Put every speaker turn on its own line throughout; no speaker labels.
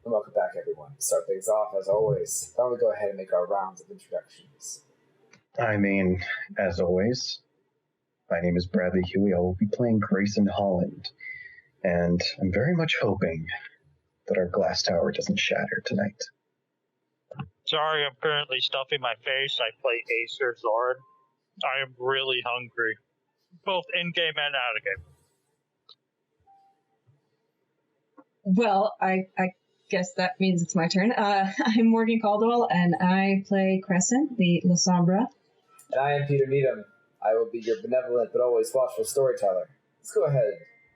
And welcome back, everyone. To start things off, as always, why don't we go ahead and make our rounds of introductions?
I mean, as always, my name is Bradley Huey. I will be playing Grayson Holland, and I'm very much hoping that our glass tower doesn't shatter tonight.
Sorry, I'm currently stuffing my face. I play Acer Zord. I am really hungry, both in-game and out-of-game.
Well, I guess that means it's my turn. I'm Morgan Caldwell, and I play Crescent, the La Sombra.
And I am Peter Needham. I will be your benevolent but always watchful storyteller. Let's go ahead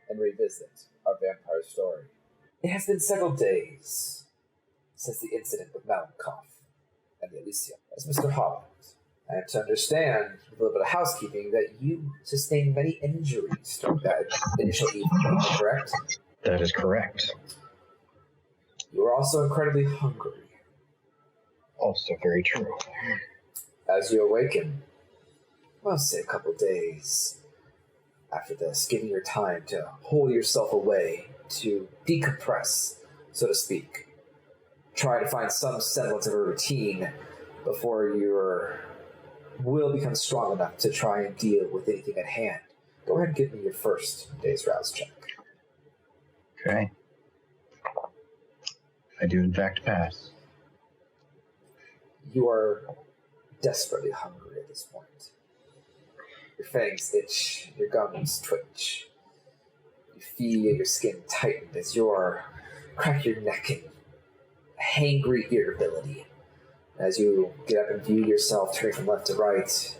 and revisit our vampire story. It has been several days since the incident with Malakoff and the Elysium. As Mr. Holland, I am to understand, with a little bit of housekeeping, that you sustained many injuries during that initial evening, correct?
That is correct.
You are also incredibly hungry.
Also very true.
As you awaken, well, say a couple days after this, giving your time to hold yourself away, to decompress, so to speak. Try to find some semblance of a routine before your will becomes strong enough to try and deal with anything at hand. Go ahead and give me your first day's rouse check.
Okay. I do in fact pass.
You are desperately hungry at this point. Your fangs itch, your gums twitch. You feel your skin tighten as you crack your neck in hangry irritability. As you get up and view yourself turning from left to right,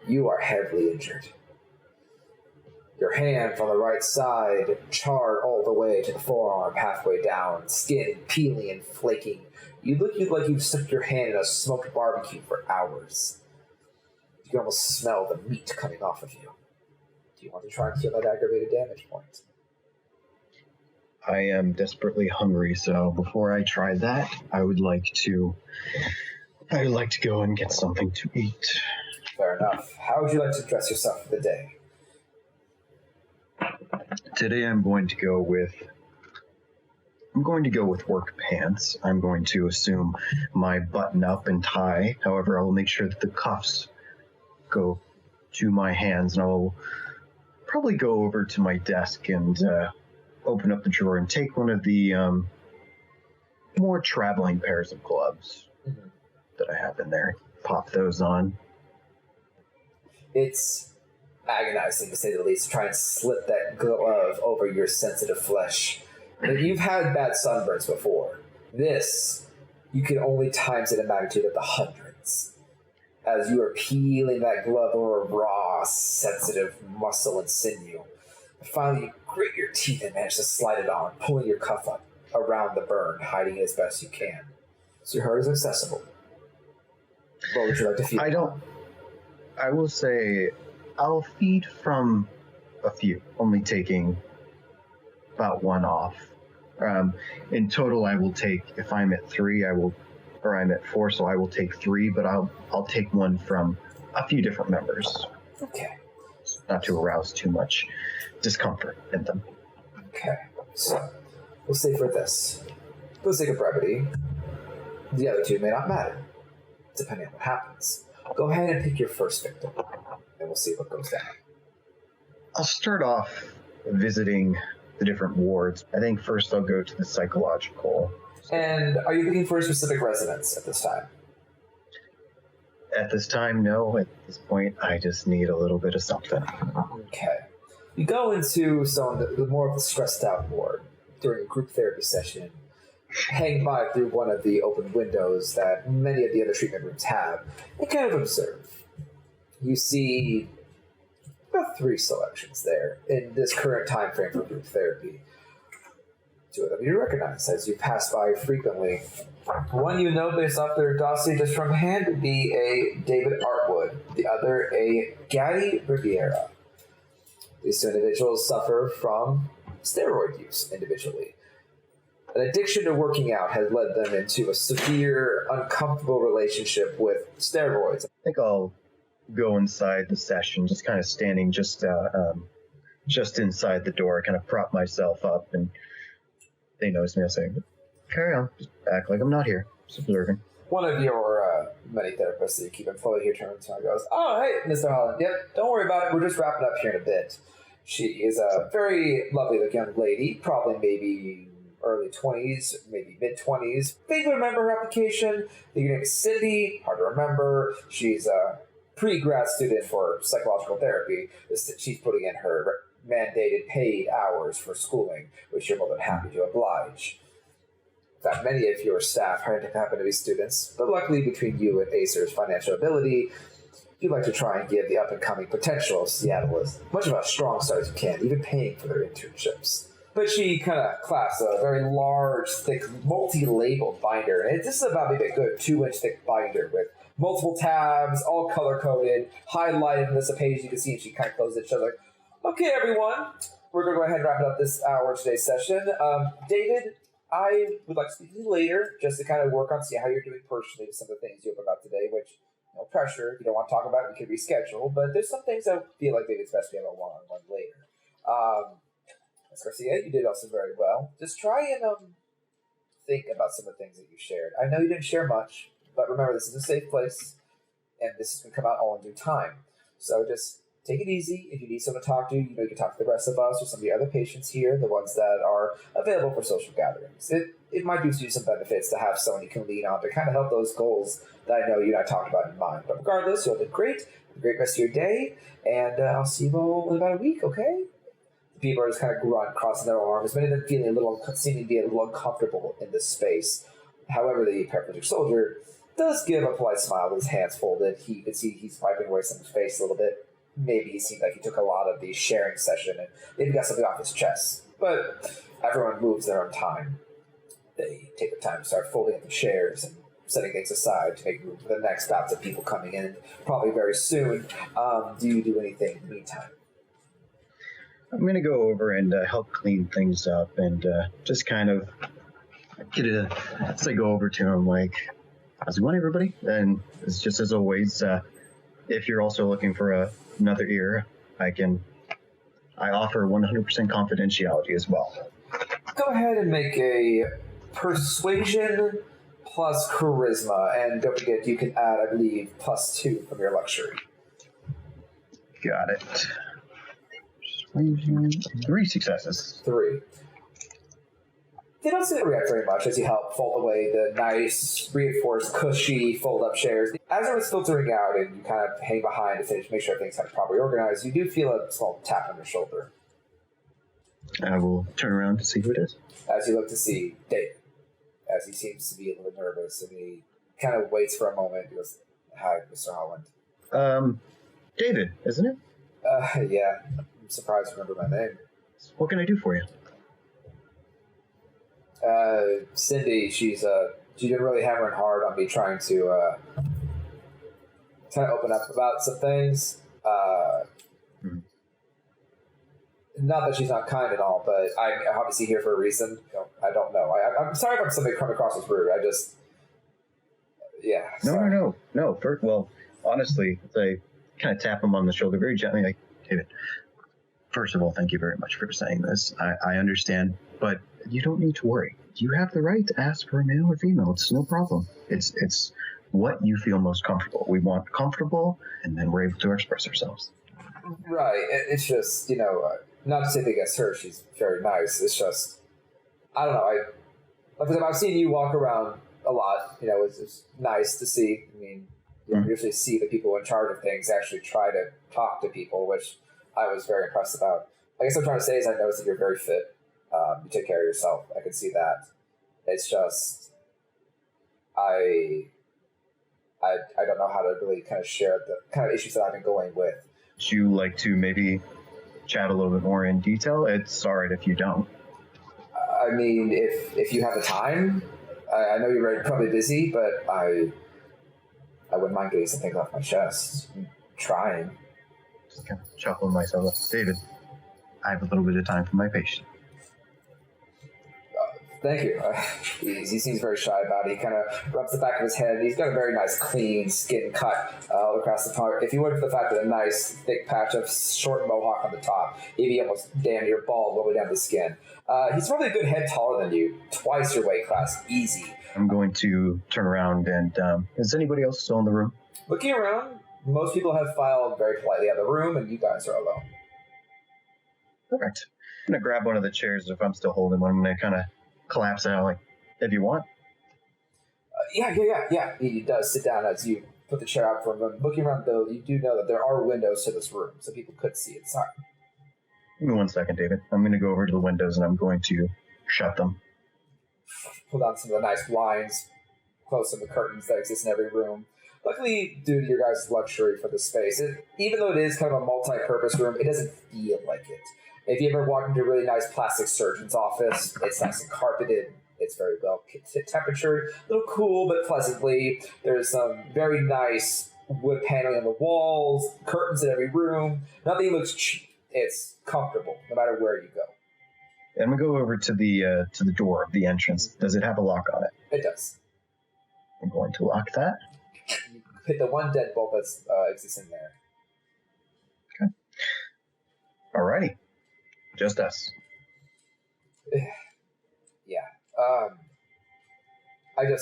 you are heavily injured. Your hand from the right side charred all the way to the forearm, halfway down, skin peeling and flaking. You look like you've stuck your hand in a smoked barbecue for hours. You can almost smell the meat coming off of you. Do you want to try and heal that aggravated damage point?
I am desperately hungry, so before I try that, I would like to go and get something to eat.
Fair enough. How would you like to dress yourself for the day?
Today I'm going to go with work pants. I'm going to assume my button up and tie. However, I will make sure that the cuffs go to my hands, and I'll probably go over to my desk and open up the drawer and take one of the more traveling pairs of gloves that I have in there. Pop those on.
It's agonizing, to say the least, to try and slip that glove over your sensitive flesh. You've had bad sunburns before. This, you can only times it in magnitude of the hundreds. As you are peeling that glove over raw, sensitive muscle and sinew. Finally, you grit your teeth and manage to slide it on, pulling your cuff up around the burn, hiding it as best you can. So your hurt is accessible. What would you like to feel?
I will say I'll feed from a few, only taking about one off. In total, I will take, if I'm at 3, I'm at 4, so I will take 3, but I'll take one from a few different members.
Okay.
Not to arouse too much discomfort in them.
Okay, so we'll say for this, for the sake of brevity, the other two may not matter, depending on what happens. Go ahead and pick your first victim, and we'll see what goes down.
I'll start off visiting the different wards. I think first I'll go to the psychological.
And are you looking for a specific residence at this time?
At this time, no. At this point, I just need a little bit of something.
Okay. You go into the more of the stressed out ward during a group therapy session, hang by through one of the open windows that many of the other treatment rooms have, and kind of observe. You see about 3 selections there in this current time frame for group therapy. 2 of them you recognize as you pass by frequently. One you know based off their dossier just from hand would be a David Artwood, the other a Gaddy Riviera. These 2 individuals suffer from steroid use individually. An addiction to working out has led them into a severe, uncomfortable relationship with steroids.
I think I'll go inside the session, just kind of standing just inside the door, kind of prop myself up, and they notice me. I'll say, Carry on. Just act like I'm not here. Just observing.
One of your many therapists that you keep employed here turns around and goes, "Oh, hey, Mr. Holland. Yep, don't worry about it. We're just wrapping up here in a bit." She is a very lovely looking young lady, probably maybe early 20s, maybe mid 20s. Vaguely remember her application. Her name is Cindy. Hard to remember. She's a pre-grad student for psychological therapy. She's putting in her mandated paid hours for schooling, which you're more than happy to oblige. In fact, many of your staff happen to be students, but luckily between you and Acer's financial ability, you'd like to try and give the up-and-coming potential of Seattle as much of a strong start as you can, even paying for their internships. But she kind of clasps a very large, thick, multi-labeled binder, and this is about maybe a good 2-inch thick binder with multiple tabs, all color-coded, highlighted in this page you can see, and she kind of closes it. She's like, "Okay, everyone, we're going to go ahead and wrap up this hour of today's session. David, I would like to speak to you later, just to kind of work on, see how you're doing personally with some of the things you opened about today, which, no pressure. If you don't want to talk about it, we can reschedule. But there's some things I feel like maybe it's best we have a one-on-one later. Ms. Garcia, you did also very well. Just try and think about some of the things that you shared. I know you didn't share much, but remember, this is a safe place, and this is going to come out all in due time. So just take it easy. If you need someone to talk to, you can talk to the rest of us or some of the other patients here, the ones that are available for social gatherings. It might do you some benefits to have someone you can lean on to kind of help those goals that I know you and I talked about in mind. But regardless, you'll do great. Have a great rest of your day, and I'll see you all in about a week, okay? The people are just kind of crossing their arms, many of them seeming to be a little uncomfortable in this space. However, the paraplegic soldier does give a polite smile with his hands folded. You can see he's wiping away some of his face a little bit. Maybe he seemed like he took a lot of the sharing session and maybe got something off his chest. But everyone moves their own time. They take the time to start folding up the chairs and setting things aside to make room for the next bouts of people coming in, probably very soon. Do you do anything in the meantime?
I'm going to go over and help clean things up and just kind of go over to him like, "How's it going, everybody?" And it's just as always, if you're also looking for another ear, I offer 100% confidentiality as well.
Go ahead and make a persuasion plus charisma, and don't forget you can add, I believe, +2 from your luxury.
Got it. Persuasion. 3 successes.
3. They don't seem to react very much as you help fold away the nice, reinforced, cushy, fold-up chairs. As everyone's filtering out and you kind of hang behind to make sure everything's kind of properly organized, you do feel a small tap on your shoulder.
I will turn around to see who it is.
As you look to see David, as he seems to be a little nervous, and he kind of waits for a moment. He goes, "Hi, Mr. Holland."
David, isn't it?
Yeah. I'm surprised you remember my name.
What can I do for you?
Cindy, she's been really hammering hard on me trying to kind of open up about some things. Not that she's not kind at all, but I'm obviously here for a reason. I don't know. I'm sorry if I'm somebody coming across as rude.
No. Well, honestly, they kind of tap him on the shoulder very gently, like, "David, first of all, thank you very much for saying this. I understand, but you don't need to worry. You have the right to ask for a male or female. It's no problem. It's what you feel most comfortable. We want comfortable, and then we're able to express ourselves."
Right. It's just, not to say that against her, she's very nice. It's just, I don't know. I've seen you walk around a lot. It's nice to see. I mean, you don't usually see the people in charge of things actually try to talk to people, which I was very impressed about. I guess what I'm trying to say is I noticed that you're very fit. You take care of yourself. I can see that. It's just, I don't know how to really kind of share the kind of issues that I've been going with.
Would you like to maybe chat a little bit more in detail? It's all right if you don't.
I mean, if you have the time, I know you're probably busy, but I wouldn't mind getting some things off my chest. I'm trying.
Just kind of chuckling myself up. "David, I have a little bit of time for my patient."
Thank you. He seems very shy about it. He kind of rubs the back of his head. He's got a very nice, clean skin cut all across the part. If you weren't for the fact that a nice, thick patch of short mohawk on the top, he'd be almost damn near bald all the way down the skin. He's probably a good head taller than you, twice your weight class, easy.
I'm going to turn around and, is anybody else still in the room?
Looking around, most people have filed very politely out of the room, and you guys are alone.
Perfect. I'm going to grab one of the chairs if I'm still holding one. I'm going to kind of collapse out, like, if you want.
Yeah. He does sit down as you put the chair out for him. Looking around, though, you do know that there are windows to this room, so people could see inside.
Give me 1 second, David. I'm going to go over to the windows and I'm going to shut them.
Pull down some of the nice blinds, close some of the curtains that exist in every room. Luckily, due to your guys' luxury for the space, even though it is kind of a multi-purpose room, it doesn't feel like it. If you ever walk into a really nice plastic surgeon's office, it's nice and carpeted. It's very well temperatured, a little cool, but pleasantly. There's some very nice wood paneling on the walls, curtains in every room. Nothing looks cheap. It's comfortable, no matter where you go.
I'm going to go over to the door of the entrance. Does it have a lock on it?
It does.
I'm going to lock that.
You hit the one deadbolt that exists in there.
Okay. Alrighty. Just us.
Yeah. I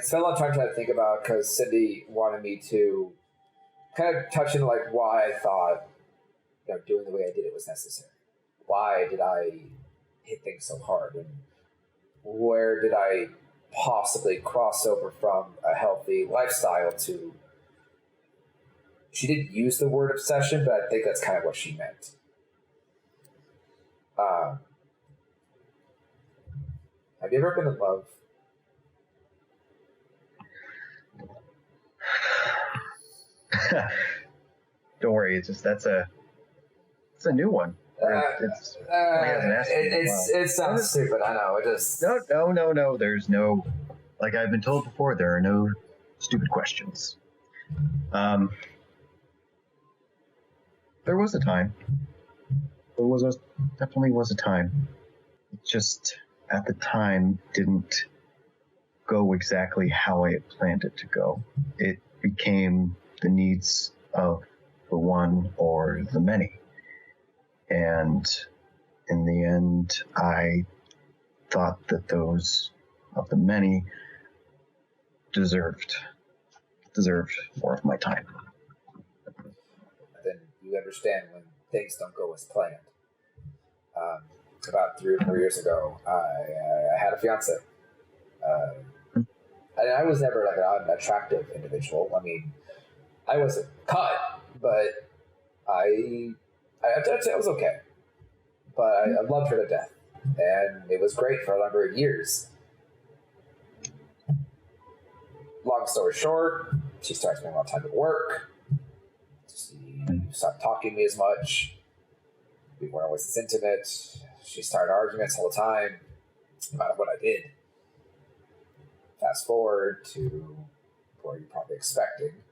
spent a lot of time trying to think about, because Cindy wanted me to kind of touch on like why I thought doing the way I did it was necessary. Why did I hit things so hard, and where did I possibly cross over from a healthy lifestyle to... She didn't use the word obsession, but I think that's kind of what she meant. Have you ever been in love?
Don't worry, it's a new one.
It sounds stupid, I know. It just...
No. There's no... Like I've been told before, there are no stupid questions. There was a time. Definitely was a time. It just, at the time, didn't go exactly how I had planned it to go. It became the needs of the one or the many. And in the end, I thought that those of the many deserved more of my time.
Then you understand when things don't go as planned. About 3 or 4 years ago, I had a fiance. And I was never like an attractive individual. I mean, I wasn't cut, but I'd say I was okay. But I loved her to death. And it was great for a number of years. Long story short, she started spending a lot of time at work. She stopped talking to me as much. We weren't always as intimate. She started arguments all the time, no matter what I did. Fast forward to where you're probably expecting.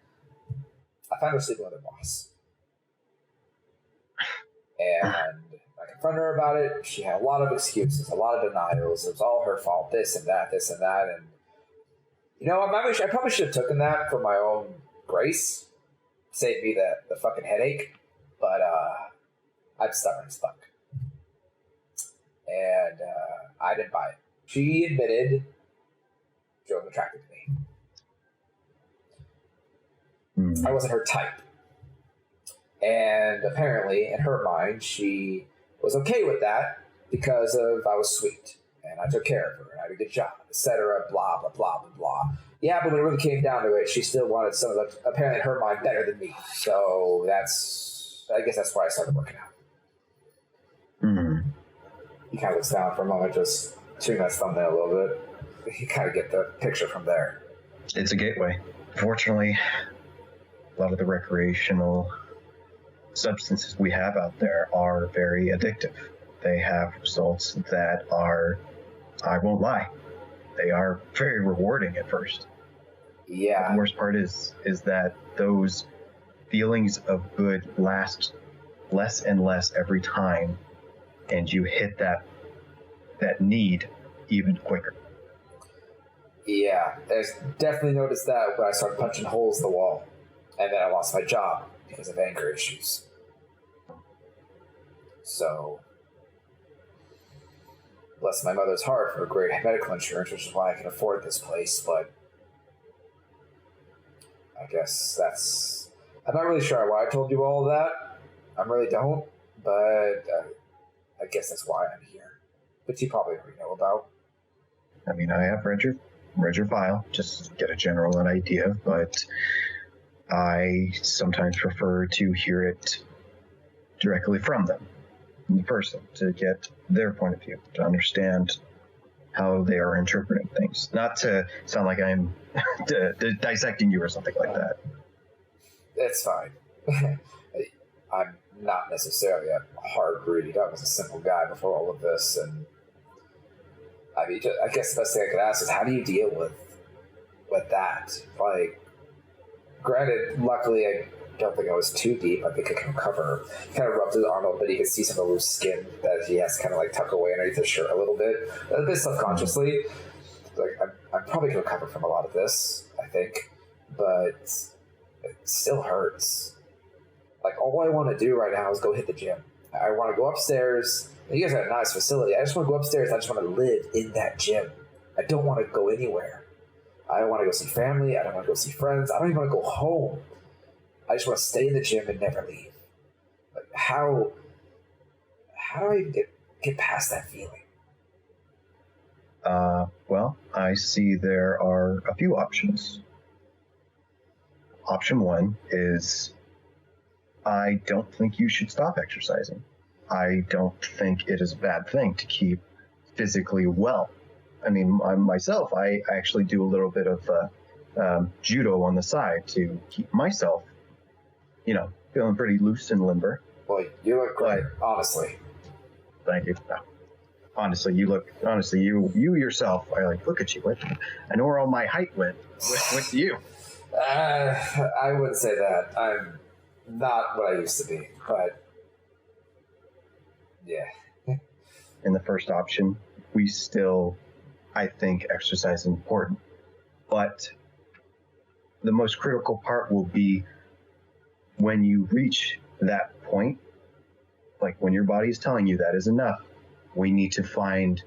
I found her sleeping with her boss. And I confronted her about it. She had a lot of excuses, a lot of denials. It was all her fault, this and that. And, I probably should have taken that for my own grace. Saved me the fucking headache. But I'm stubborn as fuck. And I didn't buy it. She admitted she wasn't attracted to me. I wasn't her type. And apparently, in her mind, she was okay with that because I was sweet. And I took care of her, and I did a good job, etc., blah, blah, blah, blah, blah. Yeah, but when it really came down to it, she still wanted some of the, apparently in her mind, better than me. So I guess that's why I started working out. He kind of looks down for a moment, just chewing that thumbnail a little bit. You kind of get the picture from there.
It's a gateway. Fortunately, a lot of the recreational substances we have out there are very addictive. They have results that are, I won't lie, they are very rewarding at first.
Yeah.
But the worst part is that those feelings of good last less and less every time, and you hit that that need even quicker.
Yeah, I definitely noticed that when I started punching holes in the wall. And then I lost my job because of anger issues. So, bless my mother's heart for great medical insurance, which is why I can afford this place, but I guess that's... I'm not really sure why I told you all of that. I really don't, but I guess that's why I'm here. But you probably already know about.
I mean, I have read your file, just to get a general idea, but I sometimes prefer to hear it directly from them, from the person, to get their point of view, to understand how they are interpreting things. Not to sound like I'm dissecting you or something like that.
It's fine. I'm not necessarily a hard breed. I was a simple guy before all of this, and I mean, I guess the best thing I could ask is, how do you deal with that? Like, granted, luckily, I don't think I was too deep. I think I can recover. He kind of rubbed his arm a little bit. You can see some of the loose skin that he has to kind of like tuck away underneath his shirt a little bit subconsciously. Like, I'm probably going to recover from a lot of this, I think, but it still hurts. Like, all I want to do right now is go hit the gym. I want to go upstairs. You guys have a nice facility. I just want to go upstairs. I just want to live in that gym. I don't want to go anywhere. I don't want to go see family. I don't want to go see friends. I don't even want to go home. I just want to stay in the gym and never leave. Like, how do I even get past that feeling?
Well, I see there are a few options. Option one is, I don't think you should stop exercising. I don't think it is a bad thing to keep physically well. I mean, myself, I actually do a little bit of judo on the side to keep myself, feeling pretty loose and limber.
Well, you look great, honestly.
Thank you. Honestly, you yourself, look at you. I know where all my height went with you.
I wouldn't say that. I'm not what I used to be, but yeah.
In the first option, we still, I think, exercise is important. But the most critical part will be when you reach that point, like when your body is telling you that is enough, we need to find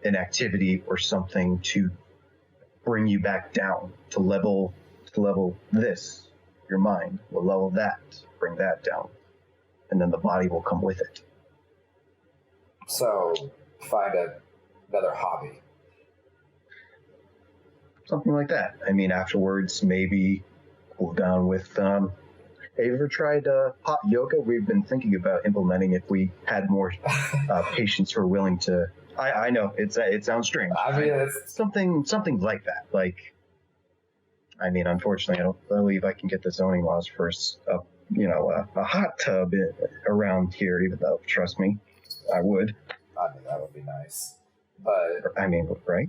an activity or something to bring you back down, to level this, your mind, will level that, bring that down, and then the body will come with it.
So, find another hobby.
Something like that. I mean, afterwards, maybe cool down with, have you ever tried hot yoga? We've been thinking about implementing if we had more patients who are willing to. I know it sounds strange.
I mean, it's
something like that. Like, I mean, unfortunately, I don't believe I can get the zoning laws for a hot tub around here. Even though, trust me, I would.
I mean, that would be nice. But
I mean, right?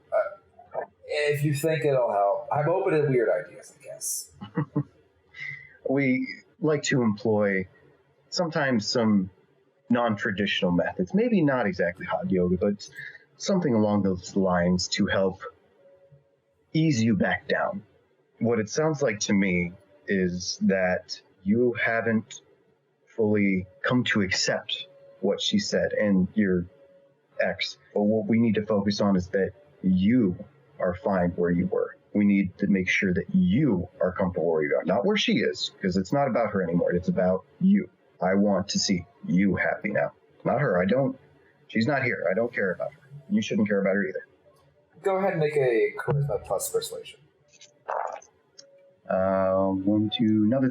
If you think it'll help, I'm open to weird ideas, I guess.
We like to employ sometimes some non-traditional methods. Maybe not exactly hot yoga, but something along those lines to help ease you back down. What it sounds like to me is that you haven't fully come to accept what she said and your ex. But what we need to focus on is that you are fine where you were. We need to make sure that you are comfortable where you are, not where she is, because it's not about her anymore. It's about you. I want to see you happy now, not her. She's not here. I don't care about her. You shouldn't care about her either.
Go ahead and make a charisma plus persuasion.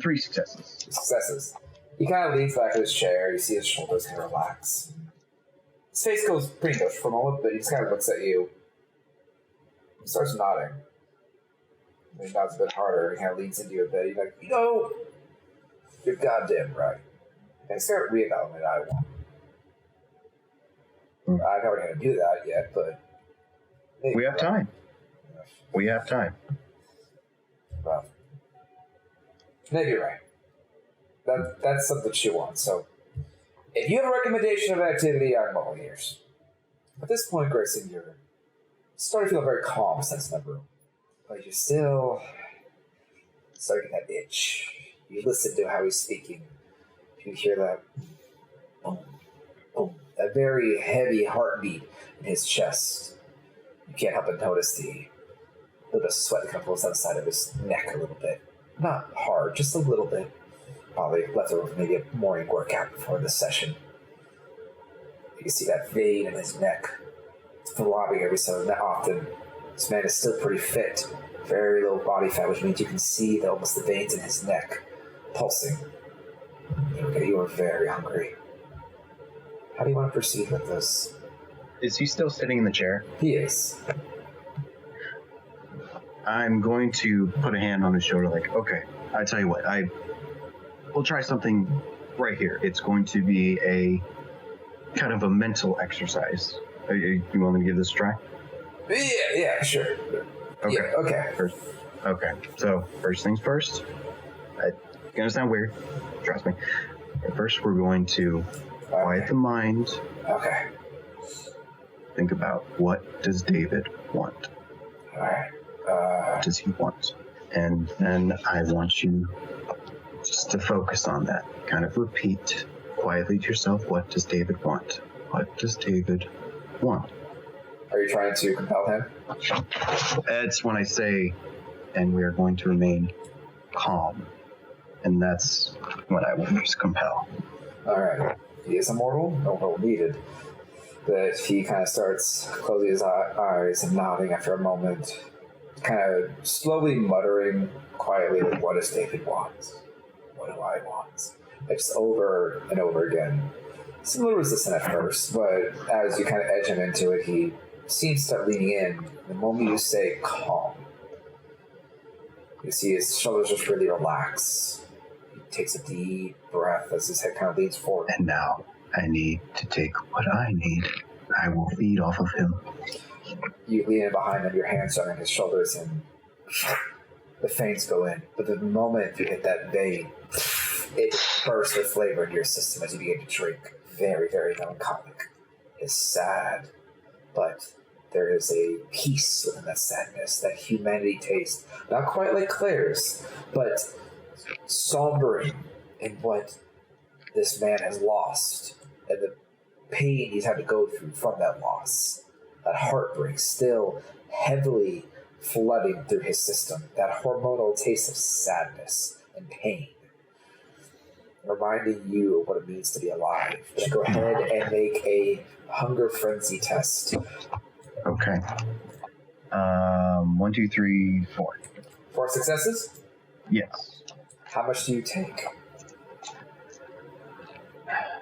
3 successes.
Successes. He kind of leans back in his chair. You see his shoulders kind of relax. His face goes pretty much for a moment, but he just kind of looks at you. He starts nodding. And he nods a bit harder. He kind of leans into you a bit. He's like, you're goddamn right. And I start reevaluating I want. I've never had to do that yet, but
we have time. We have time.
Well, maybe you're right. That's something she wants. So, if you have a recommendation of an activity, I'm all ears. At this point, Grayson, you're starting to feel a very calm sense in the room. But you're still starting that itch. You listen to how he's speaking. You hear that boom, boom, that very heavy heartbeat in his chest. You can't help but notice the little bit of sweat that comes down the side of his neck a little bit. Not hard, just a little bit. Probably left over maybe a morning workout before the session. You can see that vein in his neck throbbing every so often. This man is still pretty fit, very low body fat, which means you can see almost the veins in his neck pulsing. You are very hungry. How do you want to proceed with this?
Is he still sitting in the chair?
He is.
I'm going to put a hand on his shoulder like, okay, I tell you what, we'll try something right here. It's going to be a kind of a mental exercise. You want me to give this a try?
Yeah, sure.
Okay.
Yeah, okay.
So first things first. It's gonna sound weird. Trust me. First, we're going to quiet the mind.
Okay.
Think about, what does David want?
All right.
What does he want? And then I want you just to focus on that. Kind of repeat quietly to yourself, what does David want? What does David want?
Are you trying to compel him?
It's when I say, and we are going to remain calm. And that's when I will use compel.
Alright. He is immortal, no roll needed. But he kind of starts closing his eyes and nodding after a moment, kind of slowly muttering quietly, like, what does David want? What do I want? It's over and over again. It's a little resistant at first, but as you kind of edge him into it, he seems to start leaning in. The moment you say calm, you see his shoulders just really relax. He takes a deep breath as his head kind of leans forward.
And now I need to take what I need. I will feed off of him.
You lean in behind him, your hands on his shoulders, and the feints go in. But the moment you hit that vein, it bursts with flavor into your system as you begin to drink. Very, very melancholic. It's sad, but there is a peace within that sadness, that humanity taste. Not quite like Claire's, but sombering in what this man has lost and the pain he's had to go through from that loss. That heartbreak still heavily flooding through his system. That hormonal taste of sadness and pain, reminding you of what it means to be alive. Just go ahead and make a hunger frenzy test.
Okay. 1, 2, 3, 4.
4 successes?
Yes.
How much do you take?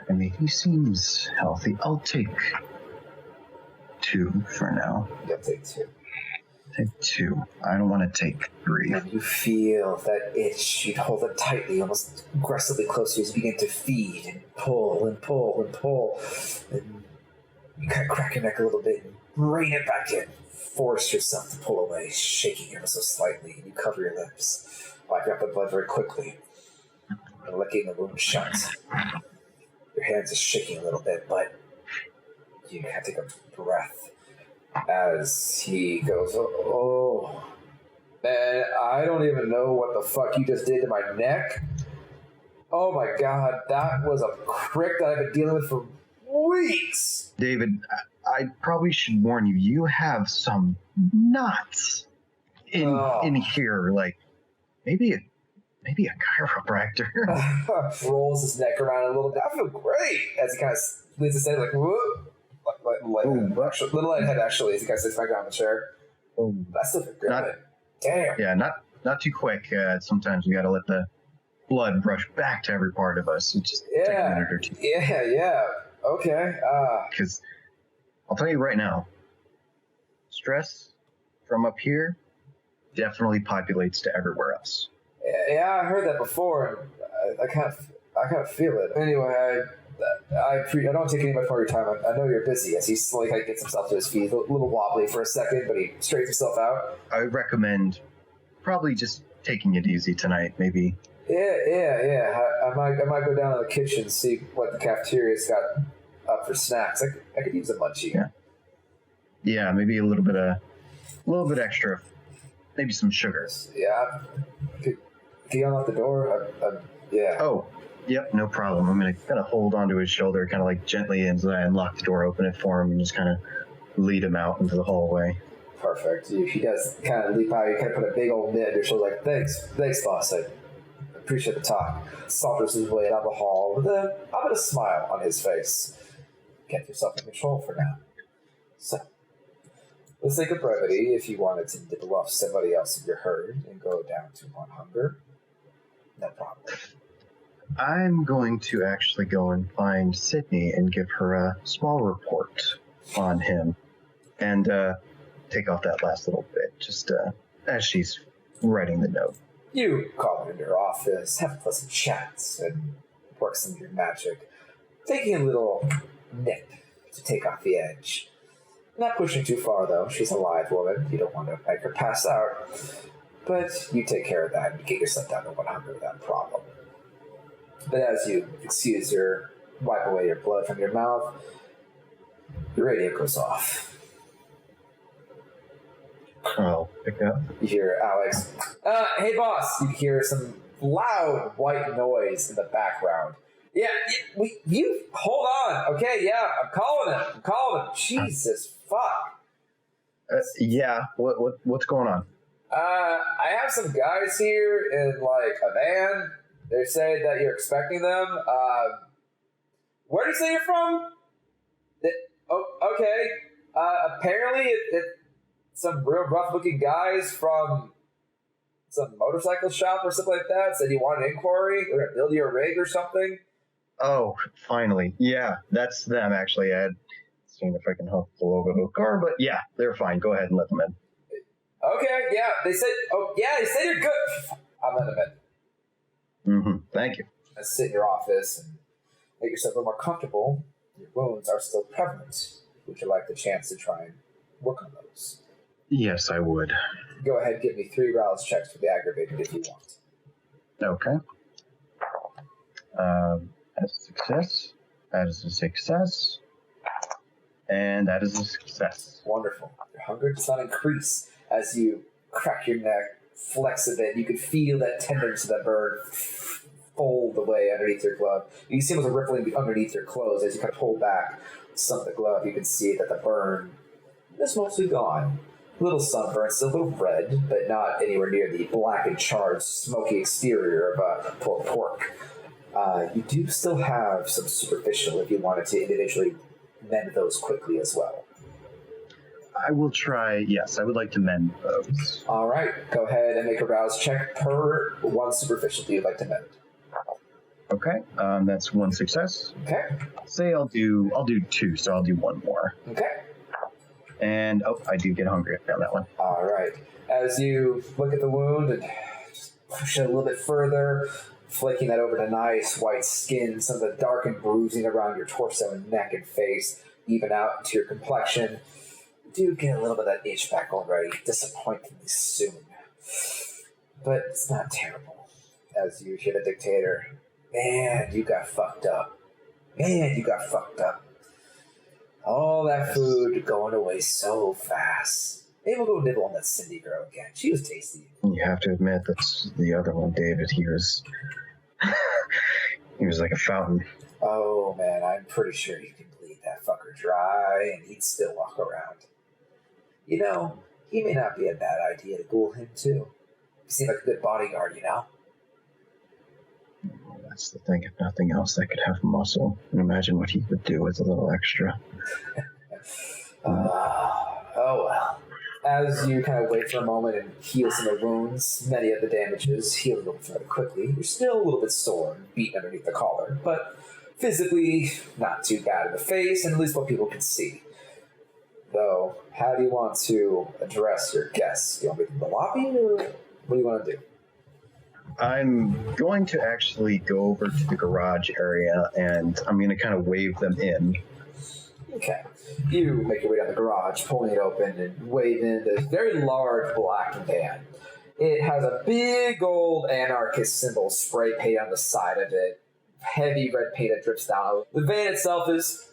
I mean, he seems healthy. I'll take 2 for now.
You'll take 2.
Take 2. I don't want to take 3.
And you feel that itch. You'd hold it tightly, almost aggressively close to you as you begin to feed and pull and pull and pull. And you kind of crack your neck a little bit and rein it back in. Force yourself to pull away, shaking ever so slightly. And you cover your lips, wiping out the blood very quickly, and licking the wound shut. Your hands are shaking a little bit, but you have to take a breath as he goes, oh, man, I don't even know what the fuck you just did to my neck. Oh my god, that was a crick that I've been dealing with for weeks.
David, I probably should warn you, you have some knots in here, like maybe a chiropractor.
Rolls his neck around a little bit. I feel great as he kind of leans his head like, whoop. Little light head actually as he kind of sits back down in the chair.
Oh,
I still feel good. Damn.
Yeah, not too quick. Sometimes we gotta let the blood rush back to every part of us. It just take a minute or two.
Yeah. Okay.
Because I'll tell you right now, stress from up here definitely populates to everywhere else.
Yeah, I heard that before. I kind of feel it. Anyway, I don't take any much more of your time. I know you're busy. As he slowly kind of gets himself to his feet, a little wobbly for a second, but he straightens himself out.
I would recommend probably just taking it easy tonight, maybe.
Yeah. I might go down to the kitchen and see what the cafeteria's got up for snacks. I could use a munchie.
Yeah. Yeah, maybe a little bit extra. Maybe some sugar.
Yeah. Can you unlock the door? Yeah.
Oh, yep, no problem. I'm gonna kind of hold onto his shoulder, kind of like gently, and unlock the door, open it for him, and just kind of lead him out into the hallway.
Perfect. He does kind of leap out. You kind of put a big old mitt on your shoulder, like, thanks, boss. I appreciate the talk. Saunters his way down the hall with a bit of smile on his face. Get yourself in control for now. So, for the sake of brevity, if you wanted to nibble off somebody else in your herd and go down to one hunger, no problem.
I'm going to actually go and find Sydney and give her a small report on him, and take off that last little bit, just as she's writing the note.
You call her into your office, have pleasant chats, and work some of your magic, taking a little nip to take off the edge. Not pushing too far, though. She's a live woman. You don't want to make her pass out. But you take care of that and get yourself down to 100 without problem. But as you wipe away your blood from your mouth, your radio goes off.
I'll pick up.
You hear Alex, hey boss, you hear some loud white noise in the background. Yeah, you hold on, okay, yeah, I'm calling him. Jesus, fuck.
Yeah, what's going on?
I have some guys here in, like, a van. They say that you're expecting them. Where do you say you're from? Okay. Apparently it's some real rough-looking guys from some motorcycle shop or something like that said you want an inquiry. They're going to build you a rig or something.
Oh, finally. Yeah, that's them, actually. I had seen if I can help pull over the car, but yeah, they're fine. Go ahead and let them in.
Okay, yeah, they said you're good. I'm letting them in.
Mm-hmm. Thank you.
Sit in your office and make yourself a little more comfortable. Your wounds are still prevalent. Would you like the chance to try and work on those?
Yes, I would.
Go ahead, give me 3 rouse checks for the aggravated if you want.
Okay. That's a success. That is a success. And that is a success.
Wonderful. Your hunger does not increase as you crack your neck, flex a bit. You can feel that tenderness of that bird fold away underneath your glove. You can see almost a rippling underneath your clothes as you kind of pull back some of the glove. You can see that the burn is mostly gone. A little sunburn, still a little red, but not anywhere near the black and charred, smoky exterior of a pulled pork. You do still have some superficial if you wanted to individually mend those quickly as well.
I will try, yes, I would like to mend those.
All right, go ahead and make a rouse check per 1 superficial that you'd like to mend.
Okay, that's 1 success.
Okay.
Say I'll do 2, so I'll do 1 more.
Okay.
And, I do get hungry on that one.
All right. As you look at the wound and just push it a little bit further, flaking that over to nice white skin, some of the darkened bruising around your torso and neck and face, even out into your complexion, you do get a little bit of that itch back already, disappointingly soon. But it's not terrible. As you hear the dictator, man, you got fucked up. All that food going away so fast. Maybe we'll go nibble on that Cindy girl again. She was tasty.
You have to admit that's the other one, David. He was like a fountain.
Oh man, I'm pretty sure you can bleed that fucker dry and he'd still walk around. You know, he may not be a bad idea to ghoul him too. You seem like a good bodyguard, you know?
That's the thing. If nothing else, I could have muscle. And imagine what he would do with a little extra.
Oh well. As you kind of wait for a moment and heal some of the wounds, many of the damages heal a little fairly quickly. You're still a little bit sore and beaten underneath the collar, but physically not too bad in the face, and at least what people can see. Though, how do you want to address your guests? Do you want me to in the lobby, or what do you want to do?
I'm going to actually go over to the garage area, and I'm going to kind of wave them in.
Okay. You make your way down the garage, pulling it open and wave in this very large black van. It has a big old anarchist symbol spray painted on the side of it. Heavy red paint that drips down. The van itself is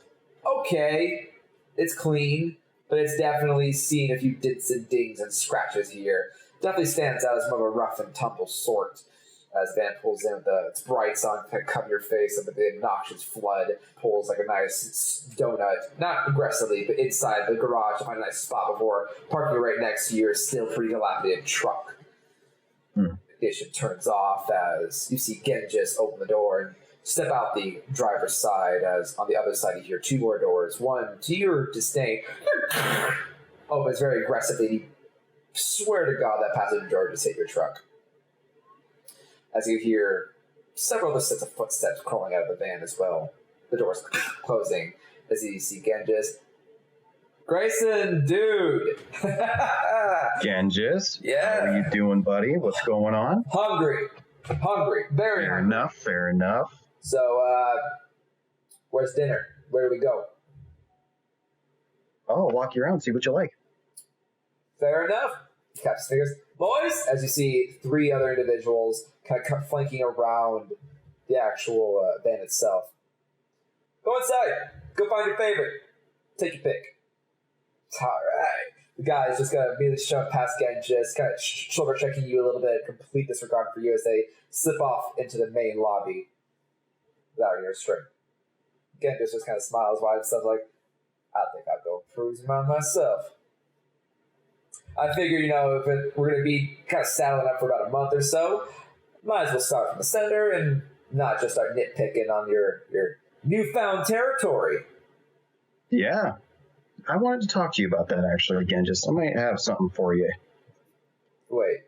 okay. It's clean. but it's definitely seen a few dents and dings and scratches here. Definitely stands out as more of a rough and tumble sort. As Van pulls in with its bright sun, kind of cover your face, and the obnoxious flood pulls like a nice donut, not aggressively, but inside the garage to find a nice spot before parking right next to your still pretty dilapidated truck. The ignition turns off as you see Genghis open the door and step out the driver's side, as on the other side you hear two more doors. One, to your disdain, opens very aggressively. You swear to God that passenger door just hit your truck. As you hear several other sets of footsteps crawling out of the van as well. The door's closing as you see Genghis. Grayson, dude!
Genghis?
Yeah.
How are you doing, buddy? What's going on?
Hungry. Very
Fair
hungry.
Fair enough.
So, where's dinner? Where do we go?
Oh, I'll walk you around, see what you like.
Fair enough. Caps fingers. Boys, as you see three other individuals kind of flanking around the actual van itself. Go inside. Go find your favorite. Take your pick. All right. The guy's just going to immediately shove past Genghis, kind of shoulder checking you a little bit, complete disregard for you as they slip off into the main lobby without your string. Genghis just kind of smiles wide and stuff like, I think I'll go cruise around myself. I figure, if we're going to be kind of saddling up for about a month or so, might as well start from the center and not just start nitpicking on your newfound territory.
Yeah. I wanted to talk to you about that, actually, again. I might have something for you.
Wait.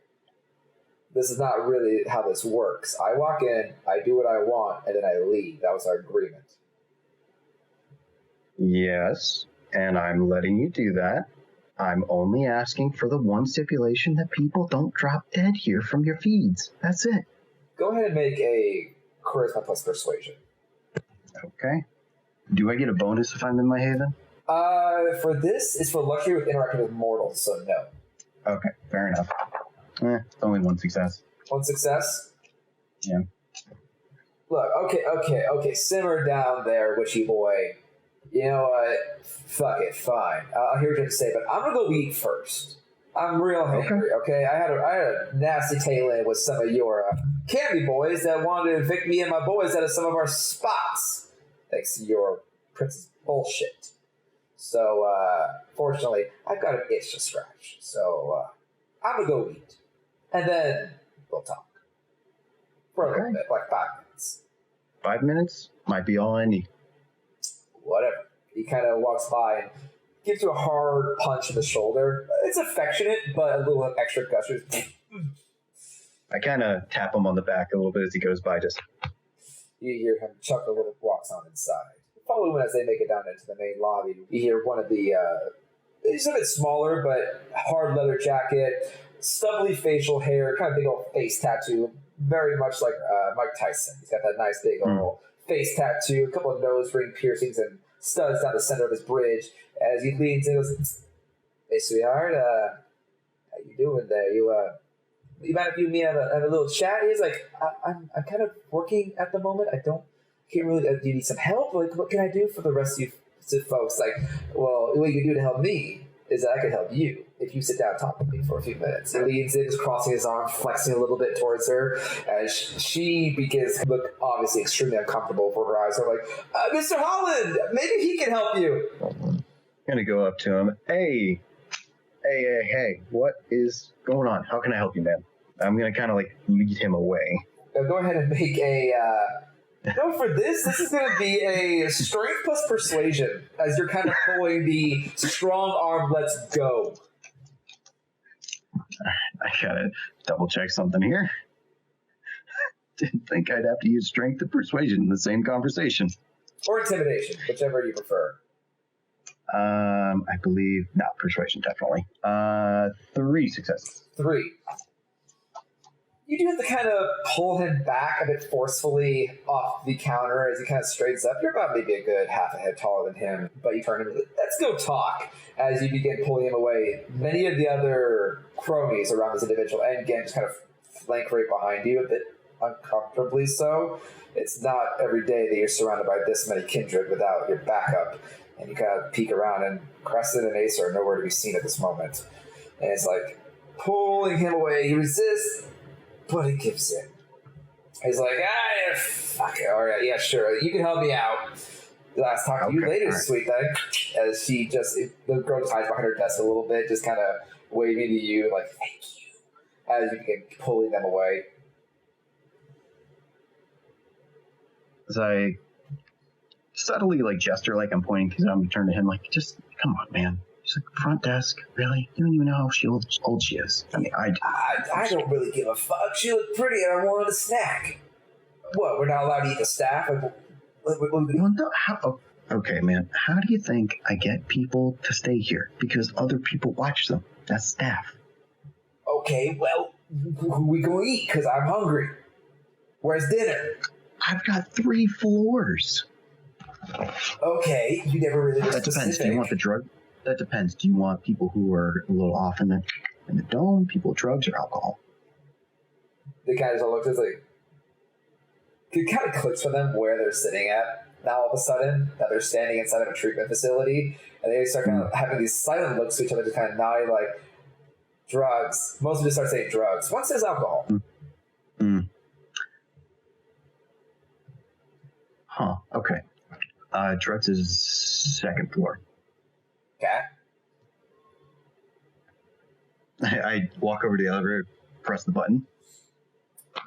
This is not really how this works. I walk in, I do what I want, and then I leave. That was our agreement.
Yes, and I'm letting you do that. I'm only asking for the one stipulation that people don't drop dead here from your feeds. That's it.
Go ahead and make a charisma plus persuasion.
Okay. Do I get a bonus if I'm in my haven?
For this, it's for luxury with interacting with mortals, so no.
Okay, fair enough. Only one success.
One success?
Yeah.
Look, okay, simmer down there, witchy boy. You know what? Fuck it, fine. I'll hear what you have to say, but I'm gonna go eat first. I'm real hungry, okay? I had a nasty tail in with some of your candy boys that wanted to evict me and my boys out of some of our spots, thanks to your princess bullshit. So, fortunately, I've got an itch to scratch. So, I'm gonna go eat. And then we'll talk. For a little bit, like 5 minutes.
5 minutes? Might be all I need.
Whatever. He kind of walks by and gives you a hard punch in the shoulder. It's affectionate, but a little extra gushers.
I kind of tap him on the back a little bit as he goes by, just...
You hear him chuckle when he walks on inside. Follow him as they make it down into the main lobby. You hear one of the, he's a bit smaller, but hard leather jacket, stubbly facial hair, kind of big old face tattoo, very much like Mike Tyson. He's got that nice big old face tattoo, a couple of nose ring piercings, and studs down the center of his bridge. As he leans in and goes, "Hey, sweetheart, how you doing there? You mind if you and me have a little chat?" He's like, I'm kind of working at the moment. Can't really, do you need some help? Like, what can I do for the rest of you folks? Like, well, what you can do to help me is that I can help you if you sit down and talk with me for a few minutes. He leans in, just crossing his arms, flexing a little bit towards her, as she begins to look obviously extremely uncomfortable for her eyes. So like, Mr. Holland, maybe he can help you.
I'm gonna go up to him. Hey, what is going on? How can I help you, man? I'm gonna kind of like lead him away.
Go ahead and make a... No, for this is going to be a strength plus persuasion, as you're kind of pulling the strong arm, let's go.
I gotta double check something here. Didn't think I'd have to use strength and persuasion in the same conversation.
Or intimidation, whichever you prefer.
I believe, no, persuasion, definitely. 3 successes.
3. You do have to kind of pull him back a bit forcefully off the counter as he kind of straightens up. You're about maybe a good half a head taller than him, but you turn him, let's go talk, as you begin pulling him away. Many of the other cronies around this individual, and again, just kind of flank right behind you, a bit uncomfortably so. It's not every day that you're surrounded by this many kindred without your backup. And you kind of peek around, and Crescent and Ace are nowhere to be seen at this moment. And it's like pulling him away. He resists, but he gives in. He's like, fuck it. All right, yeah, sure. You can help me out. Last talk to you later, sweet thing. As she the girl just hides behind her desk a little bit, just kind of waving to you, like, thank you. As you begin pulling them away.
As I subtly, gesture like I'm pointing to them, turn to him, just, come on, man. She's like, front desk, really? You don't even know how old she is. I mean,
I don't really give a fuck. She looked pretty and I wanted a snack. What, we're not allowed to eat the staff?
Okay, man. How do you think I get people to stay here? Because other people watch them. That's staff.
Okay, well, who we gonna eat? Because I'm hungry. Where's dinner?
I've got 3 floors.
Okay, you never really were
That
specific.
depends. Do you want the drug? That depends. Do you want people who are a little off in the dome, people with drugs, or alcohol?
The guy just all looks like, it kind of clicks for them where they're sitting at. Now all of a sudden, that they're standing inside of a treatment facility, and they start kind of having these silent looks to each other, just kind of nodding like, drugs. Most of them start saying drugs. One says alcohol.
Huh. Okay. Drugs is 2nd floor.
Okay.
I walk over to the elevator, press the button.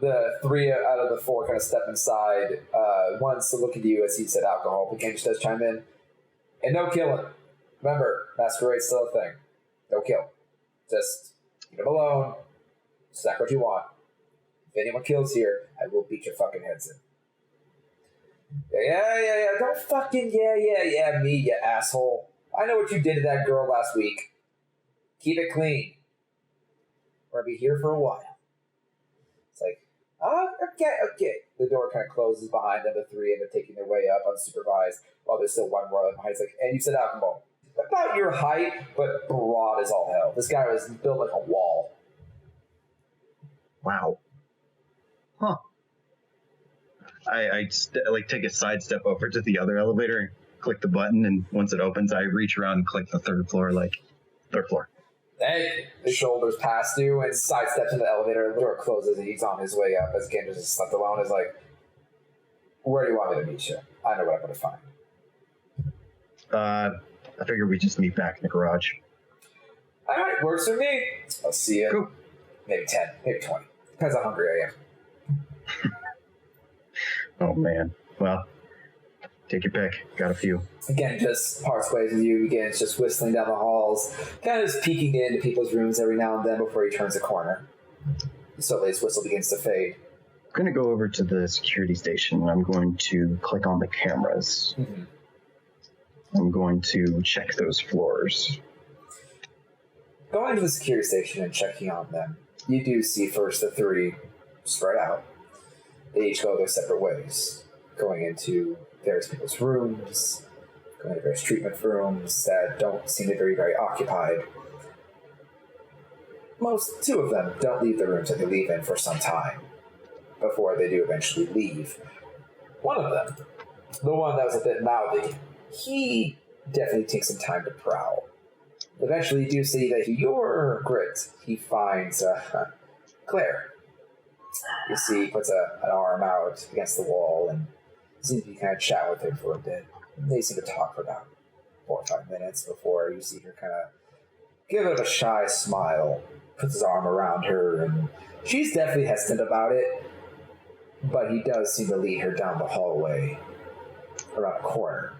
The 3 out of the 4 kind of step inside. One's looking at you as he said alcohol, but Genji does chime in. And no killing. Remember, Masquerade's still a thing. No kill. Just keep them alone. Snack what you want. If anyone kills here, I will beat your fucking heads in. Yeah. Don't fucking yeah, me, you asshole. I know what you did to that girl last week. Keep it clean. We're gonna be here for a while. It's like, okay. The door kind of closes behind them, the 3, and they're taking their way up unsupervised while there's still one more behind. It's like, and you said alcohol. About your height, but broad as all hell. This guy was built like a wall.
Wow. Huh. I take a sidestep over to the other elevator and click the button, and once it opens, I reach around and click the 3rd floor, 3rd floor.
Hey, his shoulders past you and sidesteps in the elevator. The door closes and he's on his way up as Genji just left alone. Is like, where do you want me to meet you? I know what I'm going to find.
I figure we just meet back in the garage.
All right, works for me. I'll see you.
Cool.
Maybe 10, maybe 20. Depends how hungry I am.
Oh, man. Well, take your pick. Got a few.
Again, just parts ways with you. Again, it's just whistling down the halls, kind of just peeking into people's rooms every now and then before he turns a corner. So his whistle begins to fade.
I'm going to go over to the security station, and I'm going to click on the cameras.
Mm-hmm.
I'm going to check those floors.
Going to the security station and checking on them, you do see first the 3 spread out. They each go their separate ways, going into various people's rooms, going to various treatment rooms that don't seem to be very, very occupied. 2 of them don't leave the rooms that they leave in for some time before they do eventually leave. One of them, the one that was a bit mouthy, he definitely takes some time to prowl. Eventually, you do see that your grit, he finds Claire. You see, he puts an arm out against the wall and seems to be kind of chat with her for a bit. They seem to talk for about 4 or 5 minutes before you see her kind of give it a shy smile, puts his arm around her, and she's definitely hesitant about it, but he does seem to lead her down the hallway around a corner.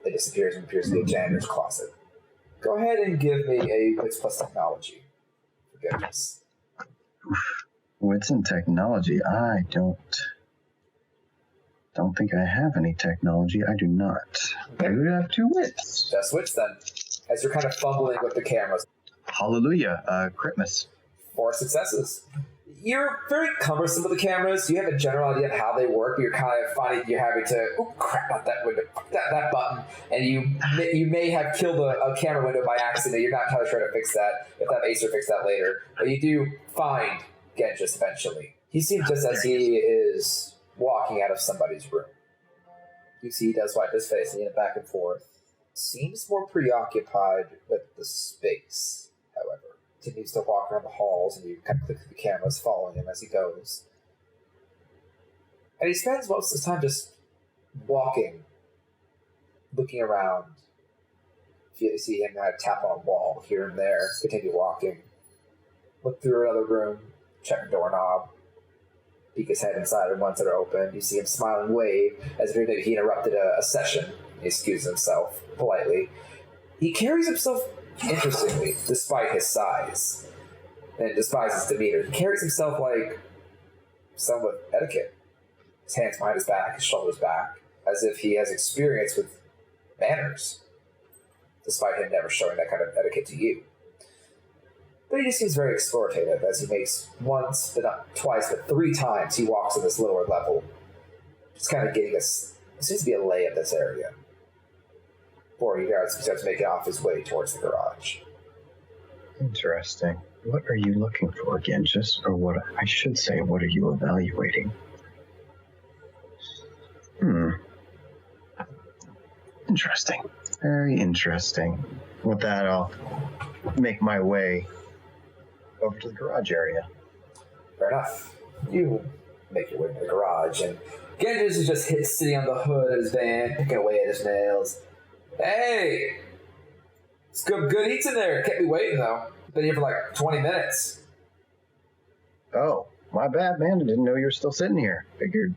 It disappears and appears to be a janitor's closet. Go ahead and give me a Wits plus Technology. For goodness.
Wits and technology. I don't think I have any technology. I do not.
Okay.
I would have 2 wits.
Just switch then. As you're kind of fumbling with the cameras.
Hallelujah. Christmas.
4 successes. You're very cumbersome with the cameras. You have a general idea of how they work, but you're kind of finding you're having to, oh crap, not that window, that button, and you may have killed a camera window by accident. You're not entirely sure to fix that. If that Acer fix that later, but you do find Genjis eventually. He seems just as he is walking out of somebody's room. You see he does wipe his face and back and forth. seems more preoccupied with the space, however. Continues to walk around the halls, and you kind of click through the cameras following him as he goes. And he spends most of the time just walking, looking around. If you see him kind of tap on a wall here and there, continue walking. Look through another room, check a doorknob, peek his head inside of ones that are open. You see him smile and wave as if maybe he interrupted a session. He excuses himself politely. He carries himself interestingly, despite his size and despite his demeanor. He carries himself like someone with etiquette. His hands behind his back, his shoulders back, as if he has experience with manners, despite him never showing that kind of etiquette to you. But he just seems very explorative as he makes once, but not twice, but 3 times he walks to this lower level. Just kind of getting us, it seems to be a lay of this area. Before he starts making off his way towards the garage.
Interesting. What are you looking for again? Or what, I should say, what are you evaluating? Interesting. Very interesting. With that, I'll make my way over to the garage area.
Fair enough. You make your way to the garage, and Genders is just sitting on the hood of his van, picking away at his nails. Hey! It's good eats in there. Kept me waiting, though. Been here for like 20 minutes.
Oh, my bad, man. I didn't know you were still sitting here. Figured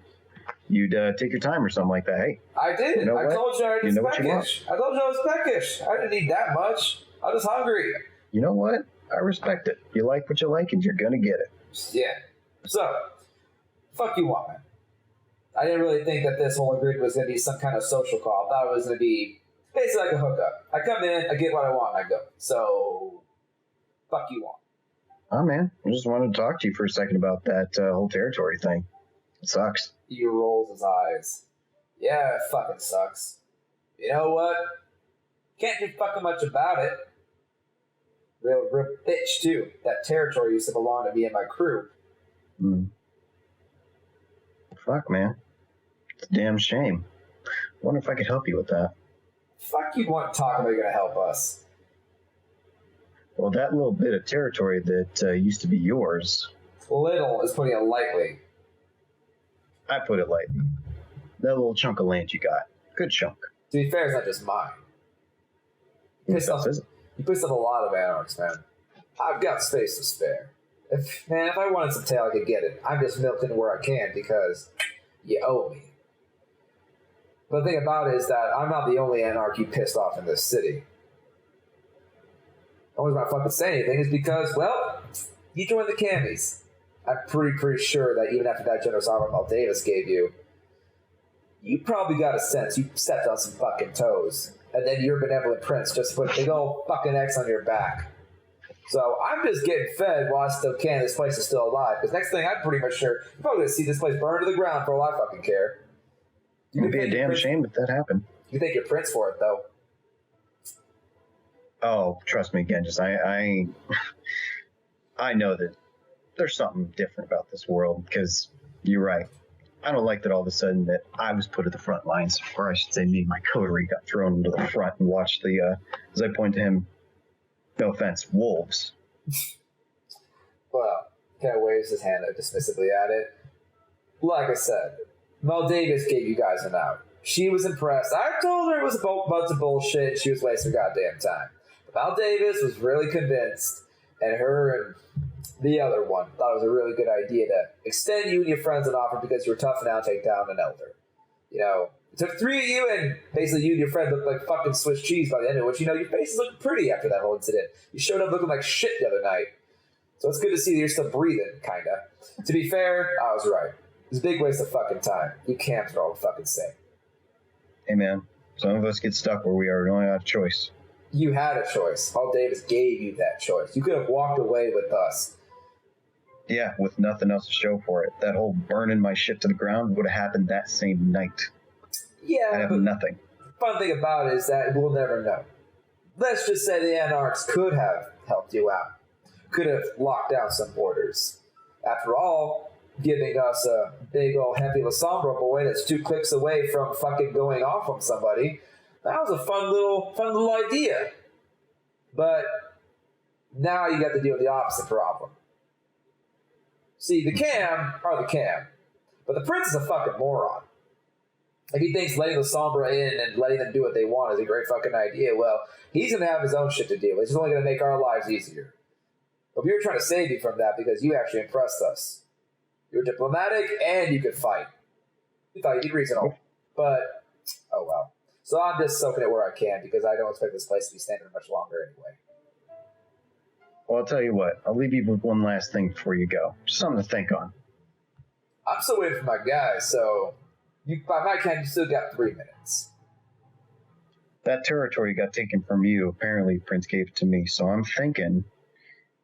you'd take your time or something like that. Hey.
I did.
You know
I
what?
told you I was
You know what you
peckish. I told you I was peckish. I didn't need that much. I was hungry.
You know what? I respect it. You like what you like, and you're gonna get it.
Yeah. So, fuck you want, man. I didn't really think that this whole agreement was going to be some kind of social call. I thought it was going to be basically like a hookup. I come in, I get what I want, and I go. So, fuck you want.
Oh, man. I just wanted to talk to you for a second about that whole territory thing. It sucks.
He rolls his eyes. Yeah, it fucking sucks. You know what? Can't do fucking much about it. Real bitch, too. That territory used to belong to me and my crew.
Fuck, man. It's a damn shame. I wonder if I could help you with that.
Fuck you want talking about you're gonna help us.
Well, that little bit of territory that used to be yours.
Little is putting it lightly.
I put it lightly. That little chunk of land you got. Good chunk.
To be fair, it's not just mine. You pissed off a lot of anarchs, man. I've got space to spare. If I wanted some tail, I could get it. I'm just milking where I can because you owe me. But the thing about it is that I'm not the only anarch you pissed off in this city. The only reason I fucking say anything is because, well, you joined the Cammies. I'm pretty sure that even after that generous offer Mal Davis gave you, you probably got a sense you stepped on some fucking toes. And then your benevolent prince just put a big old fucking X on your back. So I'm just getting fed while I still can. This place is still alive. Because next thing I'm pretty much sure, you're probably going to see this place burn to the ground for all I fucking care.
It would be a damn shame if that happened.
You thank your prince for it, though.
Oh, trust me, Genghis. I know that there's something different about this world. Because you're right. I don't like that all of a sudden that I was put at the front lines. Or I should say me and my coterie got thrown into the front and watched the, as I point to him, no offense, wolves.
Well, kind of waves his hand dismissively at it. Like I said, Mel Davis gave you guys an out. She was impressed. I told her it was a bunch of bullshit. She was wasting her goddamn time. But Mel Davis was really convinced, and her and the other one thought it was a really good idea to extend you and your friends an offer because you were tough enough to take down an elder. You know, it took 3 of you, and basically you and your friend looked like fucking Swiss cheese by the end of which, you know, your faces looked pretty after that whole incident. You showed up looking like shit the other night. So it's good to see that you're still breathing, kinda. To be fair, I was right. It was a big waste of fucking time. You camps are all the fucking same.
Hey, man. Some of us get stuck where we are. We don't have a choice.
You had a choice. Paul Davis gave you that choice. You could have walked away with us.
Yeah, with nothing else to show for it. That whole burning my shit to the ground would have happened that same night.
Yeah,
I have
but
nothing.
The fun thing about it is that we'll never know. Let's just say the Anarchs could have helped you out. Could have locked down some borders. After all, giving us a big old heavy La Sombra boy that's 2 clicks away from fucking going off on somebody That was a fun little idea. But now you got to deal with the opposite problem. See, the cam are the cam, but the prince is a fucking moron. If he thinks letting the Sombra in and letting them do what they want is a great fucking idea, well, he's going to have his own shit to deal with. It's only going to make our lives easier. But we were trying to save you from that because you actually impressed us. You were diplomatic and you could fight. We thought you'd reasonable, but oh well. So I'm just soaking it where I can because I don't expect this place to be standing much longer anyway.
Well, I'll tell you what. I'll leave you with one last thing before you go. Just something to think on.
I'm still waiting for my guys, so by my count, you still got 3 minutes.
That territory got taken from you. Apparently, Prince gave it to me. So I'm thinking,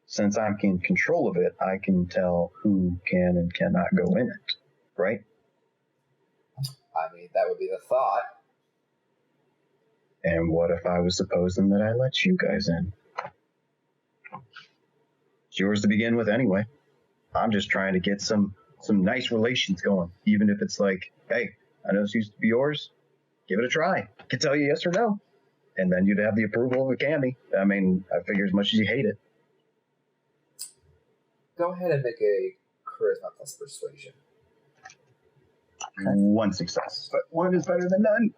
since I'm in control of it, I can tell who can and cannot go in it, right?
I mean, that would be the thought.
And what if I was supposing that I let you guys in? It's yours to begin with anyway. I'm just trying to get some nice relations going, even if it's like, hey, I know this used to be yours. Give it a try. I can tell you yes or no. And then you'd have the approval of a candy. I mean, I figure as much as you hate it.
Go ahead and make a charisma plus persuasion.
One success, but one is better than none.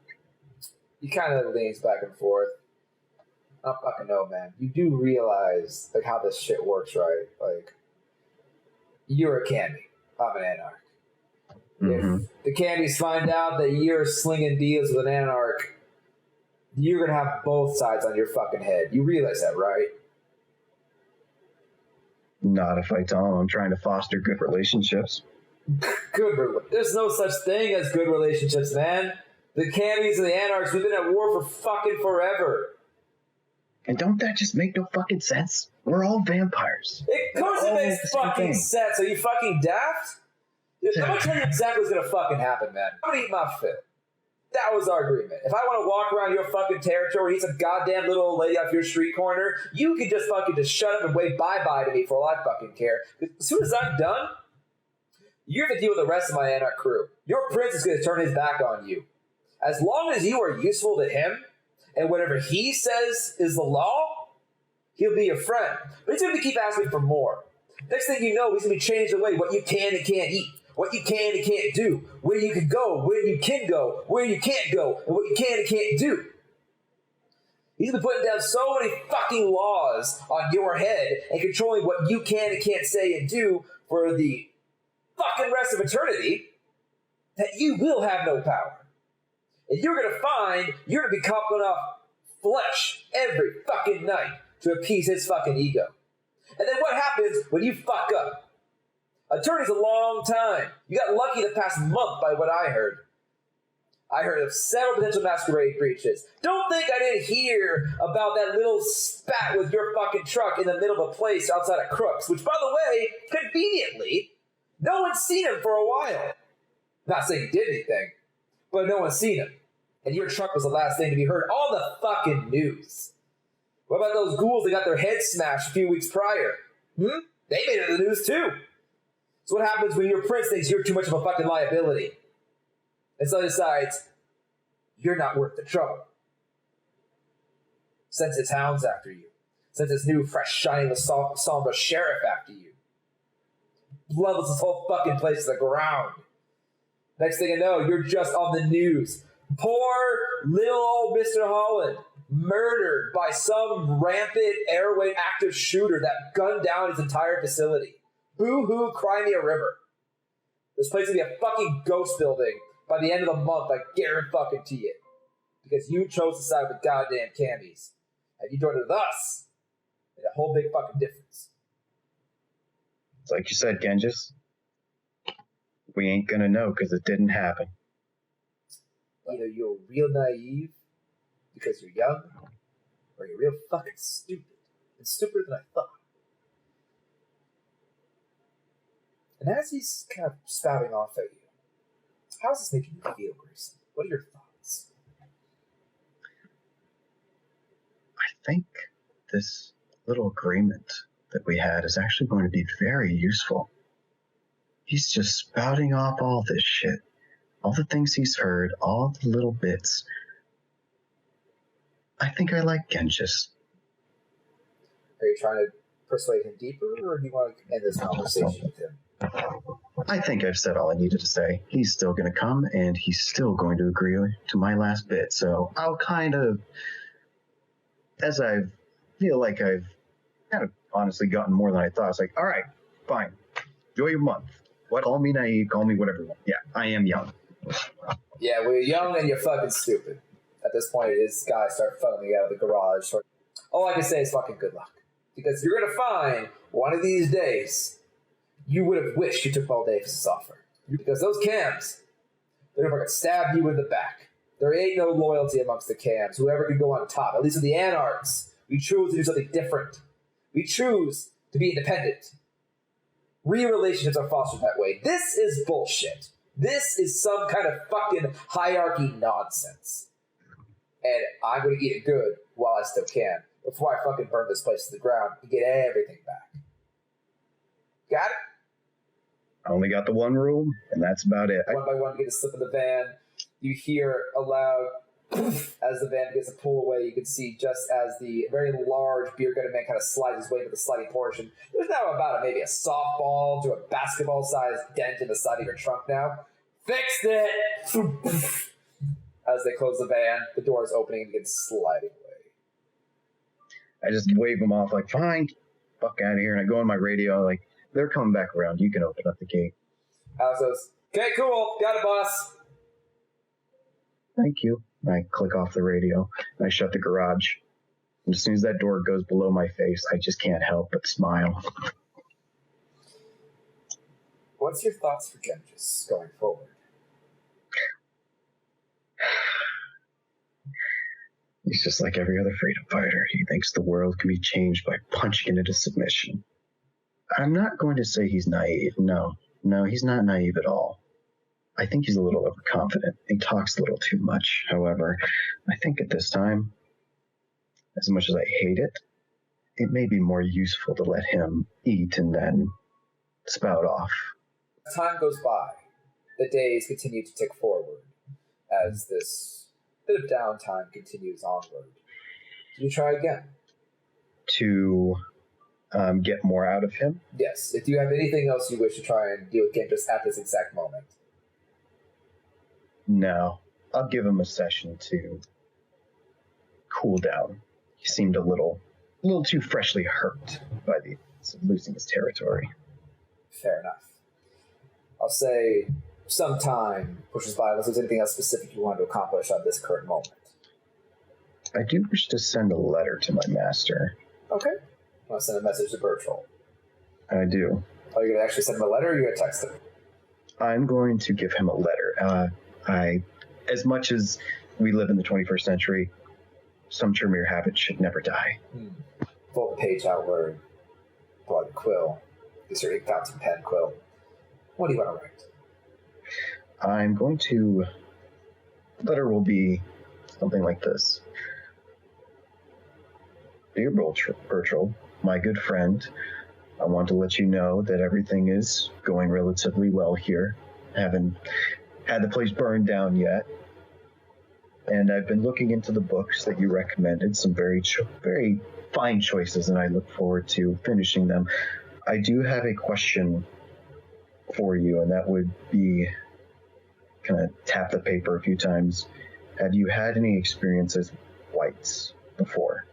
He kind of leans back and forth. I don't fucking know, man. You do realize like how this shit works, right? Like, you're a candy. I'm an anarch.
Mm-hmm.
If the candies find out that you're slinging deals with an anarch, you're gonna have both sides on your fucking head. You realize that, right?
Not if I tell them I'm trying to foster good relationships.
There's no such thing as good relationships, man. The candies and the anarchs, we've been at war for fucking forever.
And don't that just make no fucking sense? We're all vampires.
Of course it makes fucking sense. Are you fucking daft? I'm gonna tell you exactly what's gonna fucking happen, man. I'm gonna eat my fill. That was our agreement. If I want to walk around your fucking territory, eat some goddamn little old lady off your street corner, you can just fucking shut up and wave bye-bye to me for all I fucking care. As soon as I'm done, you're gonna deal with the rest of my anarch crew. Your prince is gonna turn his back on you. As long as you are useful to him, and whatever he says is the law, he'll be your friend. But he's gonna keep asking for more. Next thing you know, he's gonna be changing the way what you can and can't eat, what you can and can't do, where you can go, where you can go, where you can't go, and what you can and can't do. He's been putting down so many fucking laws on your head and controlling what you can and can't say and do for the fucking rest of eternity that you will have no power. And you're going to find you're going to be copping off flesh every fucking night to appease his fucking ego. And then what happens when you fuck up? Attorney's a long time. You got lucky the past month by what I heard. I heard of several potential masquerade breaches. Don't think I didn't hear about that little spat with your fucking truck in the middle of a place outside of Crooks, which, by the way, conveniently, no one's seen him for a while. Not saying he did anything, but no one's seen him. And your truck was the last thing to be heard on the fucking news. What about those ghouls that got their heads smashed a few weeks prior? They made it in the news too. So what happens when your prince thinks you're too much of a fucking liability? And so decides, you're not worth the trouble. Sends its hounds after you. Sends its new, fresh, shining Sombra sheriff after you. Levels this whole fucking place to the ground. Next thing you know, you're just on the news. Poor little old Mr. Holland, murdered by some rampant airway active shooter that gunned down his entire facility. Boo-hoo, cry me a river. This place is gonna be a fucking ghost building by the end of the month, I guarantee it. Because you chose to side with the goddamn Cambies. And you joined with us. Made a whole big fucking difference.
It's like you said, Genghis. We ain't gonna know because it didn't happen.
Either you're real naive because you're young, or you're real fucking stupid. And stupider than I thought. And as he's kind of spouting off at you, how is this making you feel, Grayson? What are your thoughts?
I think this little agreement that we had is actually going to be very useful. He's just spouting off all this shit. All the things he's heard, all the little bits. I think I like Genghis.
Are you trying to persuade him deeper, or do you want to end this conversation with him?
I think I've said all I needed to say. He's still going to come, and he's still going to agree to my last bit. So I'll kind of, as I feel like I've kind of honestly gotten more than I thought, it's like, all right, fine. Enjoy your month. What? Call me naive, call me whatever you want. Yeah, I am young.
Yeah, well, you're young and you're fucking stupid. At this point, his guys start funneling out of the garage. All I can say is fucking good luck. Because you're going to find, one of these days, you would have wished you took Paul Davis' offer. Because those cams, they're going to stab you in the back. There ain't no loyalty amongst the cams. Whoever can go on top, at least with the Anarchs, we choose to do something different. We choose to be independent. Real relationships are fostered that way. This is bullshit. This is some kind of fucking hierarchy nonsense. And I'm going to eat it good while I still can, before I fucking burn this place to the ground and get everything back. Got it?
I only got the one room, and that's about it.
One by one, you get a slip of the van. You hear a loud as the van begins to pull away. You can see just as the very large beer-gutted man kind of slides his way into the sliding portion. There's now about maybe a softball to a basketball-sized dent in the side of your trunk now. Fixed it! As they close the van, the door is opening and begins sliding away.
I just wave them off like, fine, fuck out of here. And I go on my radio like, they're coming back around. You can open up the gate.
Alex goes, okay, cool. Got it, boss.
Thank you. I click off the radio, and I shut the garage. And as soon as that door goes below my face, I just can't help but smile.
What's your thoughts for Genghis going forward?
He's just like every other freedom fighter. He thinks the world can be changed by punching it into submission. I'm not going to say he's naive. No, he's not naive at all. I think he's a little overconfident. He talks a little too much. However, I think at this time, as much as I hate it, it may be more useful to let him eat and then spout off.
As time goes by, the days continue to tick forward as this bit of downtime continues onward. Do you try again?
To get more out of him?
Yes. If you have anything else you wish to try and deal with Genghis at this exact moment.
No. I'll give him a session to cool down. He seemed a little too freshly hurt by the losing his territory.
Fair enough. I'll say some time pushes by unless there's anything else specific you want to accomplish at this current moment.
I do wish to send a letter to my master.
Okay. You want to send a message to Bertrand?
I do.
Are you going to actually send him a letter, or are you going to text him?
I'm going to give him a letter. As much as we live in the 21st century, some Tremere habits should never die.
Pull the page outward. Pull out a quill. Use your ink fountain pen quill. What do you want to write?
I'm going to... The letter will be something like this. Dear Bertrand, my good friend, I want to let you know that everything is going relatively well here. I haven't had the place burned down yet. And I've been looking into the books that you recommended, some very fine choices, and I look forward to finishing them. I do have a question for you, and that would be, kind of tap the paper a few times. Have you had any experiences with whites before?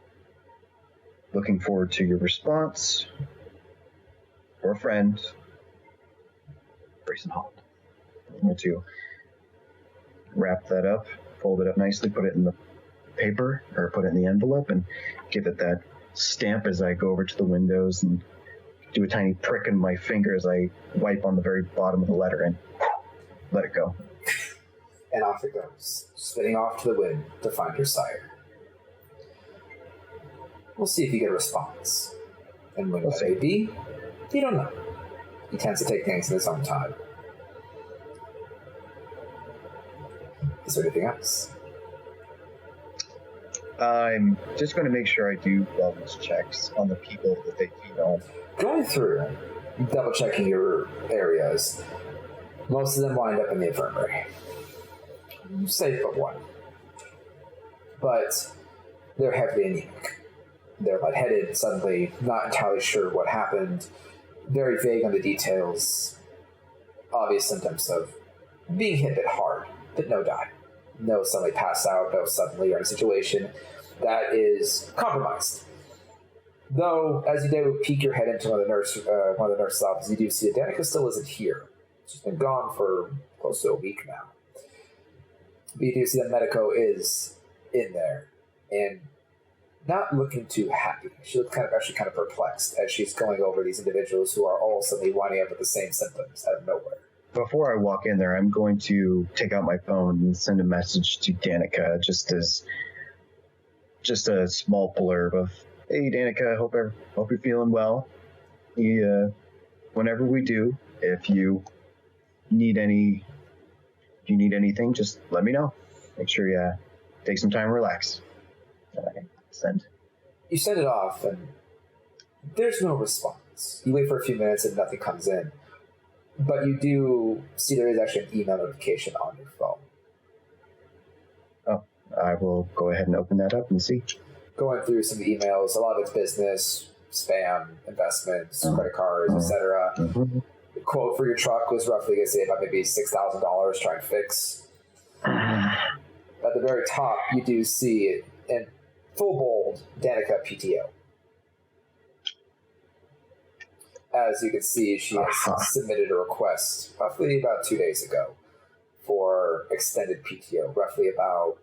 Looking forward to your response. Or a friend, Grayson Holland. I'm going to wrap that up, fold it up nicely, put it in the paper, or put it in the envelope, and give it that stamp as I go over to the windows and do a tiny prick in my finger as I wipe on the very bottom of the letter and let it go.
And off it goes, spinning off to the wind to find her sire. We'll see if you get a response. And when that may be, you don't know. He tends to take things in his own time. Is there anything else?
I'm just going to make sure I do wellness checks on the people that they feed on.
Going through, double-checking your areas, most of them wind up in the infirmary. Safe but one. But They're heavily anemic. They're lightheaded, suddenly not entirely sure what happened, very vague on the details, obvious symptoms of being hit a bit hard, but no die. No suddenly pass out, no suddenly are in a situation that is compromised. Though, as you do peek your head into one of the nurse's offices, you do see that Danica still isn't here. She's been gone for close to a week now. But you do see that Medico is in there, and not looking too happy. She looks kind of perplexed as she's going over these individuals who are all suddenly winding up with the same symptoms out of nowhere.
Before I walk in there, I'm going to take out my phone and send a message to Danica, just a small blurb of, "Hey Danica, hope you're feeling well. Whenever we do, if you need anything, just let me know. Make sure you take some time to relax." Send.
You send it off, and there's no response. You wait for a few minutes, and nothing comes in. But you do see there is actually an email notification on your phone.
Oh, I will go ahead and open that up and see.
Going through some of the emails, a lot of it's business, spam, investments, credit cards, etc.
Mm-hmm.
The quote for your truck was roughly, say, about maybe $6,000 trying to fix. At the very top, you do see it in full bold, Danica PTO. As you can see, she has submitted a request roughly about 2 days ago for extended PTO, roughly about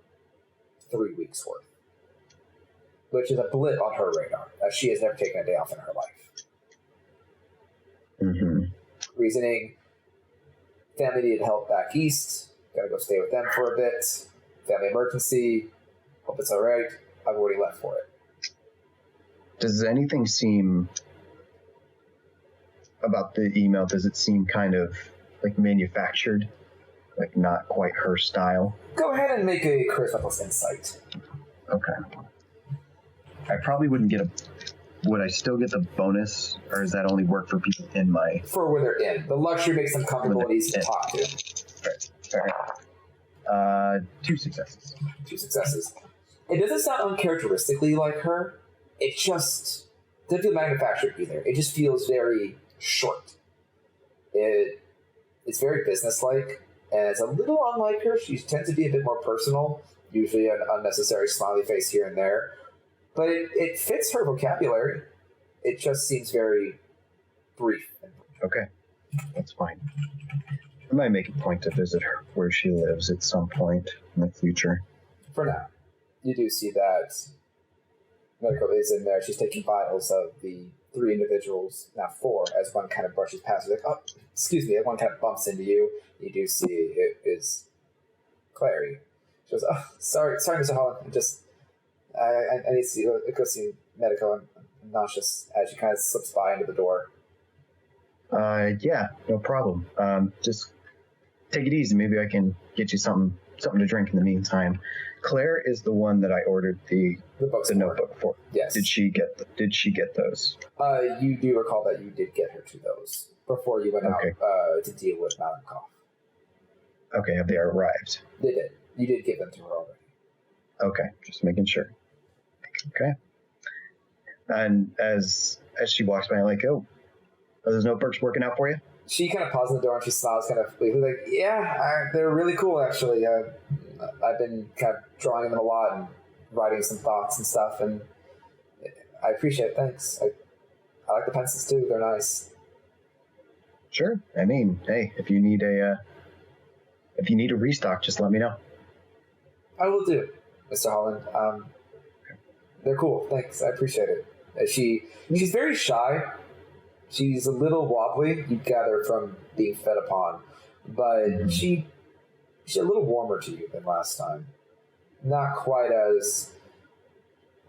3 weeks worth, which is a blip on her radar, as she has never taken a day off in her life.
Mm-hmm.
Reasoning, family needed help back east, gotta go stay with them for a bit, family emergency, hope it's alright, I've already left for it.
Does anything seem... about the email, does it seem kind of like manufactured? Like not quite her style?
Go ahead and make a charisma plus insight.
Okay. I probably wouldn't get would I still get the bonus, or does that only work for people in my...
For where they're in. The luxury makes them comfortable and easy to talk to.
Fair. 2 successes.
2 successes. It doesn't sound uncharacteristically like her. It just doesn't feel manufactured either. It just feels very short. It's very businesslike, and it's a little unlike her. She tends to be a bit more personal, usually an unnecessary smiley face here and there. But it fits her vocabulary. It just seems very brief.
Okay, that's fine. I might make a point to visit her where she lives at some point in the future.
For now, you do see that Medico is in there. She's taking vitals of the 3 individuals, now 4, as one kind of brushes past you. Like, oh, excuse me, one kind of bumps into you. You do see it is Clary. She goes, oh, sorry, Mr. Holland. I need to go see Medico. I'm nauseous, as she kind of slips by into the door.
Yeah, no problem. Just take it easy. Maybe I can get you something to drink in the meantime. Claire is the one that I ordered the notebook for.
Yes.
Did she get those?
You do recall that you did get her to those before you went out to deal with Mountain Cough.
Okay, have they arrived?
They did. You did give them to her already.
Okay, just making sure. Okay. And as she walks by, I'm like, oh, are those notebooks working out for you?
She kind of pauses in the door and she smiles kind of like, yeah, they're really cool, actually. I've been kind of drawing them a lot and writing some thoughts and stuff, and I appreciate it. Thanks. I like the pencils, too. They're nice.
Sure. I mean, hey, if you need a restock, just let me know.
I will do, Mr. Holland. They're cool. Thanks. I appreciate it. She's very shy. She's a little wobbly, you gather from being fed upon, but she's a little warmer to you than last time. Not quite as...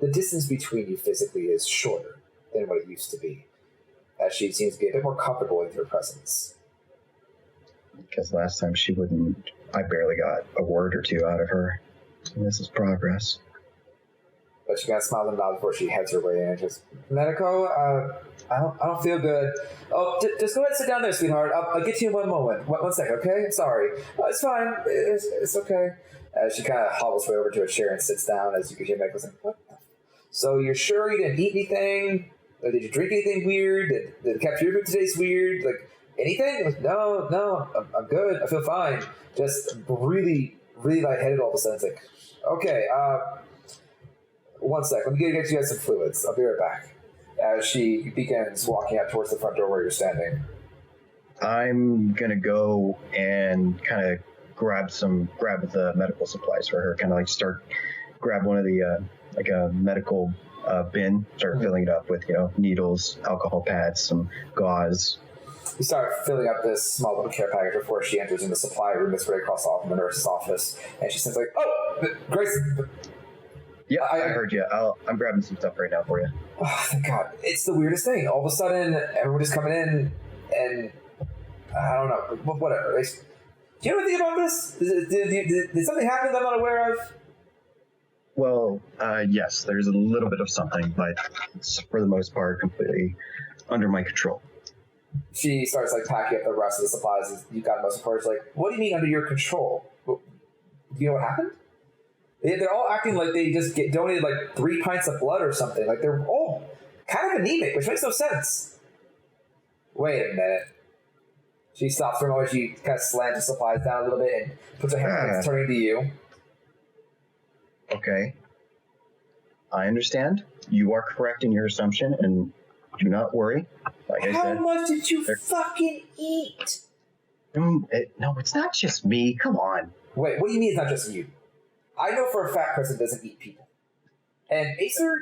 The distance between you physically is shorter than what it used to be, as she seems to be a bit more comfortable with your presence.
Because last time I barely got a word or two out of her. So this is progress.
But she kind of smiles and nods before she heads her way in and just, Medico, I don't feel good. Oh, just go ahead and sit down there, sweetheart. I'll get to you in one moment. One second, okay? I'm sorry. It's fine. It's okay. As she kind of hobbles way over to a chair and sits down, as you can hear Medico saying, what the So you're sure you didn't eat anything? Or did you drink anything weird? Did the cafeteria food taste weird? Like, anything? Like, no, I'm good. I feel fine. Just really, really lightheaded all of a sudden. It's like, okay, 1 sec. Let me get you guys some fluids. I'll be right back. As she begins walking out towards the front door where you're standing.
I'm gonna go and kind of grab the medical supplies for her. Kind of like grab one of the like a medical bin, start filling it up with needles, alcohol pads, some gauze.
You start filling up this small little care package before she enters in the supply room that's right across the hall from the nurse's office, and she says like, "Oh, Grace."
Yeah, I heard you. I'm grabbing some stuff right now for you.
Oh, thank God. It's the weirdest thing. All of a sudden, everybody's coming in, and I don't know, whatever. Do you know anything about this? Did something happen that I'm not aware of?
Well, yes, there's a little bit of something, but it's for the most part completely under my control.
She starts like packing up the rest of the supplies you got most of her. It's like, what do you mean under your control? Do you know what happened? They're all acting like they just donated like 3 pints of blood or something. Like they're all kind of anemic, which makes no sense. Wait a minute. She stops for a moment. She kind of slams the supplies down a little bit and puts her hand turning to you.
Okay. I understand. You are correct in your assumption, and do not worry. Like I said,
how much did you fucking eat?
No, it's not just me. Come on.
Wait, what do you mean it's not just you? I know for a fact Crescent doesn't eat people. And Acer,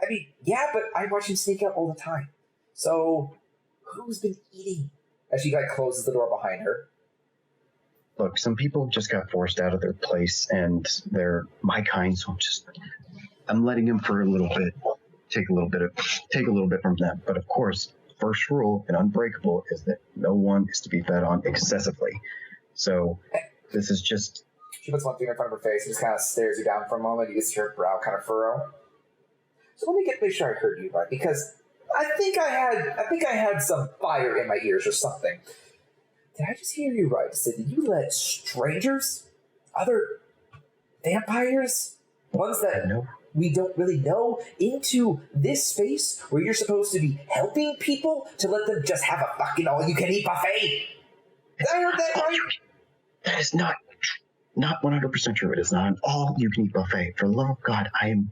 I mean, yeah, but I watch him sneak out all the time. So, who's been eating? As she like closes the door behind her.
Look, some people just got forced out of their place, and they're my kind, so I'm letting them for a little bit, take a little bit from them. But of course, first rule and unbreakable is that no one is to be fed on excessively. So this is just.
She puts one finger in front of her face and just kind of stares you down for a moment. You can see her brow kind of furrow. So let me make sure I heard you right, because I think I had some fire in my ears or something. Did I just hear you right? Did you let strangers, other vampires, ones that we don't really know, into this space where you're supposed to be helping people to let them just have a fucking all-you-can-eat buffet? Did I heard that right?
That is not 100% true. It is not an all-you-can-eat buffet. For the love of God, I'm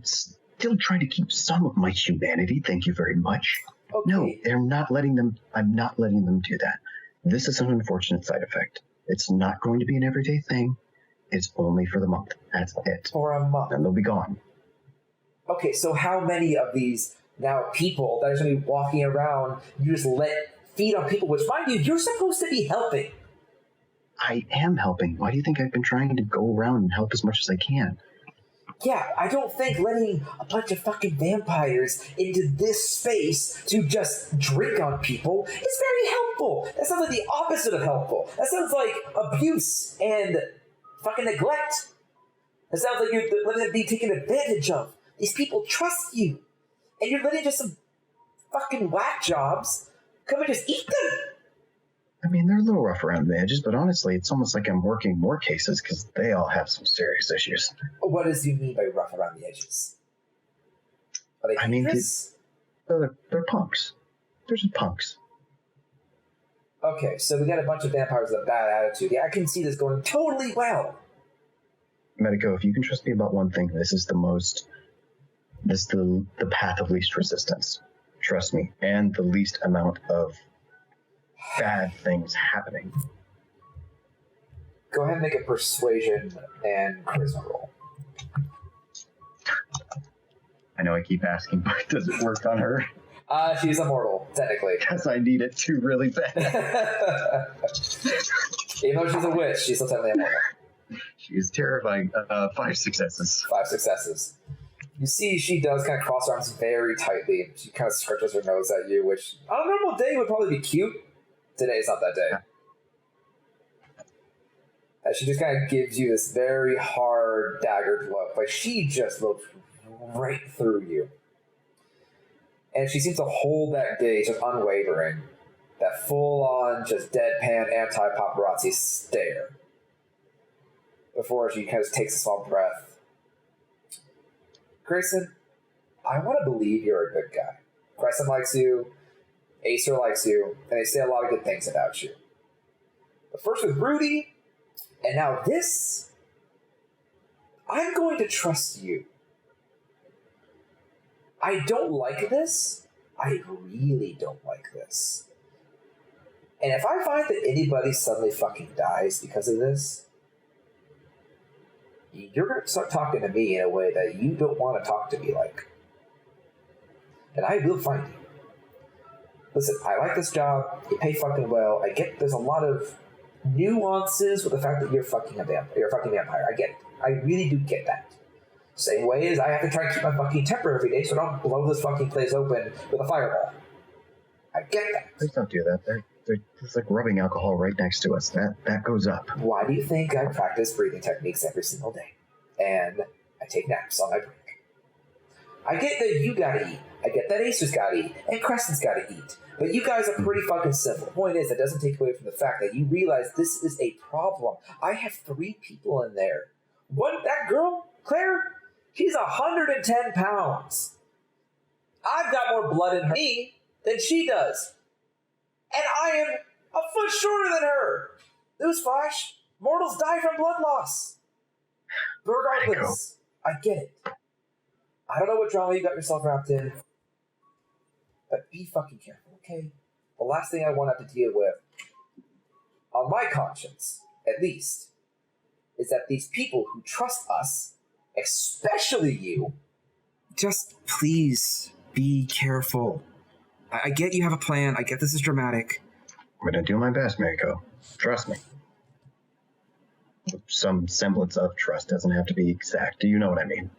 still trying to keep some of my humanity. Thank you very much.
Okay.
No, I'm not letting them do that. This is an unfortunate side effect. It's not going to be an everyday thing. It's only for the month. That's it.
For a month.
And they'll be gone.
Okay, so how many of these now people that are going to be walking around you just let feed on people, which mind you, you're supposed to be helping.
I am helping. Why do you think I've been trying to go around and help as much as I can?
Yeah, I don't think letting a bunch of fucking vampires into this space to just drink on people is very helpful. That sounds like the opposite of helpful. That sounds like abuse and fucking neglect. That sounds like you're letting them be taken advantage of. These people trust you. And you're letting just some fucking whack jobs come and just eat them.
I mean, they're a little rough around the edges, but honestly, it's almost like I'm working more cases because they all have some serious issues.
What does you mean by rough around the edges? Are they dangerous?
They're punks. They're just punks.
Okay, so we got a bunch of vampires with a bad attitude. Yeah, I can see this going totally well.
Medico, if you can trust me about one thing, this is the path of least resistance. Trust me. And the least amount of bad things happening.
Go ahead and make a persuasion and charisma roll.
I know I keep asking, but does it work on her?
She's immortal, technically.
Because I need it too really bad.
Even though she's a witch, she's still technically immortal.
She's terrifying. 5 successes.
5 successes. You see, she does kind of cross her arms very tightly. She kind of scratches her nose at you, which on a normal day would probably be cute. Today's not that day. And she just kind of gives you this very hard, daggered look. Like, she just looks right through you. And she seems to hold that gaze just unwavering. That full-on, just deadpan, anti-paparazzi stare. Before she kind of takes a small breath. Grayson, I want to believe you're a good guy. Crescent likes you, Acer likes you, and they say a lot of good things about you. But first with Rudy, and now this, I'm going to trust you. I don't like this. I really don't like this. And if I find that anybody suddenly fucking dies because of this, you're going to start talking to me in a way that you don't want to talk to me like. And I will find you. Listen, I like this job. You pay fucking well. I get there's a lot of nuances with the fact that you're fucking a vampire. I get it. I really do get that. Same way as I have to try and keep my fucking temper every day so I don't blow this fucking place open with a fireball. I get that.
Please don't do that. It's like rubbing alcohol right next to us. That goes up.
Why do you think I practice breathing techniques every single day? And I take naps on my break. I get that you gotta eat. I get that Acer's gotta eat. And Crescent's gotta eat. But you guys are pretty fucking simple. The point is, that doesn't take away from the fact that you realize this is a problem. I have 3 people in there. That girl, Claire, she's 110 pounds. I've got more blood in me than she does. And I am a foot shorter than her. Newsflash, mortals die from blood loss. But regardless, I get it. I don't know what drama you got yourself wrapped in, but be fucking careful, okay? The last thing I want to have to deal with, on my conscience, at least, is that these people who trust us, especially you, just please be careful. I get you have a plan. I get this is dramatic.
I'm going to do my best, Mariko. Trust me. Some semblance of trust doesn't have to be exact. Do you know what I mean?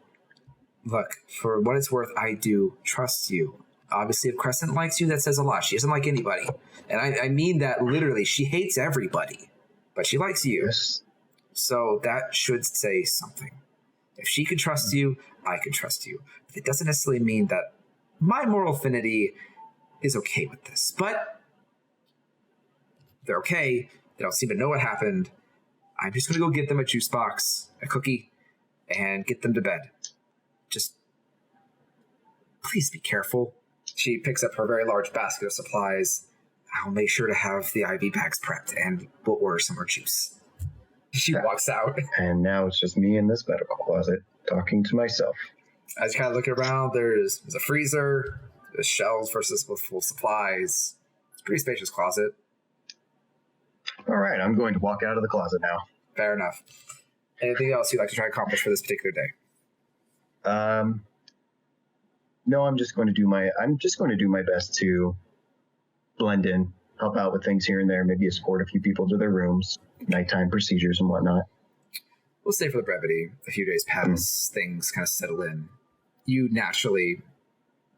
Look, for what it's worth, I do trust you. Obviously, if Crescent likes you, that says a lot. She doesn't like anybody. And I mean that literally. She hates everybody. But she likes you.
Yes.
So that should say something. If she can trust you, I can trust you. It doesn't necessarily mean that my moral affinity is okay with this. But they're okay. They don't seem to know what happened. I'm just going to go get them a juice box, a cookie, and get them to bed. Just please be careful. She picks up her very large basket of supplies. I'll make sure to have the IV bags prepped, and we'll order some more juice. She walks out.
And now it's just me in this medical closet, talking to myself.
As you kind of look around, there's a freezer, there's shelves versus with full supplies. It's a pretty spacious closet.
All right, I'm going to walk out of the closet now.
Fair enough. Anything else you'd like to try to accomplish for this particular day?
No, I'm just going to do my best to blend in, help out with things here and there, maybe escort a few people to their rooms, nighttime procedures and whatnot.
We'll say for the brevity, a few days pass, things kind of settle in. You naturally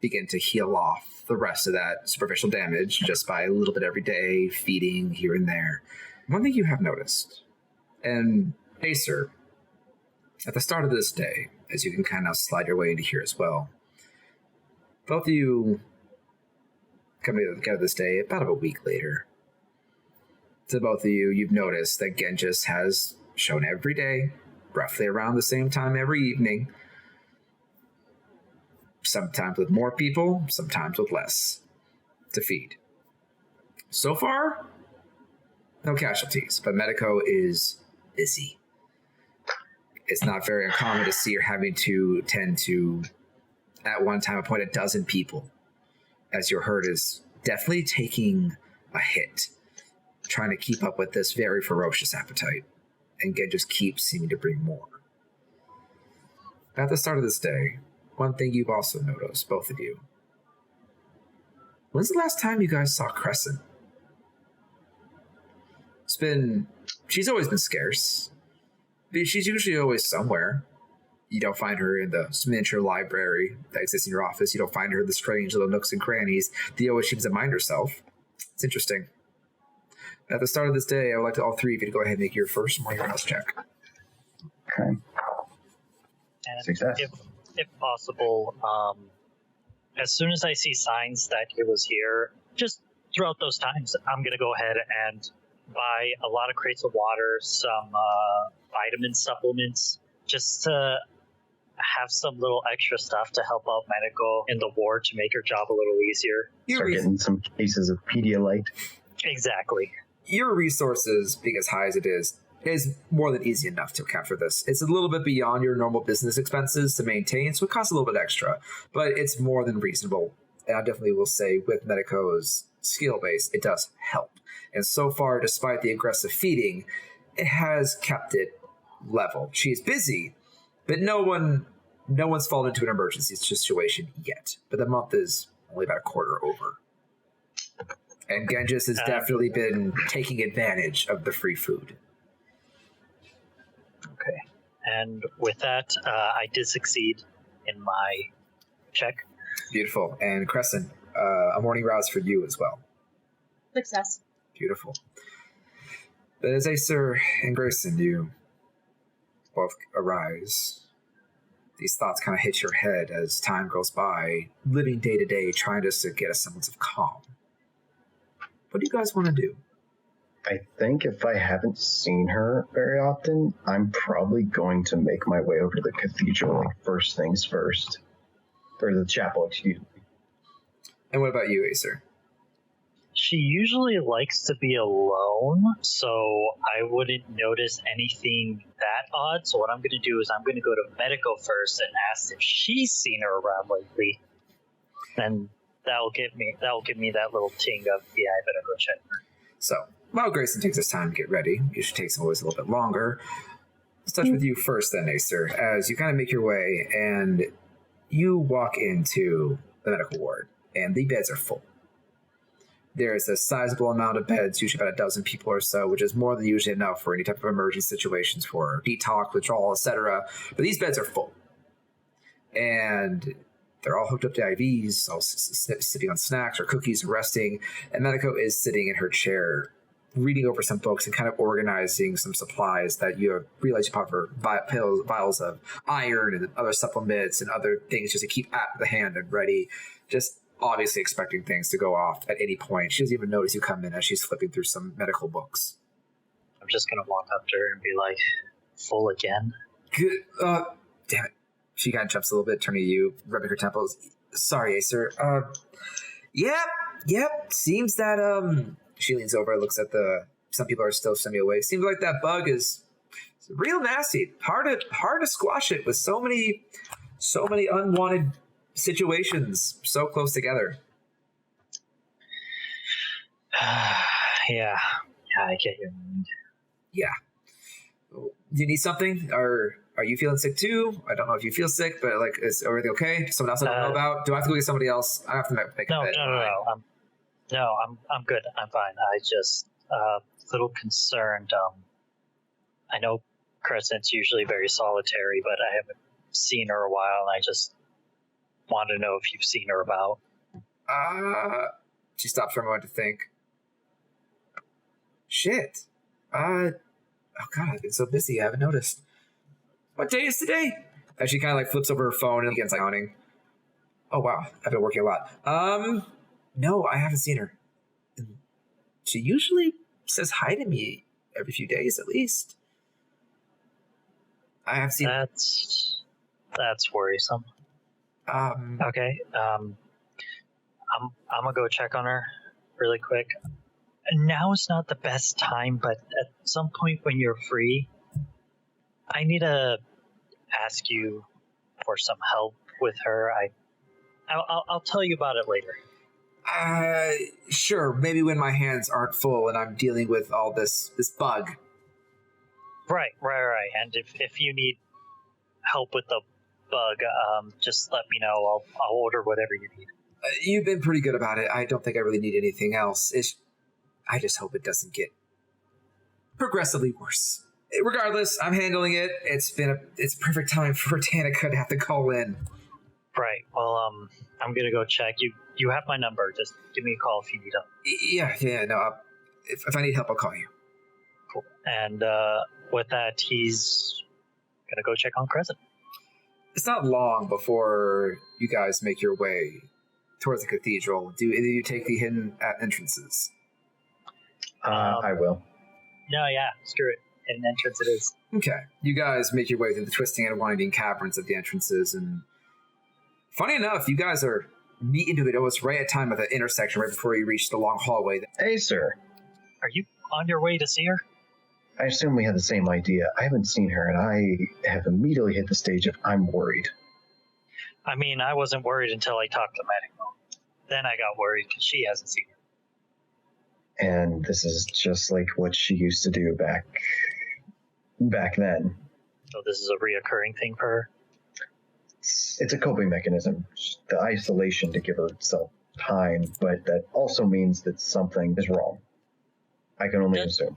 begin to heal off the rest of that superficial damage just by a little bit every day, feeding here and there. One thing you have noticed, and Acer, at the start of this day, as you can kind of slide your way into here as well, both of you come together this day about a week later. To both of you, you've noticed that Genghis has shown every day, roughly around the same time every evening, sometimes with more people, sometimes with less, to feed. So far, no casualties, but Medico is busy. It's not very uncommon to see her having to tend to, at one time, appoint 12 people, as your herd is definitely taking a hit, trying to keep up with this very ferocious appetite, and just keeps seeming to bring more. At the start of this day, one thing you've also noticed, both of you. When's the last time you guys saw Crescent? She's always been scarce. She's usually always somewhere. You don't find her in the miniature library that exists in your office. You don't find her in the strange little nooks and crannies that always seems to mind herself. It's interesting. At the start of this day, I would like all 3 of you to go ahead and make your first awareness check.
Okay.
And
Success.
If possible, as soon as I see signs that it was here, just throughout those times, I'm going to go ahead and buy a lot of crates of water, some vitamin supplements, just to have some little extra stuff to help out Medical in the ward to make her job a little easier.
Start getting some cases of Pedialyte.
Exactly.
Your resources, being as high as it is more than easy enough to account for this. It's a little bit beyond your normal business expenses to maintain, so it costs a little bit extra, but it's more than reasonable. And I definitely will say with Medico's skill base, it does help. And so far, despite the aggressive feeding, it has kept it level. She's busy, but no one's fallen into an emergency situation yet. But the month is only about a quarter over. And Genghis has definitely been taking advantage of the free food.
Okay. And with that, I did succeed in my check.
Beautiful. And Crescent, a morning rouse for you as well.
Success.
Beautiful. But as Acer and Grayson, you both arise. These thoughts kind of hit your head as time goes by, living day to day, trying just to get a semblance of calm. What do you guys want to do?
I think if I haven't seen her very often, I'm probably going to make my way over to the cathedral, like first things first. Or the chapel, excuse me.
And what about you, Acer?
She usually likes to be alone, so I wouldn't notice anything that odd. So what I'm going to do is I'm going to go to Medical first and ask if she's seen her around lately. And that'll give me that little ting of, yeah, I better go check her.
So, while Grayson takes his time to get ready, usually takes always a little bit longer. Let's touch with you first then, Acer, as you kind of make your way and you walk into the medical ward, and the beds are full. There's a sizable amount of beds, usually about a dozen people or so, which is more than usually enough for any type of emergency situations for detox, withdrawal, etc. But these beds are full. And they're all hooked up to IVs, all sitting on snacks or cookies, resting. And Medico is sitting in her chair, reading over some books and kind of organizing some supplies that you have realized you bought for vials of iron and other supplements and other things just to keep at the hand and ready. Just obviously expecting things to go off at any point. She doesn't even notice you come in as she's flipping through some medical books.
I'm just going to walk up to her and be like, full again?
Good. Damn it. She kind of jumps a little bit, turning to you, rubbing her temples. Sorry, Acer. Yep. Seems that, she leans over, looks at some people are still semi-awake. Seems like that bug is real nasty. Hard to squash it with so many unwanted situations so close together.
Yeah, I get your mind.
Yeah. Do you need something? Or are you feeling sick too? I don't know if you feel sick, but like, is everything okay? Someone else I don't know about? Do I have to go get somebody else? I have to make a bed.
No, I'm good. I'm fine. I just a little concerned. I know Crescent's usually very solitary, but I haven't seen her a while, and I just want to know if you've seen her about.
She stops for a moment to think. Shit. Oh god, I've been so busy, I haven't noticed. What day is today? And she kind of like flips over her phone and begins counting. Oh wow, I've been working a lot. No, I haven't seen her. She usually says hi to me every few days at least. I have seen.
That's worrisome. Okay. I'm gonna go check on her really quick. Now is not the best time, but at some point when you're free, I need to ask you for some help with her. I'll tell you about it later.
Sure. Maybe when my hands aren't full and I'm dealing with all this bug.
Right. And if you need help with the bug, just let me know. I'll order whatever you need.
You've been pretty good about it. I don't think I really need anything else. I just hope it doesn't get progressively worse. Regardless, I'm handling it. It's a perfect time for Danica to have to call in.
Right. Well, I'm gonna go check. You have my number. Just give me a call if you need help.
Yeah. No, if I need help, I'll call you.
Cool. And with that, he's gonna go check on Crescent.
It's not long before you guys make your way towards the cathedral. Do either of you take the hidden entrances?
I will.
No, yeah, screw it. hidden entrance it is.
Okay. You guys make your way through the twisting and winding caverns of the entrances, and funny enough, you guys are meet into it almost right at time at the intersection, right before you reach the long hallway.
Hey, sir.
Are you on your way to see her?
I assume we had the same idea. I haven't seen her, and I have immediately hit the stage of I'm worried.
I mean, I wasn't worried until I talked to Medical. Then I got worried because she hasn't seen her.
And this is just like what she used to do back then.
So this is a reoccurring thing for her?
It's a coping mechanism. The isolation to give herself time, but that also means that something is wrong. I can only assume.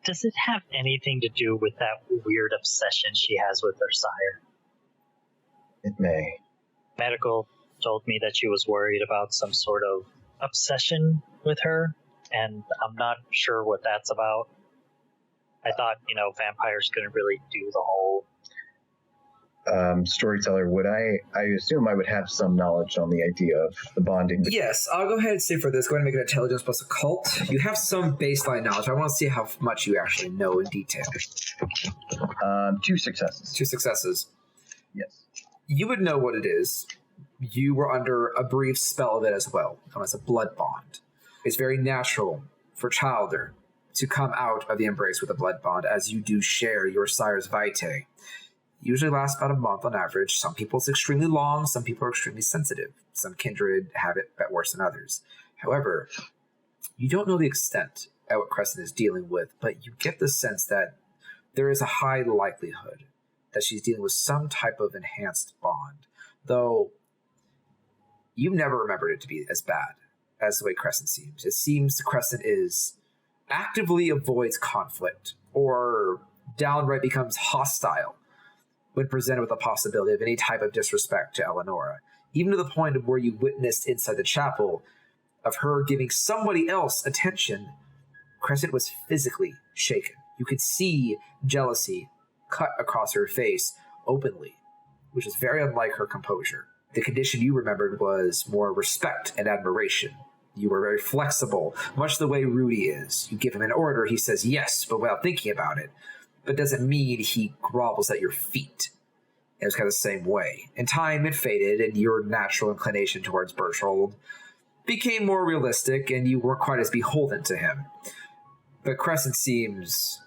Does it have anything to do with that weird obsession she has with her sire?
It may.
Medical told me that she was worried about some sort of obsession with her, and I'm not sure what that's about. I thought, vampires couldn't really do the whole...
Storyteller, would I assume I would have some knowledge on the idea of the bonding.
Yes, I'll go ahead and say for this, go ahead and make an intelligence plus occult. You have some baseline knowledge. I want to see how much you actually know in detail.
2 successes.
2 successes.
Yes.
You would know what it is. You were under a brief spell of it as well, known as a blood bond. It's very natural for Childer to come out of the embrace with a blood bond, as you do share your sire's vitae. Usually lasts about a month on average. Some people it's extremely long, some people are extremely sensitive. Some kindred have it but worse than others. However, you don't know the extent at what Crescent is dealing with, but you get the sense that there is a high likelihood that she's dealing with some type of enhanced bond, though you've never remembered it to be as bad as the way Crescent seems. It seems Crescent actively avoids conflict or downright becomes hostile when presented with the possibility of any type of disrespect to Eleonora, even to the point of where you witnessed inside the chapel of her giving somebody else attention. Crescent was physically shaken. You could see jealousy cut across her face openly, which is very unlike her composure. The condition you remembered was more respect and admiration. You were very flexible, much the way Rudy is. You give him an order, he says yes, but without thinking about it. But doesn't mean he grovels at your feet. It was kind of the same way. In time, it faded, and your natural inclination towards Berchtold became more realistic, and you weren't quite as beholden to him. But Crescent seems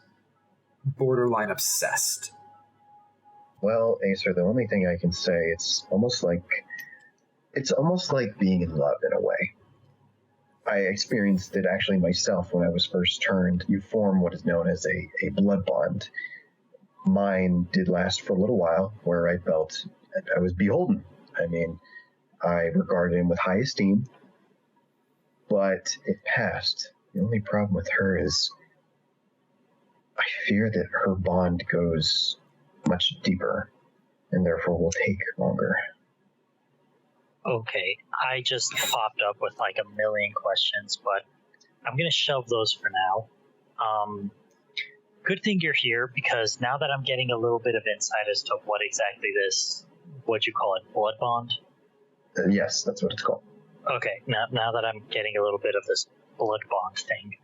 borderline obsessed.
Well, Acer, the only thing I can say, it's almost like being in love in a way. I experienced it actually myself when I was first turned. You form what is known as a blood bond. Mine did last for a little while, where I felt I was beholden. I mean, I regarded him with high esteem, but it passed. The only problem with her is I fear that her bond goes much deeper, and therefore will take longer.
Okay, I just popped up with like a million questions, but I'm going to shelve those for now. Good thing you're here, because now that I'm getting a little bit of insight as to what exactly this, what you call it, blood bond?
Yes, that's what it's called.
Okay, now that I'm getting a little bit of this blood bond thing,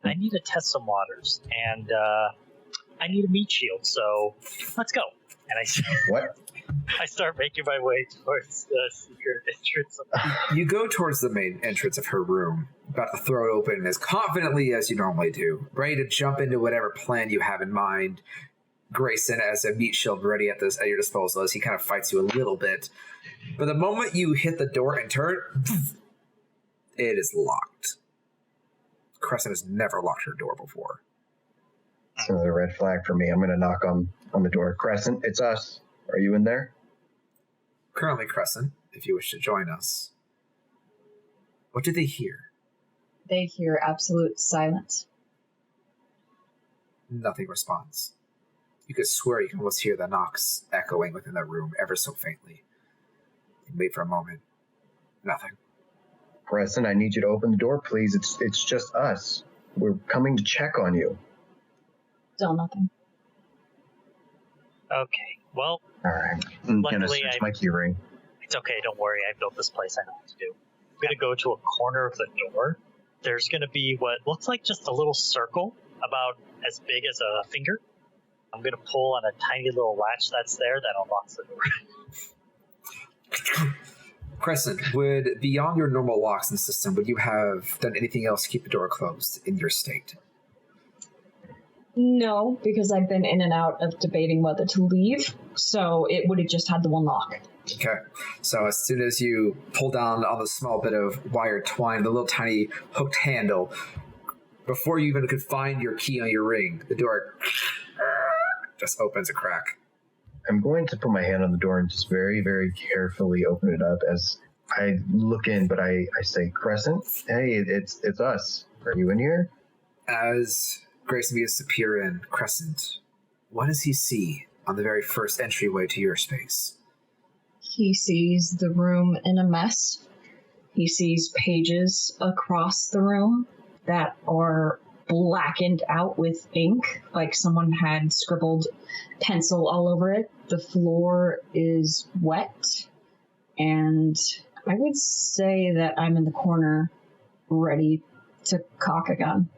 I need to test some waters, and I need a meat shield, so let's go. And I start making my way towards the secret entrance.
You go towards the main entrance of her room, about to throw it open as confidently as you normally do, ready to jump into whatever plan you have in mind. Grayson has a meat shield ready at your disposal as he kind of fights you a little bit. But the moment you hit the door and turn, it is locked. Crescent has never locked her door before.
This is a red flag for me. I'm going to knock on the door. Crescent, it's us. Are you in there?
Currently, Crescent, if you wish to join us. What do they hear?
They hear absolute silence.
Nothing responds. You could swear you can almost hear the knocks echoing within the room ever so faintly. You wait for a moment. Nothing.
Crescent, I need you to open the door, please. It's just us. We're coming to check on you.
Still nothing.
Okay, well,
all right. I'm gonna
luckily
switch my key ring.
It's okay, don't worry, I built this place, I know what to do. I'm going to go to a corner of the door. There's going to be what looks like just a little circle about as big as a finger. I'm going to pull on a tiny little latch that's there that unlocks the door.
Crescent, would, beyond your normal locks in the system, would you have done anything else to keep the door closed in your state?
No, because I've been in and out of debating whether to leave, so it would have just had the one lock.
Okay, so as soon as you pull down on the small bit of wire twine, the little tiny hooked handle, before you even could find your key on your ring, the door just opens a crack.
I'm going to put my hand on the door and just very, very carefully open it up as I look in, but I say, Crescent, hey, it's us. Are you in here?
As Grayson begins to peer in, Crescent, what does he see on the very first entryway to your space?
He sees the room in a mess. He sees pages across the room that are blackened out with ink, like someone had scribbled pencil all over it. The floor is wet, and I would say that I'm in the corner ready to cock a gun.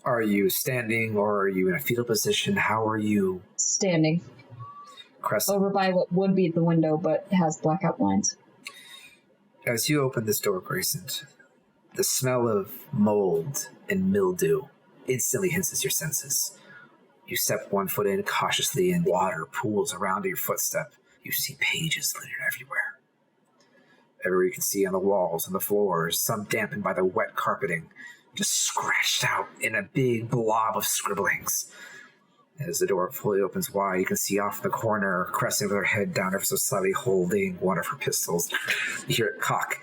Are you standing or are you in a fetal position? How are you?
Standing.
Crescent.
Over by what would be the window, but has black outlines.
As you open this door, Grayson, the smell of mold and mildew instantly hits your senses. You step 1 foot in cautiously and water pools around your footstep. You see pages littered everywhere. Everywhere you can see on the walls and the floors, some dampened by the wet carpeting, just scratched out in a big blob of scribblings. As the door fully opens wide, you can see off in the corner, Crescent with her head down ever so slightly, holding one of her pistols. You hear it cock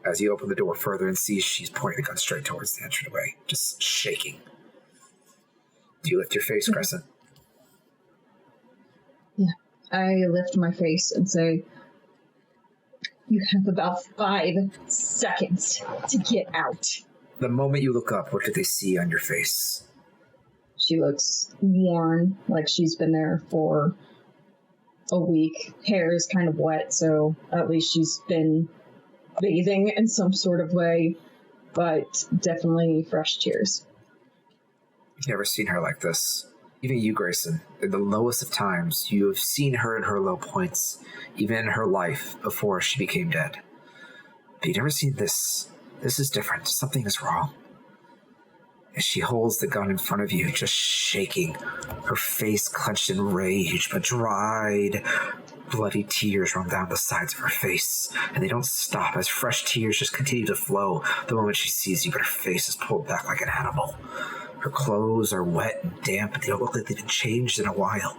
as you open the door further and see she's pointing the gun straight towards the entryway, just shaking. Do you lift your face, Crescent?
Yeah. I lift my face and say, you have about 5 seconds to get out.
The moment you look up, what do they see on your face?
She looks worn, like she's been there for a week. Hair is kind of wet, so at least she's been bathing in some sort of way, but definitely fresh tears.
You've never seen her like this. Even you, Grayson, in the lowest of times, you have seen her in her low points, even in her life before she became dead. But you've never seen this. This is different. Something is wrong. As she holds the gun in front of you, just shaking, her face clenched in rage, but dried, bloody tears run down the sides of her face, and they don't stop as fresh tears just continue to flow the moment she sees you, but her face is pulled back like an animal. Her clothes are wet and damp, but they don't look like they've been changed in a while.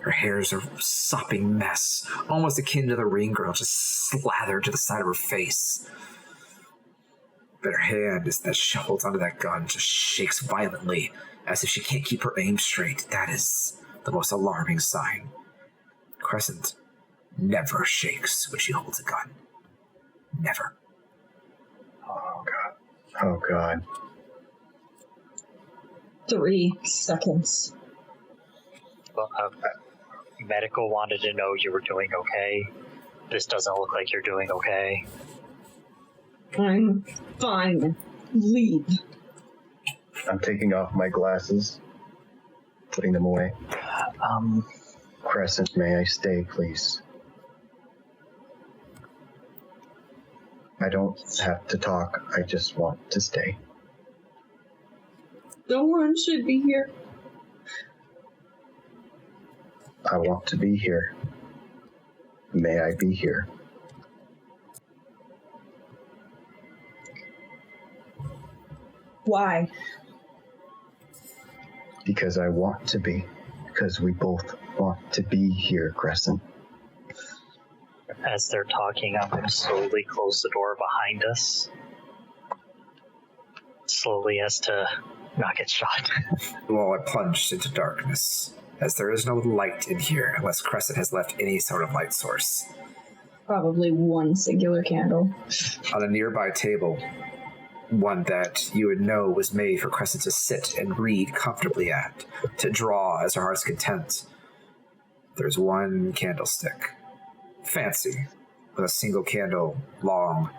Her hair is a sopping mess, almost akin to the ring girl, just slathered to the side of her face. But her hand that she holds onto that gun just shakes violently, as if she can't keep her aim straight. That is the most alarming sign. Crescent never shakes when she holds a gun. Never.
Oh, God. Oh, God.
3 seconds.
Well, medical wanted to know you were doing okay. This doesn't look like you're doing okay.
I'm fine. Leave.
I'm taking off my glasses, putting them away. Crescent, may I stay, please? I don't have to talk. I just want to stay.
No one should be here.
I want to be here. May I be here?
Why?
Because I want to be. Because we both want to be here, Crescent.
As they're talking, I'm going to slowly close the door behind us. Slowly as to not get shot.
You all are plunged into darkness, as there is no light in here unless Crescent has left any sort of light source.
Probably one singular candle.
On a nearby table, one that you would know was made for Crescent to sit and read comfortably at, to draw as her heart's content, there's one candlestick. Fancy, with a single candle, long,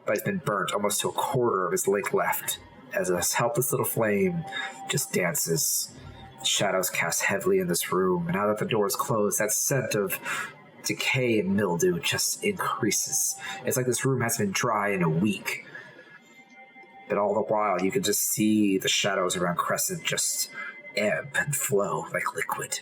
but it's been burnt almost to a quarter of its length left. as a helpless little flame just dances. Shadows cast heavily in this room, and now that the door is closed, that scent of decay and mildew just increases. It's like this room hasn't been dry in a week. But all the while, you can just see the shadows around Crescent just ebb and flow like liquid.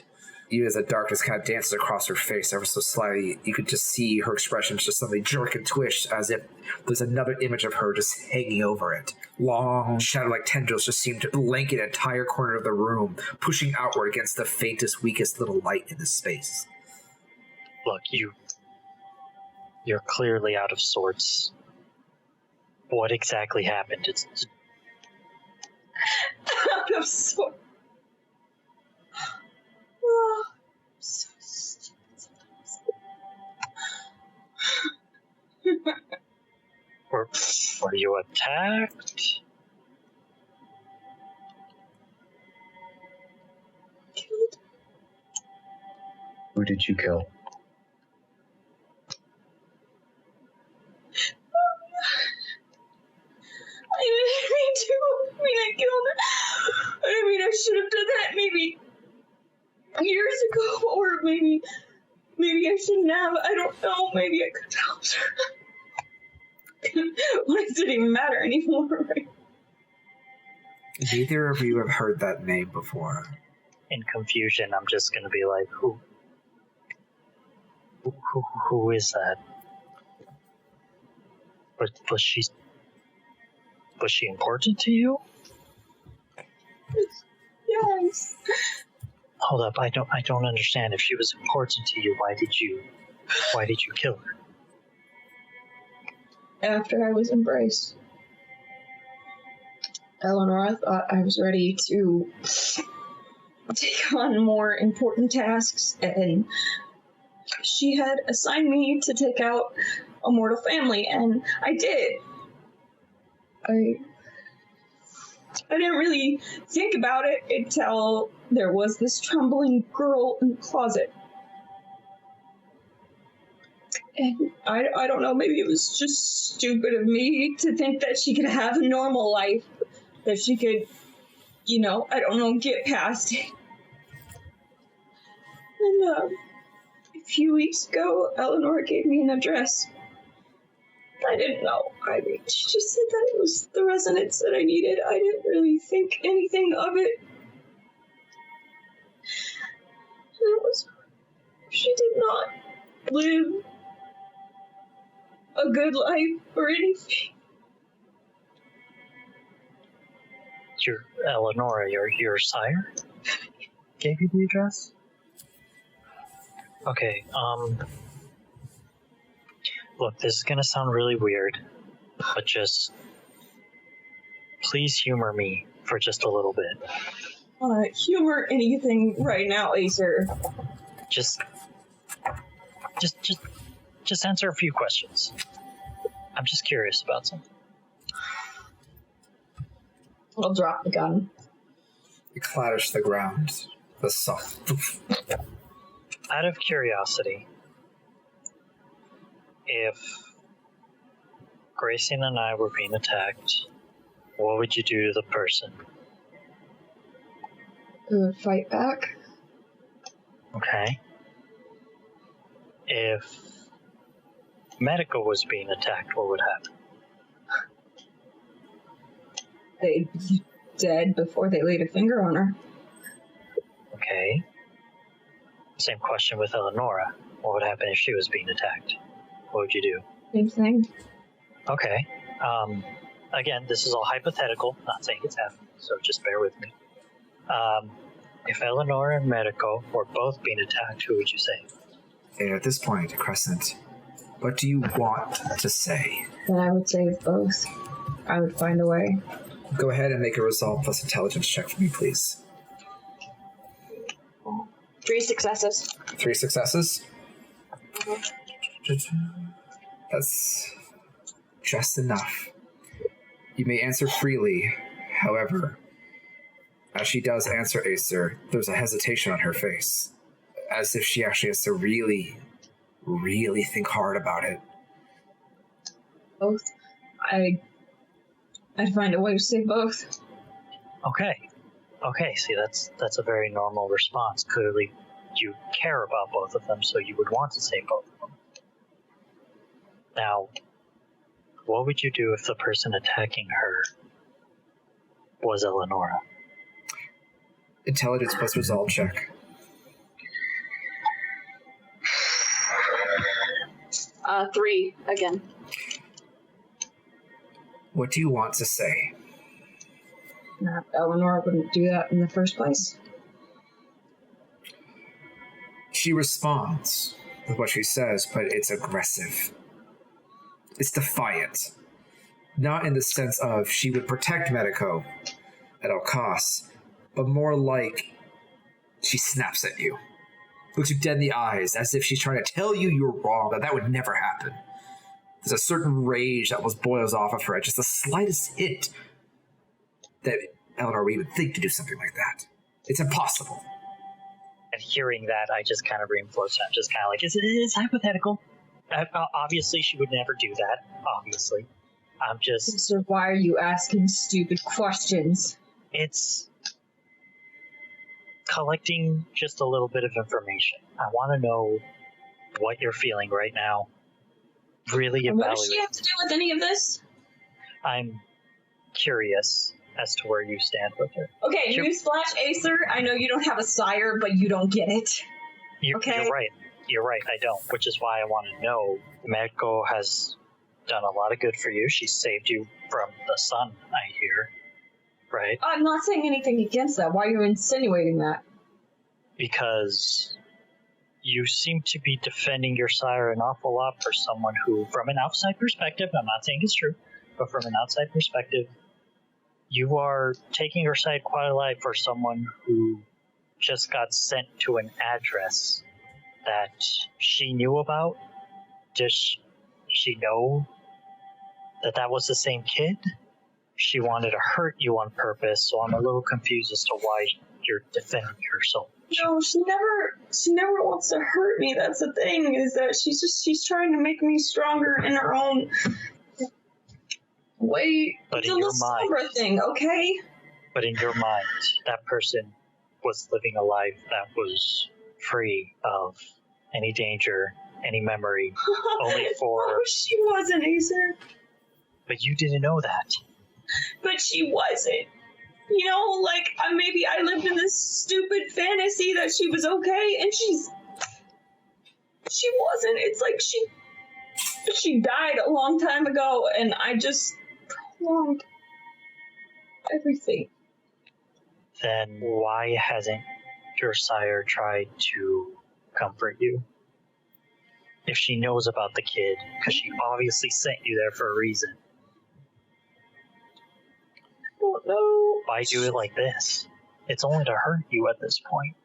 Even as the darkness kind of dances across her face ever so slightly, you could just see her expressions just suddenly jerk and twitch as if there's another image of her just hanging over it. Long, shadow-like tendrils just seem to blanket an entire corner of the room, pushing outward against the faintest, weakest little light in the space.
Look, you're clearly out of sorts. What exactly happened? It's
Out of sorts. Oh, I'm so stupid sometimes.
were you attacked?
Killed.
Who did you kill?
I didn't mean to. I killed her. I should have done that maybe years ago, or maybe I shouldn't have. I don't know. Maybe I could have helped her. Why does it even matter anymore? Right?
Neither of you have heard that name before.
In confusion, I'm just gonna be like, who is that? Was she important to you?
Yes.
Hold up, I don't understand. If she was important to you, why did you kill her?
After I was embraced, Eleanor thought I was ready to take on more important tasks, and she had assigned me to take out a mortal family, and I did. I didn't really think about it until there was this trembling girl in the closet. And I don't know, maybe it was just stupid of me to think that she could have a normal life, that she could, I don't know, get past it. And a few weeks ago, Eleanor gave me an address. I didn't know. She just said that it was the resonance that I needed. I didn't really think anything of it. She did not live a good life or anything.
Eleonora, your sire gave you the address? Okay, look, this is gonna sound really weird, but just please humor me for just a little bit.
Humor anything right now, Acer.
Just answer a few questions. I'm just curious about something.
I'll drop the gun.
It clatters to the ground. The soft.
Out of curiosity, if Grayson and I were being attacked, what would you do to the person?
We would fight back.
Okay. If Medical was being attacked, what would happen?
They'd be dead before they laid a finger on her.
Okay. Same question with Eleonora. What would happen if she was being attacked? What would you do?
Same thing.
Okay. Again, this is all hypothetical, not saying it's happening, so just bear with me. If Eleanor and Medico were both being attacked, who would you say?
And at this point, Crescent, what do you want to say?
Then I would save both. I would find a way.
Go ahead and make a resolve plus intelligence check for me, please.
3 successes.
3 successes? That's just enough. You may answer freely, however, as she does answer Acer, there's a hesitation on her face, as if she actually has to really, really think hard about it.
Both. I I'd find a way to save both.
Okay. See, that's a very normal response. Clearly, you care about both of them, so you would want to save both of them. Now, what would you do if the person attacking her was Eleonora?
Intelligence plus resolve check.
3 again.
What do you want to say?
Eleanor wouldn't do that in the first place.
She responds with what she says, but it's aggressive. It's defiant. Not in the sense of she would protect Medico at all costs, but more like she snaps at you. Looks you dead in the eyes as if she's trying to tell you you're wrong, that would never happen. There's a certain rage that boils off of her at just the slightest hint that Eleanor Reed would think to do something like that. It's impossible.
And hearing that, I just kind of reinforce it. I'm just kind of like, it's hypothetical. Obviously, she would never do that. Obviously. I'm just...
So why are you asking stupid questions?
It's collecting just a little bit of information. I want to know what you're feeling right now. Really evaluate.
What does she have to do with any of this?
I'm curious as to where you stand with her.
Okay, newsflash, Acer. I know you don't have a sire, but you don't get it.
You're right. You're right, I don't. Which is why I want to know. Medco has done a lot of good for you. She saved you from the sun, I hear. Right?
I'm not saying anything against that. Why are you insinuating that?
Because you seem to be defending your sire an awful lot for someone who, from an outside perspective, I'm not saying it's true, but from an outside perspective, you are taking her side quite a lot for someone who just got sent to an address that she knew about. Does she know that was the same kid? She wanted to hurt you on purpose, so I'm a little confused as to why you're defending her so much.
No, she never wants to hurt me. That's the thing, is that she's trying to make me stronger in her own way.
But
it's
in
a
your
little
mind,
sober thing, okay?
But in your mind, that person was living a life that was free of any danger, any memory, only for...
No, she wasn't, Acer.
But you didn't know that.
But she wasn't. You know, like, maybe I lived in this stupid fantasy that she was okay, and she wasn't. It's like she died a long time ago, and I just prolonged everything.
Then why hasn't your sire tried to comfort you? If she knows about the kid, because she obviously sent you there for a reason.
I don't know.
Why do it like this? It's only to hurt you at this point.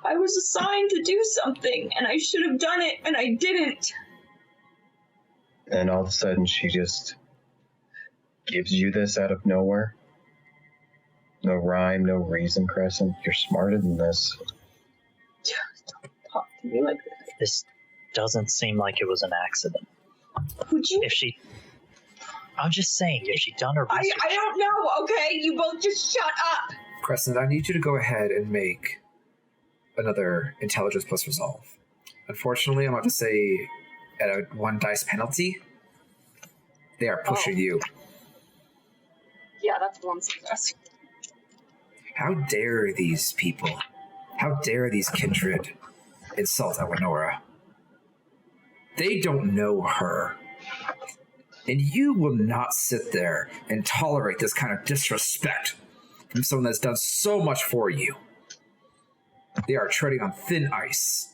I was assigned to do something, and I should have done it, and I didn't.
And all of a sudden she just gives you this out of nowhere? No rhyme, no reason, Crescent. You're smarter than this.
Don't talk to me like that.
This doesn't seem like it was an accident.
Would you?
I'm just saying, if she'd done her research...
I don't know, okay? You both just shut up!
Crescent, I need you to go ahead and make another intelligence plus resolve. Unfortunately, I'm about to say at a 1 dice penalty, they are pushing you.
Yeah, that's 1 success.
How dare these people? How dare these kindred insult Eleonora? They don't know her. And you will not sit there and tolerate this kind of disrespect from someone that's done so much for you. They are treading on thin ice.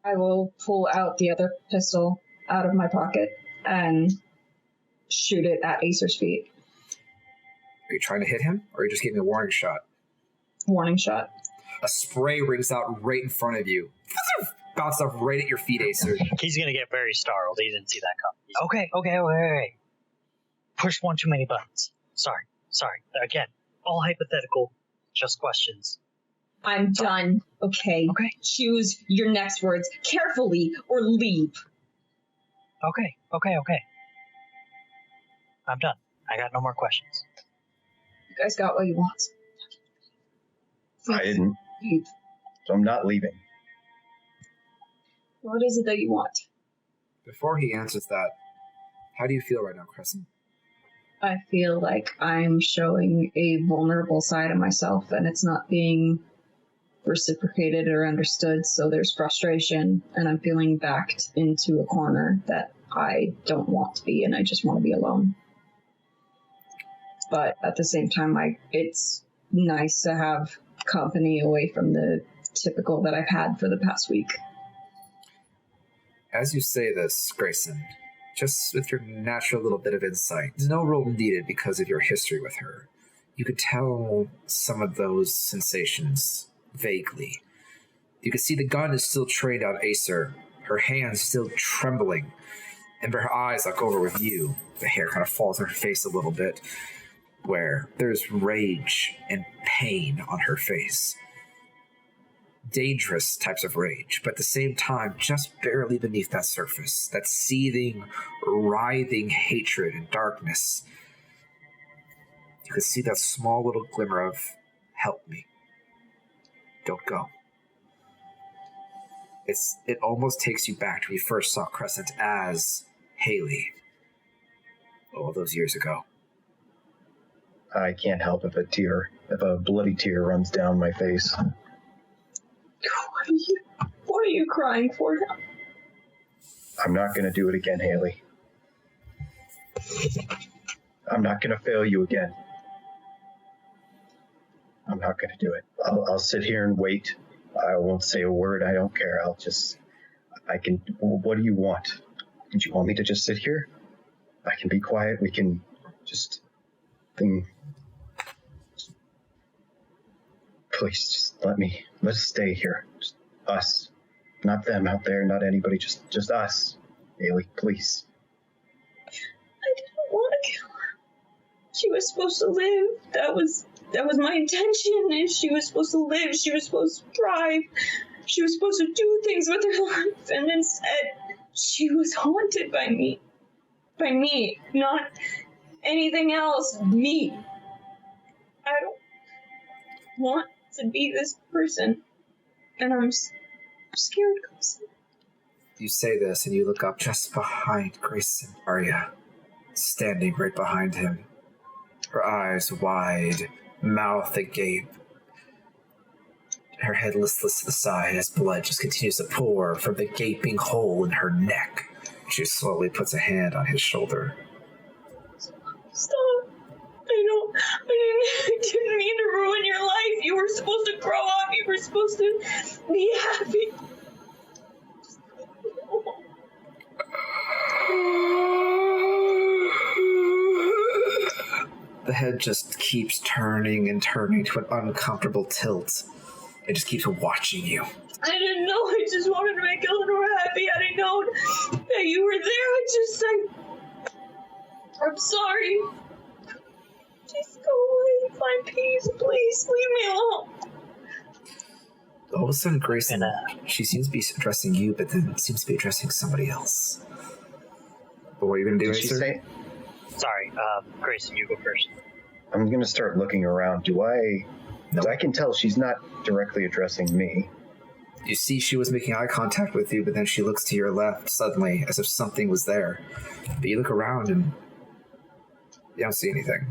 I will pull out the other pistol out of my pocket and shoot it at Acer's feet.
Are you trying to hit him, or are you just giving a warning shot?
Warning shot.
A spray rings out right in front of you. Bounced off right at your feet, Acer.
He's gonna get very startled. He didn't see that coming. Okay. Push one too many buttons. Sorry. Again, all hypothetical, just questions.
I'm done, okay?
Okay.
Choose your next words carefully or leave.
Okay. I'm done. I got no more questions.
You guys got what you want.
I didn't.
Leave.
So I'm not leaving.
What is it that you want?
Before he answers that, how do you feel right now, Crescent?
I feel like I'm showing a vulnerable side of myself and it's not being reciprocated or understood, so there's frustration and I'm feeling backed into a corner that I don't want to be in. I just want to be alone. But at the same time, it's nice to have company away from the typical that I've had for the past week.
As you say this, Grayson, just with your natural little bit of insight, no role needed because of your history with her, you could tell some of those sensations vaguely. You could see the gun is still trained on Acer, her hands still trembling, and her eyes look over with you. The hair kind of falls on her face a little bit, where there's rage and pain on her face. Dangerous types of rage, but at the same time, just barely beneath that surface, that seething, writhing hatred and darkness. You could see that small little glimmer of, help me. Don't go. It almost takes you back to when you first saw Crescent as Haley. All those years ago.
I can't help if a bloody tear runs down my face.
What are you crying for now?
I'm not going to do it again, Haley. I'm not going to fail you again. I'm not going to do it. I'll sit here and wait. I won't say a word. I don't care. What do you want? Do you want me to just sit here? I can be quiet. We can just please, just let's stay here. Just us. Not them out there, not anybody, just us. Haley, please.
I didn't want to kill her. She was supposed to live. That was my intention. If she was supposed to live, she was supposed to thrive. She was supposed to do things with her life, and instead, she was haunted by me. By me, not anything else. Me. I don't want to be this person, and I'm scared, Grayson.
You say this, and you look up just behind Grayson, Arya, standing right behind him. Her eyes wide, mouth agape. Her head listless to the side as blood just continues to pour from the gaping hole in her neck. She slowly puts a hand on his shoulder.
Stop. I didn't mean to ruin your life. You were supposed to grow up. You were supposed to be happy.
The head just keeps turning and turning to an uncomfortable tilt. It just keeps watching you.
I didn't know. I just wanted to make Eleanor happy. I didn't know that you were there. I'm sorry. Just go away. Find peace. Please leave me alone.
All of a sudden, Grayson, she seems to be addressing you, but then seems to be addressing somebody else. But what are you going to do,
Did she
Acer?
say?
Sorry, Grayson, you go first.
I'm going to start looking around.
Nope.
I can tell she's not directly addressing me.
You see she was making eye contact with you, but then she looks to your left suddenly, as if something was there. But you look around and you don't see anything.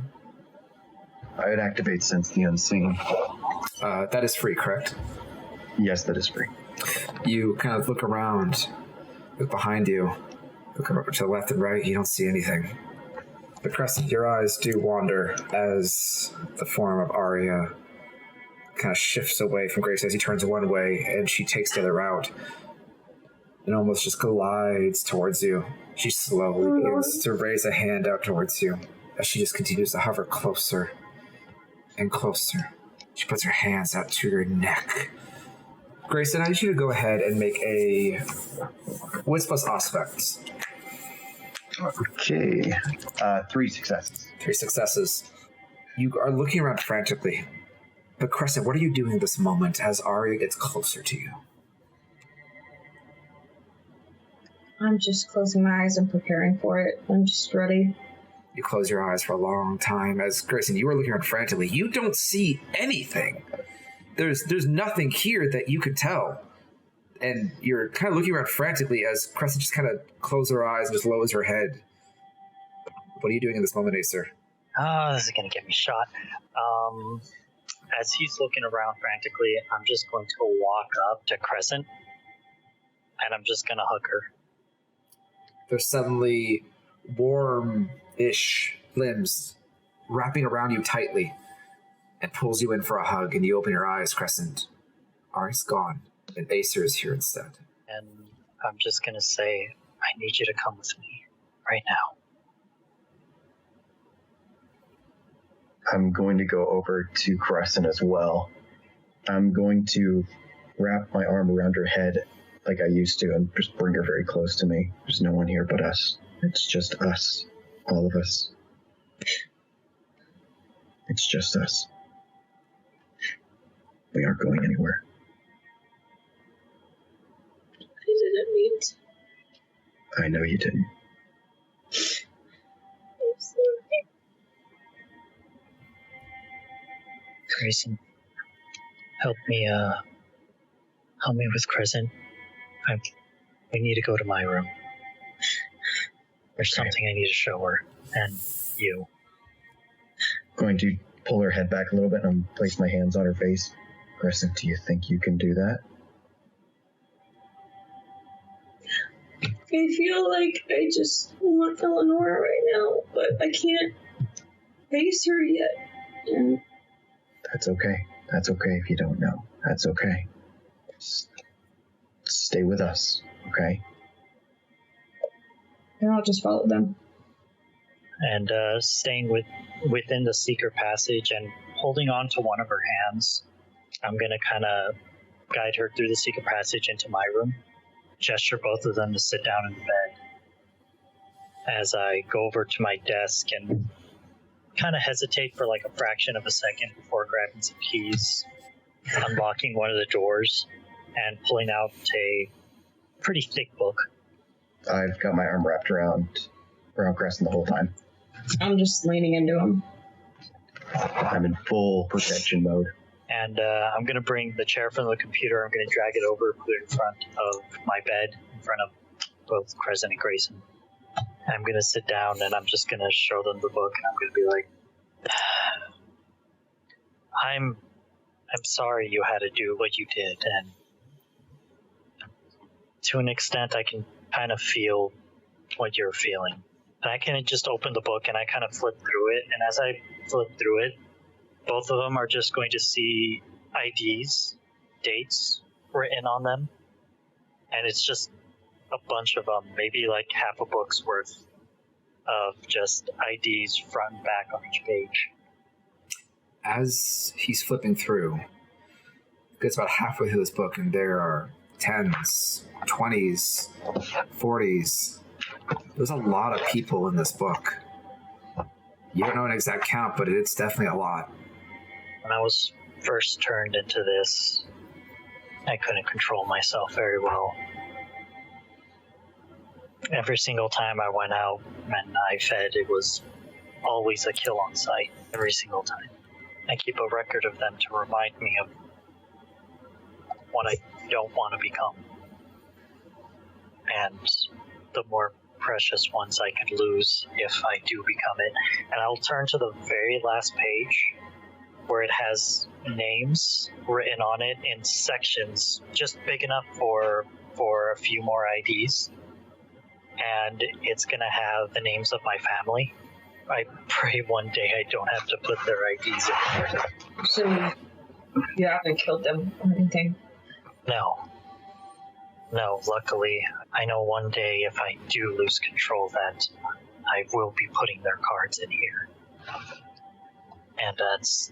I would activate Sense the Unseen.
That is free, correct?
Yes, that is free.
You kind of look around, look behind you, look over to the left and right, you don't see anything. But Crescent, your eyes do wander as the form of Arya kind of shifts away from Grace as he turns one way and she takes the other route and almost just glides towards you. She slowly begins to raise a hand out towards you as she just continues to hover closer and closer. She puts her hands out to your neck. Grayson, I need you to go ahead and make a Wits plus Aspects.
Okay. 3 successes.
3 successes. You are looking around frantically. But Crescent, what are you doing at this moment as Arya gets closer to you?
I'm just closing my eyes and preparing for it. I'm just ready.
You close your eyes for a long time. As Grayson, you were looking around frantically. You don't see anything. There's nothing here that you could tell. And you're kind of looking around frantically as Crescent just kind of closes her eyes and just lowers her head. What are you doing in this moment, Acer?
Oh, this is going to get me shot. As he's looking around frantically, I'm just going to walk up to Crescent, and I'm just going to hug her.
There's suddenly warm-ish limbs wrapping around you tightly and pulls you in for a hug, and you open your eyes, Crescent. Ari's gone, and Acer is here instead.
And I'm just going to say, I need you to come with me right now.
I'm going to go over to Crescent as well. I'm going to wrap my arm around her head like I used to and just bring her very close to me. There's no one here but us. It's just us. All of us. It's just us. We aren't going anywhere.
I didn't mean to.
I know you didn't.
I'm sorry.
Grayson, help me with Crescent. We need to go to my room. There's something I need to show her, and you.
Going to pull her head back a little bit and place my hands on her face. Crescent, do you think you can do that?
I feel like I just want Eleanor right now, but I can't face her yet. And
That's okay. That's okay if you don't know. That's okay. Just stay with us, okay?
and I'll just follow them.
And staying within the secret passage and holding on to one of her hands, I'm going to kind of guide her through the secret passage into my room, gesture both of them to sit down in the bed. As I go over to my desk and kind of hesitate for like a fraction of a second before grabbing some keys, unlocking one of the doors, and pulling out a pretty thick book.
I've got my arm wrapped around Crescent the whole time.
I'm just leaning into him.
I'm in full protection mode.
And I'm going to bring the chair from the computer. I'm going to drag it over, put it in front of my bed, in front of both Crescent and Grayson. I'm going to sit down and I'm just going to show them the book, and I'm going to be like, I'm sorry you had to do what you did, and to an extent I can kind of feel what you're feeling. And I can just open the book and I kind of flip through it, and as I flip through it, both of them are just going to see IDs, dates written on them, and it's just a bunch of them, maybe like half a book's worth of just IDs front and back on each page.
As he's flipping through, it gets about halfway through this book, and there are 10s, 20s, 40s. There's a lot of people in this book. You don't know an exact count, but it's definitely a lot.
When I was first turned into this, I couldn't control myself very well. Every single time I went out and I fed, it was always a kill on sight. Every single time. I keep a record of them to remind me of what I don't want to become. And the more precious ones I could lose if I do become it. And I'll turn to the very last page where it has names written on it in sections just big enough for a few more IDs. And it's going to have the names of my family. I pray one day I don't have to put their IDs in there.
So you haven't killed them or anything?
No, luckily, I know one day if I do lose control that I will be putting their cards in here. And that's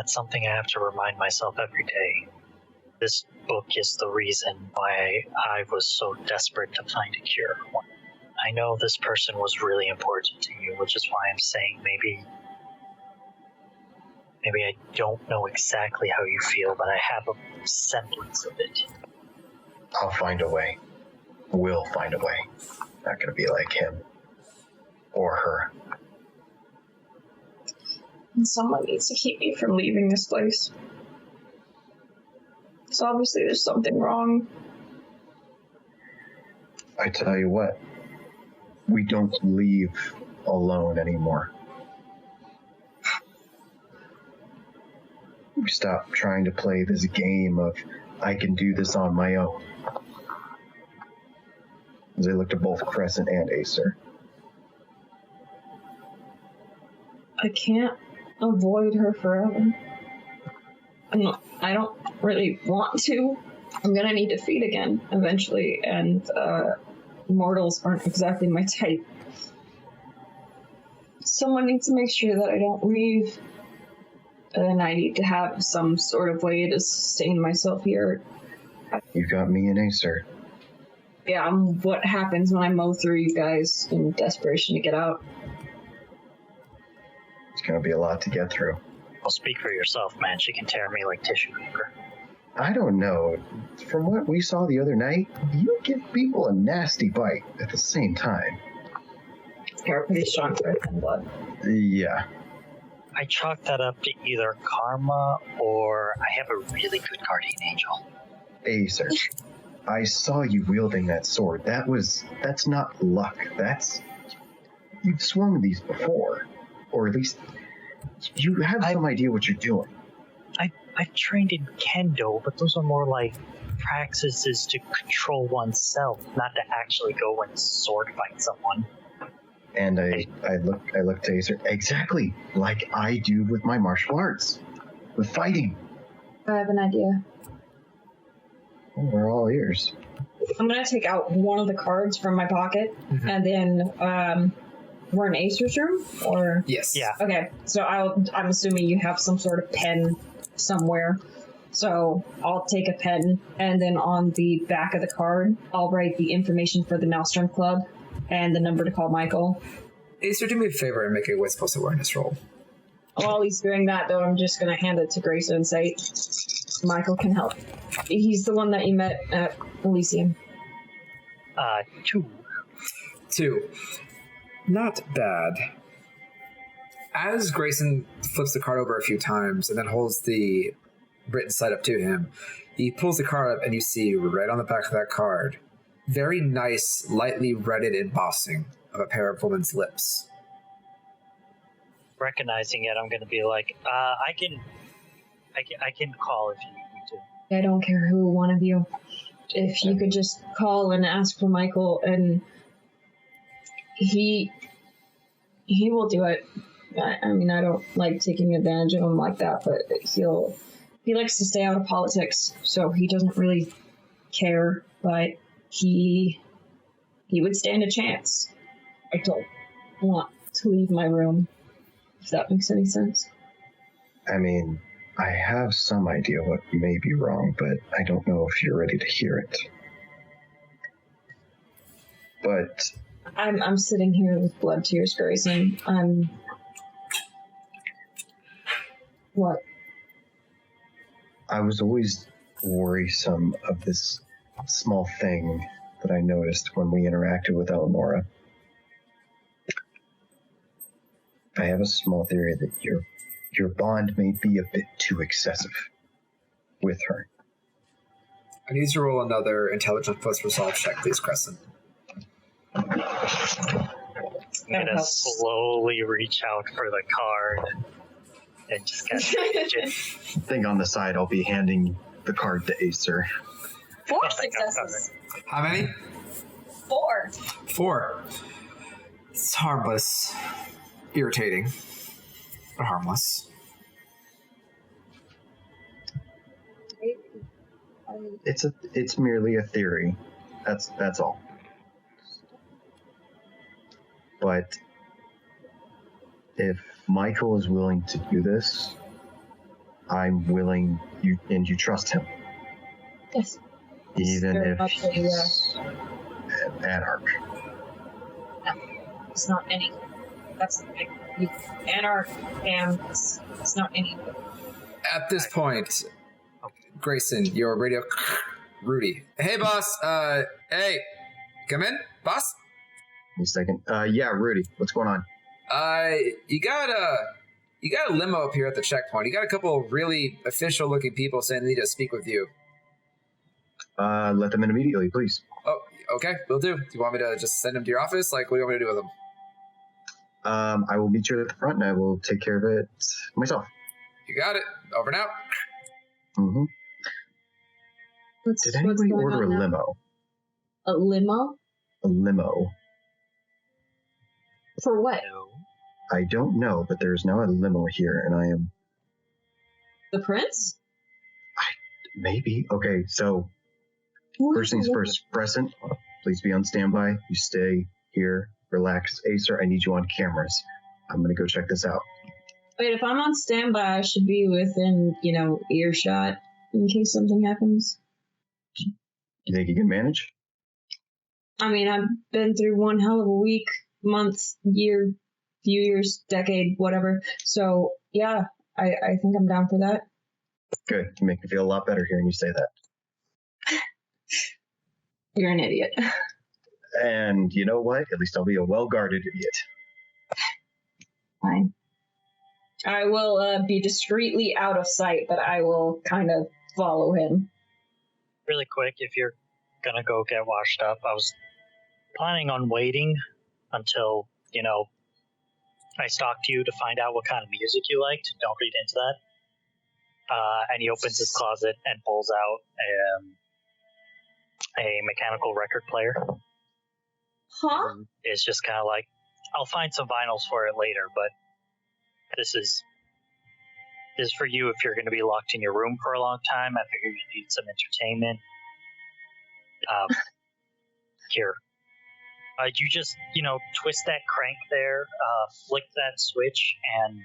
something I have to remind myself every day. This book is the reason why I was so desperate to find a cure. I know this person was really important to you, which is why I'm saying maybe I don't know exactly how you feel, but I have a semblance of it.
I'll find a way. We'll find a way. Not gonna be like him. Or her.
And someone needs to keep me from leaving this place. So obviously there's something wrong.
I tell you what, we don't leave alone anymore. We stop trying to play this game of, I can do this on my own. As I look to both Crescent and Acer.
I can't avoid her forever. I don't really want to. I'm gonna need to feed again eventually, and mortals aren't exactly my type. Someone needs to make sure that I don't leave, and I need to have some sort of way to sustain myself here.
You got me and Acer.
Yeah, I'm what happens when I mow through you guys in desperation to get out.
It's gonna be a lot to get through.
Well, speak for yourself, man. She can tear me like tissue paper.
I don't know. From what we saw the other night, you give people a nasty bite at the same time.
You're pretty strong for it in blood.
Yeah.
I chalk that up to either karma or I have a really good guardian angel.
Acer, I saw you wielding that sword. That's not luck. You've swung these before. Or at least, you have some idea what you're doing.
I've trained in kendo, but those are more like practices to control oneself, not to actually go and sword fight someone.
And I look to Acer exactly like I do with my martial arts, with fighting.
I have an idea.
Well, we're all ears.
I'm gonna take out one of the cards from my pocket, and then we're in Acer's room, or
Yes.
Yeah.
okay. So I'm assuming you have some sort of pen somewhere. So I'll take a pen, and then on the back of the card, I'll write the information for the Maelstrom Club and the number to call Michael.
Acer, do me a favor and make a Wits plus awareness roll.
While he's doing that, though, I'm just gonna hand it to Grayson and say, Michael can help. He's the one that you met at Elysium.
2.
2. Not bad. As Grayson flips the card over a few times and then holds the written side up to him, he pulls the card up and you see right on the back of that card, very nice, lightly redded embossing of a pair of women's lips.
Recognizing it, I'm going to be like, I can call if you need to.
I don't care who one of you. If you could just call and ask for Michael, and he will do it. I mean, I don't like taking advantage of him like that, but he likes to stay out of politics, so he doesn't really care, but he would stand a chance. I don't want to leave my room, if that makes any sense.
I mean, I have some idea what may be wrong, but I don't know if you're ready to hear it. But
I'm sitting here with blood tears, Grayson. What?
I was always worrisome of this small thing that I noticed when we interacted with Eleonora. I have a small theory that your bond may be a bit too excessive with her.
I need to roll another intelligence plus resolve check, please, Crescent.
I'm going to slowly reach out for the card and just kind of
I think on the side I'll be handing the card to Acer.
4 successes.
How many?
4.
4. It's harmless. Irritating, but harmless.
It's merely a theory. That's all. But if Michael is willing to do this, I'm willing. You trust him.
Yes.
Even
Very
if
much so,
he's an anarch.
No, it's not any. That's the thing. Anarch, and it's not any.
At this point, Grayson, your radio... Rudy. Hey, boss. Hey. Come in, boss?
Wait a second. Yeah, Rudy. What's going on?
You got You got a limo up here at the checkpoint. You got a couple of really official-looking people saying they need to speak with you.
Let them in immediately, please.
Oh, okay, will do. Do you want me to just send them to your office? Like, what do you want me to do with them?
I will meet you at the front, and I will take care of it myself.
You got it. Over and out.
Mm-hmm.
What's
Did anybody
going
order a
on now?
limo?
A limo?
A limo.
For what?
No.
I don't know, but there's now a limo here, and I am...
The prince?
Maybe. Okay, so first things first. Crescent, please be on standby. You stay here, relax. Acer, I need you on cameras. I'm going to go check this out.
Wait, if I'm on standby, I should be within, earshot in case something happens.
You think you can manage?
I mean, I've been through one hell of a week, month, year, few years, decade, whatever. So, yeah, I think I'm down for that.
Good. You make me feel a lot better hearing you say that.
You're an idiot.
And you know what? At least I'll be a well-guarded idiot.
Fine. I will be discreetly out of sight, but I will kind of follow him.
Really quick, if you're gonna go get washed up, I was planning on waiting until, I stalked you to find out what kind of music you liked. Don't read into that. And he opens his closet and pulls out a mechanical record player.
Huh?
It's just kind of like, I'll find some vinyls for it later, but this is for you if you're going to be locked in your room for a long time. I figure you need some entertainment. Here. You just, twist that crank there, flick that switch, and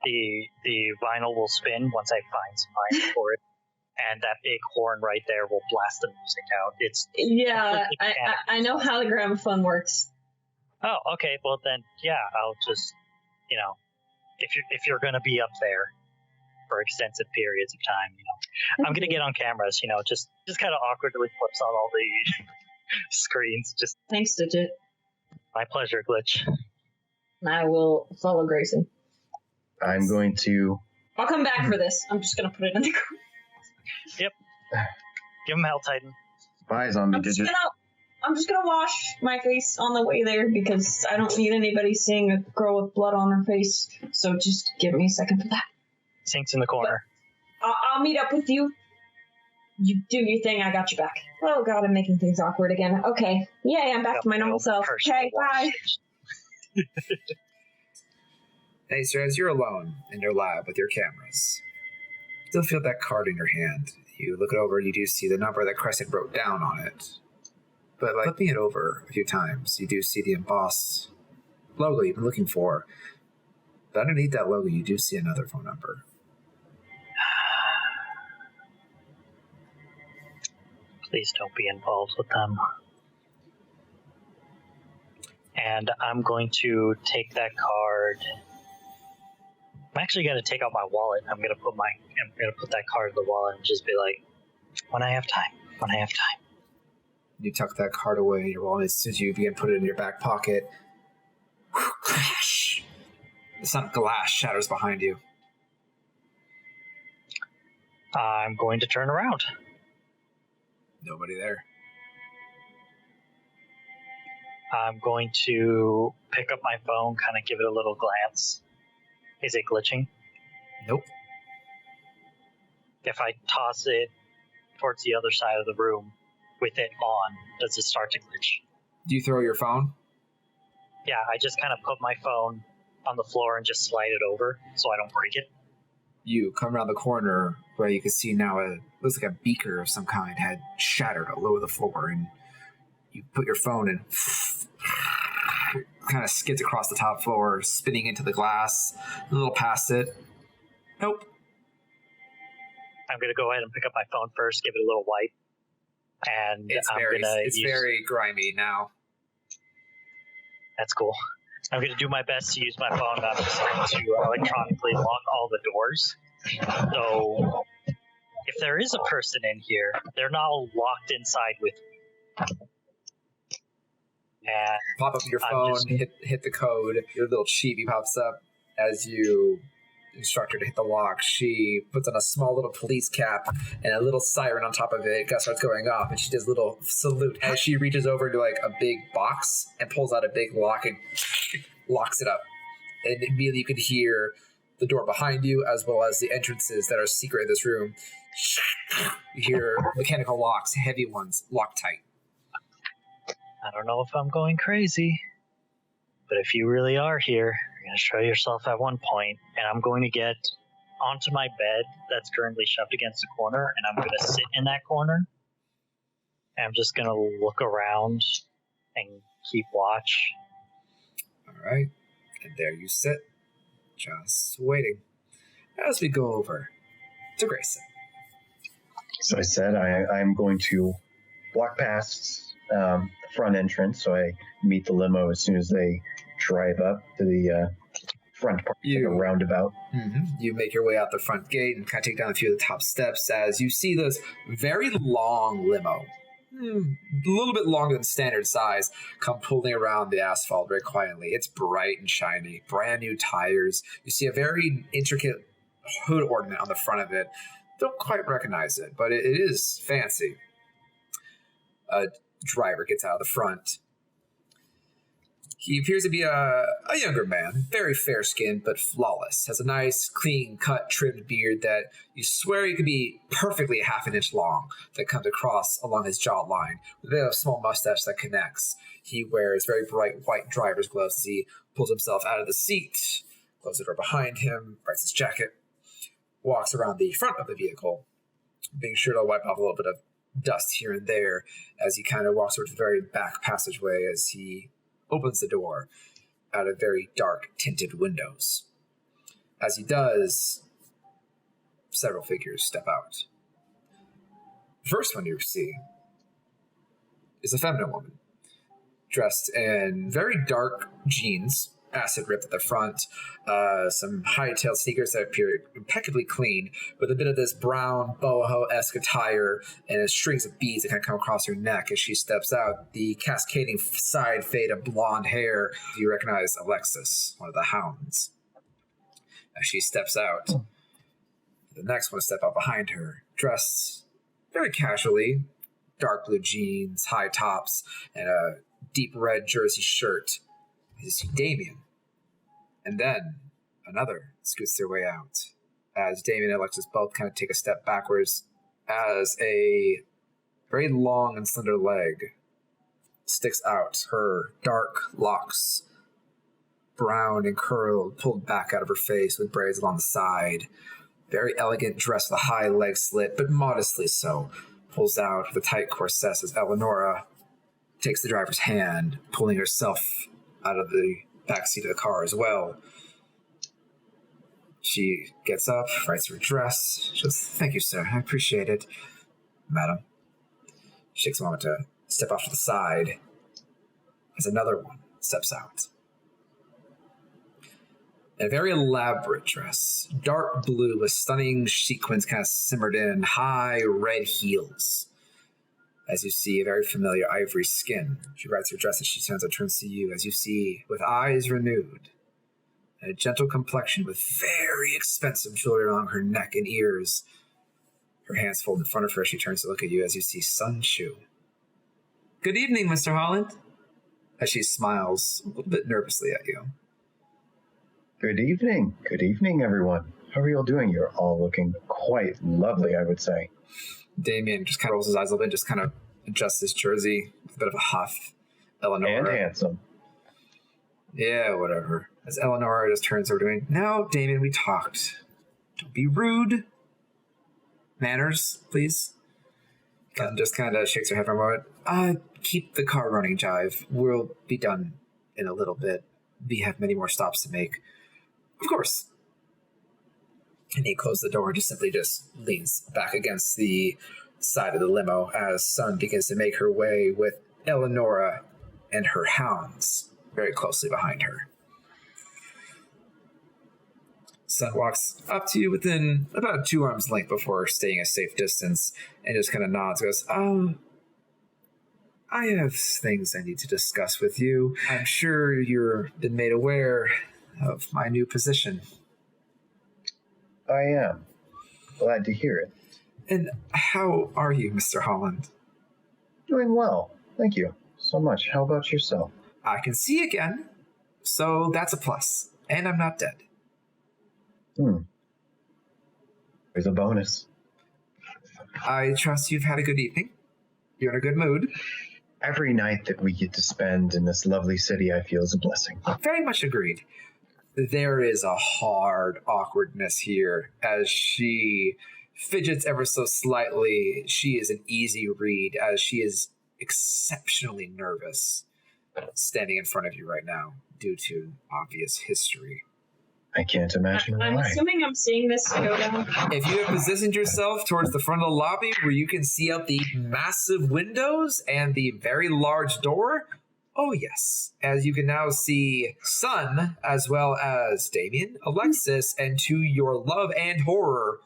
the vinyl will spin once I find some vinyl for it. And that big horn right there will blast the music out.
Yeah, I know how the gramophone works.
Oh, okay. Well then, yeah, I'll just, if you're gonna be up there for extensive periods of time, I'm gonna get on cameras. Just kind of awkwardly flips on all the screens. Just
Thanks, Digit.
my pleasure, Glitch.
I will follow Grayson.
I'm going to...
I'll come back for this. I'm just gonna put it in the.
Yep. Give him Hell Titan.
Spies on me, Digit.
I'm just gonna wash my face on the way there because I don't need anybody seeing a girl with blood on her face. So just give me a second for that.
Sinks in the corner.
I'll meet up with you. You do your thing. I got your back. Oh god, I'm making things awkward again. Okay. Yay, I'm back to my normal self. Okay, bye.
Hey, so as you're alone in your lab with your cameras, you still feel that card in your hand. You look it over, you do see the number that Crescent wrote down on it. But flipping it over a few times, you do see the embossed logo you've been looking for. But underneath that logo, you do see another phone number.
Please don't be involved with them. And I'm going to take that card. I'm actually going to take out my wallet. I'm going to put that card in the wallet and just be like, when I have time.
You tuck that card away in your wallet as soon as you begin to put it in your back pocket. Crash! Some glass shatters behind you.
I'm going to turn around.
Nobody there.
I'm going to pick up my phone, kind of give it a little glance. Is it glitching?
Nope.
If I toss it towards the other side of the room with it on, does it start to glitch?
Do you throw your phone?
Yeah, I just kind of put my phone on the floor and just slide it over so I don't break it.
You come around the corner where you can see now looks like a beaker of some kind had shattered all over the floor, and you put your phone and kind of skids across the top floor, spinning into the glass, a little past it. Nope.
I'm going to go ahead and pick up my phone first, give it a little wipe, and
it's very grimy now.
That's cool. I'm going to do my best to use my phone. I'm just going to electronically lock all the doors. So if there is a person in here, they're not all locked inside with me. And
pop up your phone, hit the code, your little chibi pops up, As you instruct her to hit the lock, she puts on a small little police cap and a little siren on top of it. It starts going off, and she does a little salute as she reaches over to like a big box and pulls out a big lock and locks it up. And immediately you can hear the door behind you, as well as the entrances that are secret in this room. You hear mechanical locks, heavy ones, lock tight.
I don't know if I'm going crazy, but if you really are here, you're going to show yourself at one point, and I'm going to get onto my bed that's currently shoved against the corner, and I'm going to sit in that corner, and I'm just going to look around and keep watch.
All right. And there you sit, just waiting. As we go over to Grayson.
So I said I'm going to walk past the front entrance, so I meet the limo as soon as they drive up to the front part, like a roundabout.
Mm-hmm. You make your way out the front gate and kind of take down a few of the top steps as you see this very long limo, a little bit longer than standard size, come pulling around the asphalt very quietly. It's bright and shiny, brand new tires. You see a very intricate hood ornament on the front of it. Don't quite recognize it, but it is fancy. A driver gets out of the front. He appears to be a younger man, very fair-skinned but flawless. Has a nice, clean-cut, trimmed beard that you swear he could be perfectly half an inch long, that comes across along his jawline, with a small mustache that connects. He wears very bright white driver's gloves as he pulls himself out of the seat, closes the door behind him, writes his jacket, walks around the front of the vehicle, being sure to wipe off a little bit of dust here and there as he kind of walks over to the very back passageway as he opens the door out of very dark tinted windows. As he does, several figures step out. The first one you see is a feminine woman, dressed in very dark jeans, acid ripped at the front, some high-tailed sneakers that appear impeccably clean, with a bit of this brown boho-esque attire and strings of beads that kind of come across her neck as she steps out. The cascading side fade of blonde hair. You recognize Alexis, one of the hounds. As she steps out, the next one to step out behind her, dressed very casually, dark blue jeans, high tops, and a deep red jersey shirt. You see Damien. And then another scoots their way out as Damien and Alexis both kind of take a step backwards as a very long and slender leg sticks out. Her dark locks, brown and curled, pulled back out of her face with braids along the side. Very elegant dress with a high leg slit, but modestly so. Pulls out with a tight corset as Eleonora takes the driver's hand, pulling herself out of the backseat of the car as well. She gets up, writes her address. She goes, "Thank you, sir. I appreciate it, madam." She takes a moment to step off to the side as another one steps out. In a very elaborate dress, dark blue with stunning sequins kind of simmered in, high red heels. As you see, a very familiar ivory skin. She writes her dress as she turns to you, as you see, with eyes renewed, and a gentle complexion with very expensive jewelry along her neck and ears. Her hands fold in front of her as she turns to look at you, as you see Sun Shu. "Good evening, Mr. Holland," as she smiles a little bit nervously at you.
Good evening. Good evening, everyone. How are you all doing? You're all looking quite lovely, I would say.
Damien just kind of rolls his eyes a little bit, just kind of adjusts his jersey with a bit of a huff. Eleanor.
And handsome.
Yeah, whatever. As Eleanor just turns over to me, "Now, Damien, we talked. Don't be rude. Manners, please." And just kind of shakes her head for a moment. Keep the car running, Jive. We'll be done in a little bit. We have many more stops to make. Of course. And he closes the door and just leans back against the side of the limo as Sun begins to make her way with Eleonora and her hounds very closely behind her. Sun walks up to you within about 2 arms length before staying a safe distance and just kind of nods, goes, I have things I need to discuss with you. I'm sure you've been made aware of my new position.
I am. Glad to hear it.
And how are you, Mr. Holland?
Doing well. Thank you so much. How about yourself?
I can see again, so that's a plus. And I'm not dead.
There's a bonus.
I trust you've had a good evening. You're in a good mood.
Every night that we get to spend in this lovely city, I feel is a blessing.
Very much agreed. There is a hard awkwardness here as she fidgets ever so slightly. She is an easy read as she is exceptionally nervous standing in front of you right now due to obvious history.
I can't imagine why.
I'm assuming I'm seeing this go down.
If you have positioned yourself towards the front of the lobby where you can see out the massive windows and the very large door, oh yes, as you can now see Sun as well as Damien, Alexis, and to your love and horror,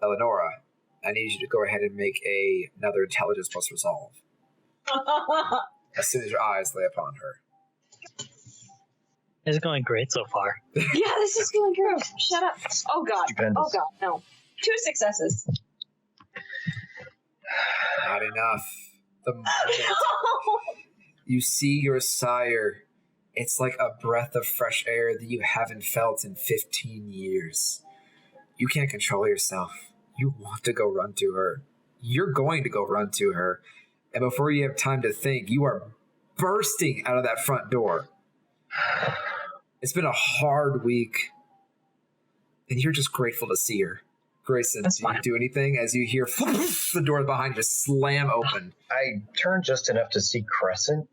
Eleonora. I need you to go ahead and make another intelligence plus resolve as soon as your eyes lay upon her.
It's going great so far.
Yeah, this is going gross. Shut up. Oh god.
Stupendous.
Oh god, no. 2 successes.
Not enough. The moment you see your sire, it's like a breath of fresh air that you haven't felt in 15 years. You can't control yourself. You want to go run to her. You're going to go run to her. And before you have time to think, you are bursting out of that front door. It's been a hard week. And you're just grateful to see her. Grayson, do you do anything as you hear the door behind you slam open?
I turn just enough to see Crescent.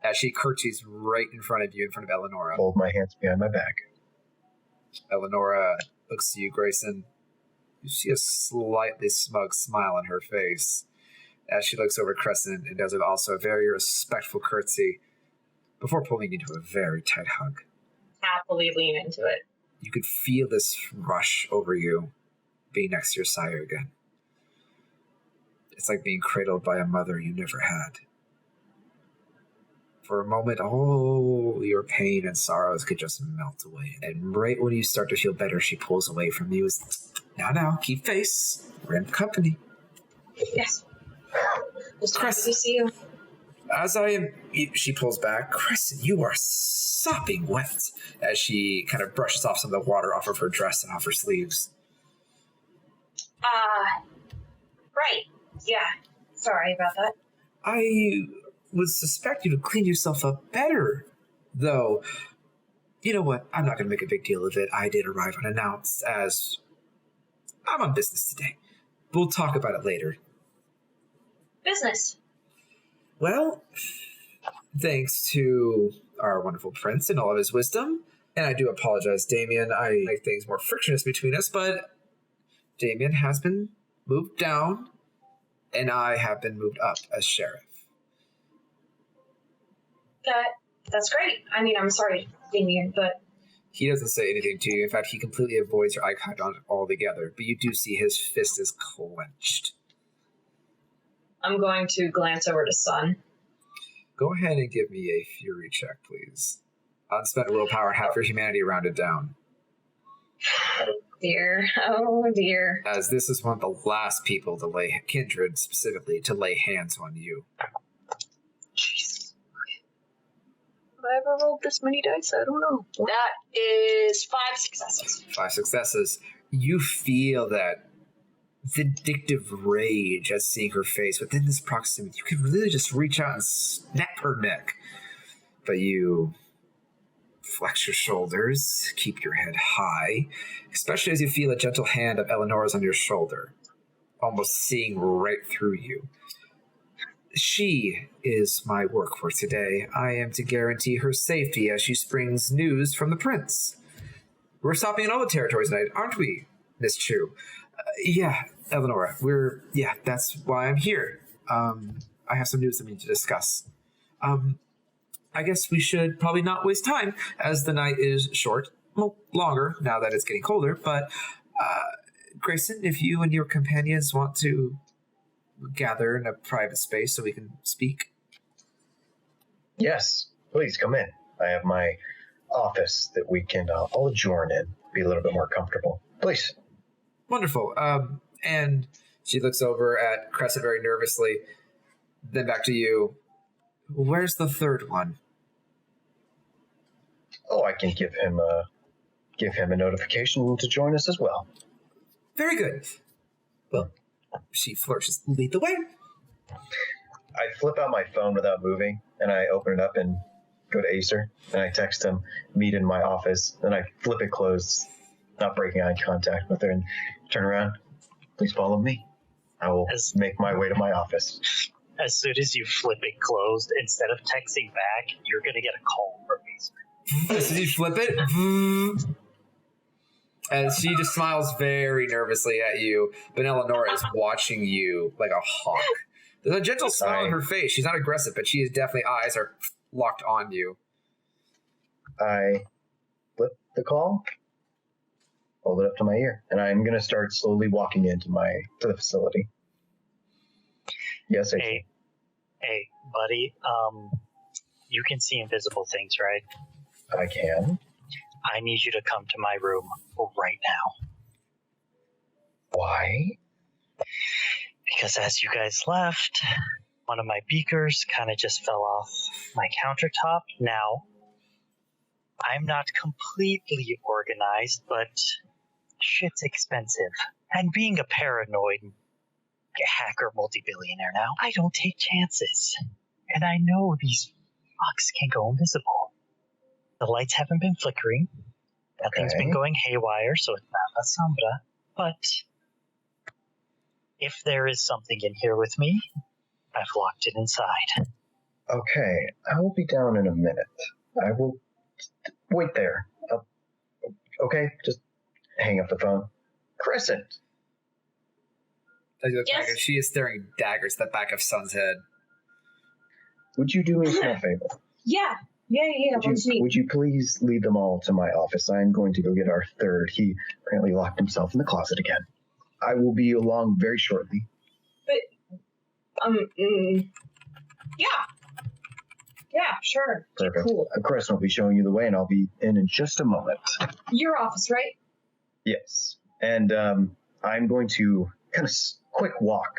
As she curtsies right in front of you, in front of Eleonora.
Hold my hands behind my back.
Eleonora looks to you, Grayson. You see a slightly smug smile on her face as she looks over Crescent and does also a very respectful curtsy before pulling you into a very tight hug.
Happily lean into it.
You could feel this rush over you being next to your sire again. It's like being cradled by a mother you never had. For a moment, all your pain and sorrows could just melt away. And right when you start to feel better, she pulls away from you. Now, keep face. We're in company.
Yes. Just happy
Crescent.
to see you.
As I am, she pulls back. Crescent, you are sopping wet. As she kind of brushes off some of the water off of her dress and off her sleeves.
Right. Yeah. Sorry about that.
I would suspect you to clean yourself up better, though. You know what? I'm not going to make a big deal of it. I did arrive unannounced as I'm on business today. We'll talk about it later.
Business.
Well, thanks to our wonderful prince and all of his wisdom, and I do apologize, Damien, I make things more frictionless between us, but Damien has been moved down, and I have been moved up as sheriff.
That's great. I mean, I'm sorry, Damien, but...
He doesn't say anything to you. In fact, he completely avoids your eye contact altogether, but you do see his fist is clenched.
I'm going to glance over to Sun.
Go ahead and give me a fury check, please. Unspent willpower and half your humanity rounded down.
Oh dear.
As this is one of the last people to lay, kindred specifically, to lay hands on you.
Jesus. Have I ever rolled this many dice? I don't know. That is 5 successes.
5 successes. You feel that vindictive rage at seeing her face within this proximity. You could really just reach out and snap her neck. But you flex your shoulders, keep your head high, especially as you feel a gentle hand of Eleonora's on your shoulder, almost seeing right through you. She is my work for today. I am to guarantee her safety as she springs news from the prince. We're stopping in all the territories tonight, aren't we, Miss Chu? Yeah, Eleonora, that's why I'm here. I have some news that we need to discuss. I guess we should probably not waste time, as the night is short. Well, longer, now that it's getting colder, but Grayson, if you and your companions want to gather in a private space so we can speak.
Yes, please come in. I have my office that we can all adjourn in, be a little bit more comfortable. Please.
Wonderful. And she looks over at Crescent very nervously, then back to you. Where's the third one?
Oh, I can give him a notification to join us as well.
Very good. Well, she flourishes. Lead the way.
I flip out my phone without moving, and I open it up and go to Acer, and I text him, meet in my office, and I flip it closed, not breaking eye contact with her, and turn around. Please follow me. I will make my way to my office.
As soon as you flip it closed, instead of texting back, you're going to get a call from Acer.
As soon as you flip it, and she just smiles very nervously at you, but Eleonora is watching you like a hawk. There's a gentle smile on her face. She's not aggressive, but she is definitely, eyes are locked on you.
I flip the call, hold it up to my ear, and I'm going to start slowly walking into the facility. Yes,
Hey, buddy, you can see invisible things, right?
I can.
I need you to come to my room right now.
Why?
Because as you guys left, one of my beakers kind of just fell off my countertop. Now, I'm not completely organized, but shit's expensive. And being a paranoid hacker multi-billionaire now, I don't take chances. And I know these fucks can go invisible. The lights haven't been flickering. Nothing's been going haywire, so it's not a sombra. But if there is something in here with me, I've locked it inside.
Okay, I will be down in a minute. I will wait there. Okay, just hang up the phone. Crescent!
As you look back, she is staring daggers at the back of Sun's head.
Would you do me a small favor?
Yeah.
Would you please lead them all to my office? I'm going to go get our third. He apparently locked himself in the closet again. I will be along very shortly.
But, yeah, sure.
Perfect.
Cool.
Crescent will be showing you the way, and I'll be in just a moment.
Your office, right?
Yes. And I'm going to kind of quick walk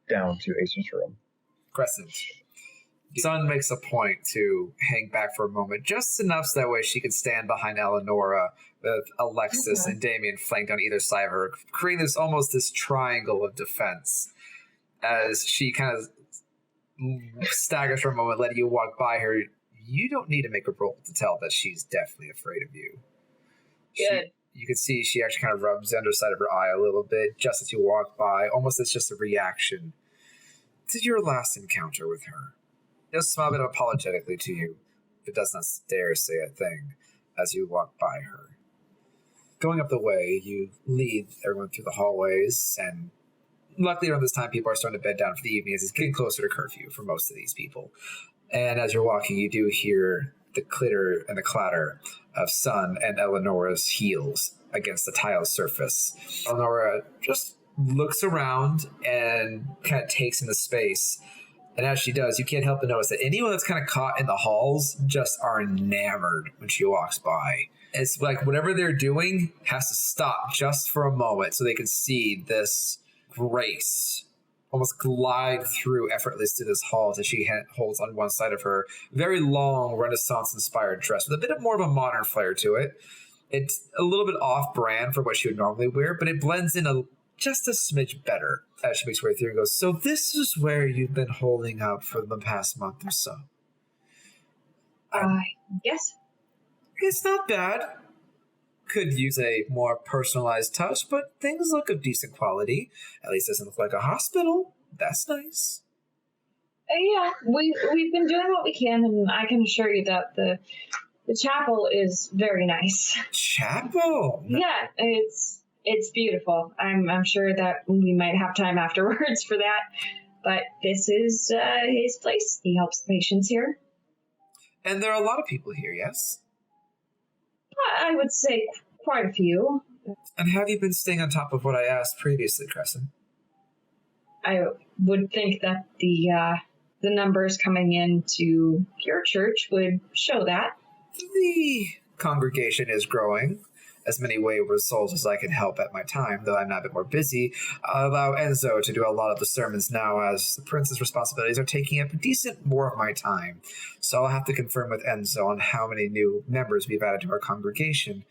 down to Acer's room.
Crescent. Sun makes a point to hang back for a moment, just enough so that way she can stand behind Eleonora with Alexis and Damien flanked on either side of her, creating this triangle of defense. As she kind of staggers for a moment, letting you walk by her, you don't need to make a roll to tell that she's definitely afraid of you.
Good.
You can see she actually kind of rubs the underside of her eye a little bit just as you walk by, almost as just a reaction to your last encounter with her. He'll smile a bit apologetically to you, but does not dare say a thing as you walk by her. Going up the way, you lead everyone through the hallways, and luckily around this time, people are starting to bed down for the evening as it's getting closer to curfew for most of these people. And as you're walking, you do hear the clitter and the clatter of Sun and Eleonora's heels against the tile surface. Eleonora just looks around and kind of takes in the space. And as she does, you can't help but notice that anyone that's kind of caught in the halls just are enamored when she walks by. It's like whatever they're doing has to stop just for a moment so they can see this grace almost glide through effortless to this hall that she holds on one side of her very long Renaissance-inspired dress with a bit of more of a modern flair to it. It's a little bit off-brand for what she would normally wear, but it blends in just a smidge better as she makes her way through and goes, so this is where you've been holding out for the past month or so.
Yes.
It's not bad. Could use a more personalized touch, but things look of decent quality. At least it doesn't look like a hospital. That's nice.
Yeah, we've been doing what we can, and I can assure you that the chapel is very nice.
Chapel? No.
Yeah, it's beautiful. I'm sure that we might have time afterwards for that, but this is his place. He helps the patients here.
And there are a lot of people here, yes?
I would say quite a few.
And have you been staying on top of what I asked previously, Crescent?
I would think that the numbers coming into your church would show that.
The congregation is growing. As many wayward souls as I can help at my time, though I'm now a bit more busy. I'll allow Enzo to do a lot of the sermons now, as the prince's responsibilities are taking up a decent more of my time. So I'll have to confirm with Enzo on how many new members we've added to our congregation.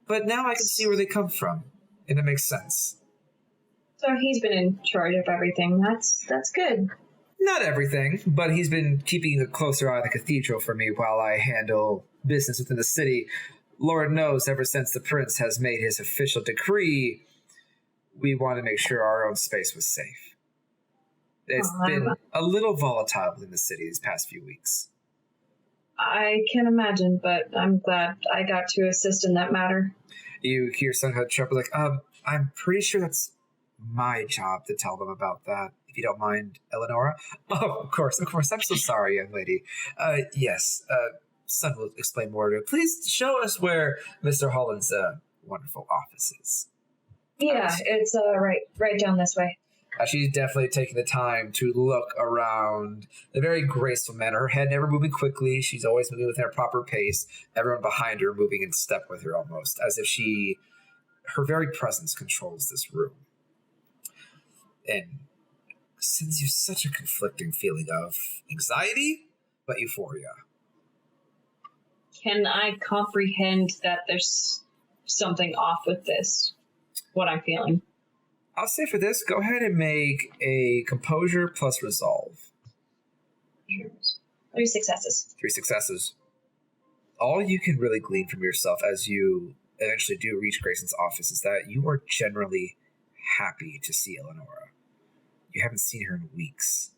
But now I can see where they come from, and it makes sense.
So he's been in charge of everything. That's good.
Not everything, but he's been keeping a closer eye on the cathedral for me while I handle business within the city. Lord knows, ever since the prince has made his official decree, we want to make sure our own space was safe. It's been a little volatile in the city these past few weeks.
I can imagine, but I'm glad I got to assist in that matter.
You hear some kind of trouble, like, I'm pretty sure that's my job to tell them about that, if you don't mind, Eleonora. Oh, of course. I'm so sorry, young lady. Yes, Son will explain more to it. Please show us where Mr. Holland's wonderful office is.
Yeah, it's right down this way.
She's definitely taking the time to look around in a very graceful manner. Her head never moving quickly. She's always moving within her proper pace. Everyone behind her moving in step with her almost, as if her very presence controls this room. And sends you such a conflicting feeling of anxiety, but euphoria.
Can I comprehend that there's something off with this? What I'm feeling.
I'll say for this, go ahead and make a composure plus resolve.
3 successes.
3 successes. All you can really glean from yourself as you eventually do reach Grayson's office is that you are generally happy to see Eleonora. You haven't seen her in weeks.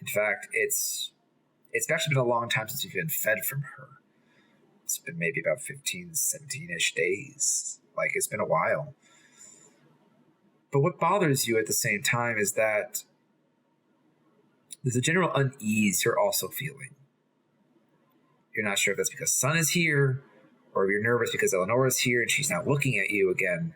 In fact, it's actually been a long time since you've been fed from her. It's been maybe about 15, 17-ish days. Like, it's been a while. But what bothers you at the same time is that there's a general unease you're also feeling. You're not sure if that's because Sun is here, or you're nervous because Eleonora's here and she's not looking at you again,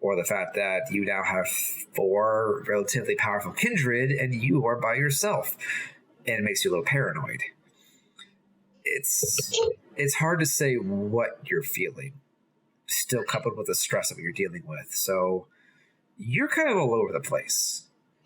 or the fact that you now have 4 relatively powerful kindred and you are by yourself, and it makes you a little paranoid. It's hard to say what you're feeling, still coupled with the stress of what you're dealing with. So you're kind of all over the place.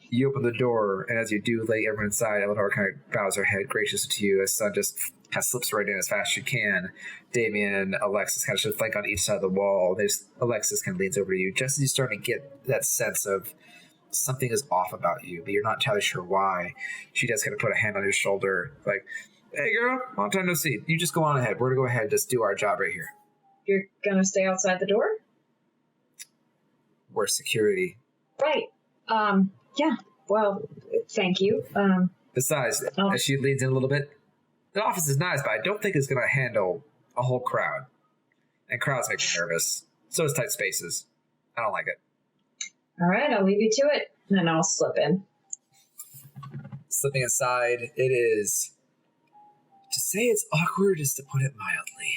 You open the door, and as you do, lay everyone inside, Eleanor kind of bows her head gracious to you as Sun just slips right in as fast as she can. Damien and Alexis kind of should flank on each side of the wall. Alexis kind of leans over to you just as you start to get that sense of something is off about you, but you're not entirely sure why. She does kind of put a hand on your shoulder, like, hey girl, long time no see. You just go on ahead. We're going to go ahead and just do our job right here.
You're going to stay outside the door?
We're security.
Right. Yeah. Well, thank you.
Besides, as she leans in a little bit, the office is nice, but I don't think it's going to handle a whole crowd. And crowds make me nervous. So does tight spaces. I don't like it.
All right, I'll leave you to it. And I'll slip in.
Slipping inside, it is... To say it's awkward is to put it mildly.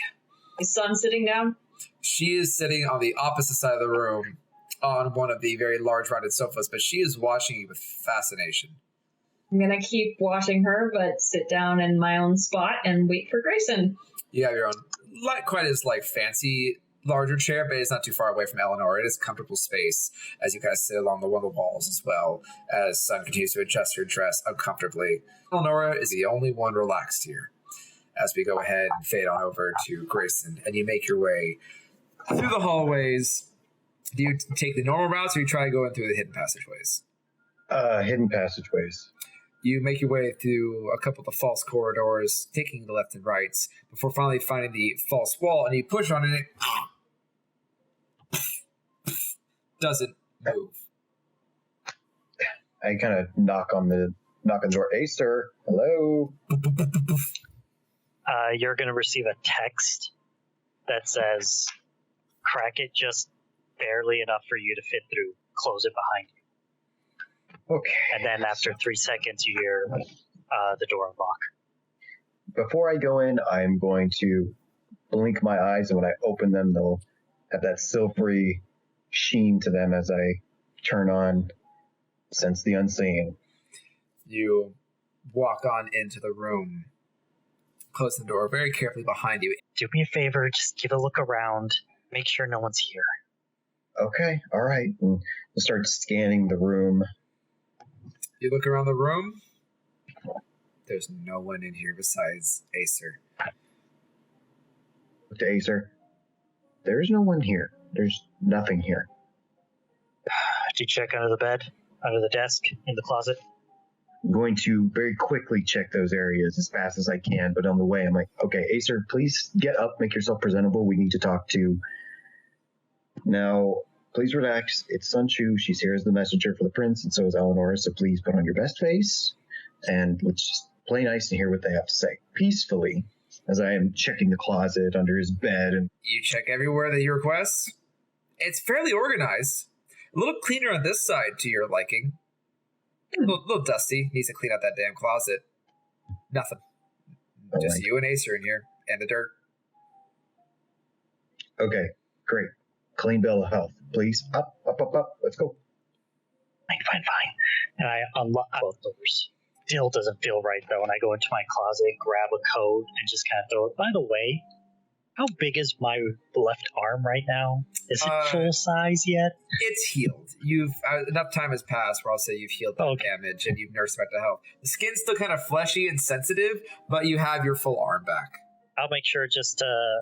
Is Sun sitting down?
She is sitting on the opposite side of the room on one of the very large rounded sofas, but she is watching you with fascination.
I'm going to keep watching her, but sit down in my own spot and wait for Grayson.
You have your own, not quite as fancy larger chair, but it's not too far away from Eleanor. It is a comfortable space as you kind of sit along one of the walls as well, as Sun continues to adjust her dress uncomfortably. Eleonora is the only one relaxed here. As we go ahead and fade on over to Grayson, and you make your way through the hallways. Do you take the normal routes, or you try to go in through the hidden passageways?
Hidden passageways.
You make your way through a couple of the false corridors, taking the left and rights, before finally finding the false wall, and you push on it, and it doesn't move.
I kind of knock on the door. Hey, sir. Hello.
You're going to receive a text that says, crack it just barely enough for you to fit through. Close it behind you.
Okay.
And then after 3 seconds, you hear the door unlock.
Before I go in, I'm going to blink my eyes, and when I open them, they'll have that silvery sheen to them as I turn on Sense the Unseen.
You walk on into the room. closing the door very carefully behind you.
Do me a favor, just give a look around, make sure no one's here.
Okay, all right. And start scanning the room.
You look around the room. There's no one in here besides Acer.
Look to Acer. There's no one here. There's nothing here.
Did you check under the bed, under the desk, in the closet?
I'm going to very quickly check those areas as fast as I can, but on the way, I'm like, okay, Acer, please get up, make yourself presentable. We need to talk to... Now, please relax. It's Sun Chu. She's here as the messenger for the prince, and so is Eleanor, so please put on your best face, and let's just play nice and hear what they have to say. Peacefully, as I am checking the closet under his bed. And
you check everywhere that you request. It's fairly organized. A little cleaner on this side to your liking. A little dusty. Needs to clean out that damn closet. Nothing. Just you and Acer in here. And the dirt.
Okay, great. Clean bill of health. Please. Up. Let's go.
Fine. And I unlock both doors. Still doesn't feel right, though, when I go into my closet, grab a coat, and just kind of throw it. By the way, how big is my left arm right now? Is it full size yet?
It's healed. You've enough time has passed where I'll say you've healed that damage and you've nursed back to health. The skin's still kind of fleshy and sensitive, but you have your full arm back.
I'll make sure just to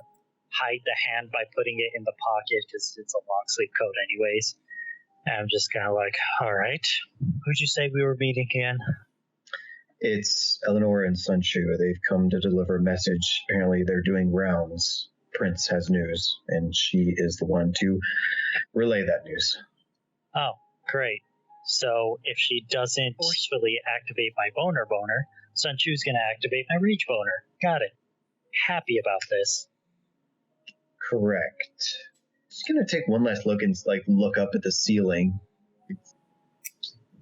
hide the hand by putting it in the pocket because it's a long sleeve coat anyways. And I'm just kind of like, all right, who'd you say we were meeting again?
It's Eleanor and Sun Chu. They've come to deliver a message. Apparently they're doing rounds. Prince has news, and she is the one to relay that news.
Oh, great. So if she doesn't forcefully activate my boner, Sun Chu's going to activate my reach boner. Got it. Happy about this.
Correct. Just going to take one last look and look up at the ceiling.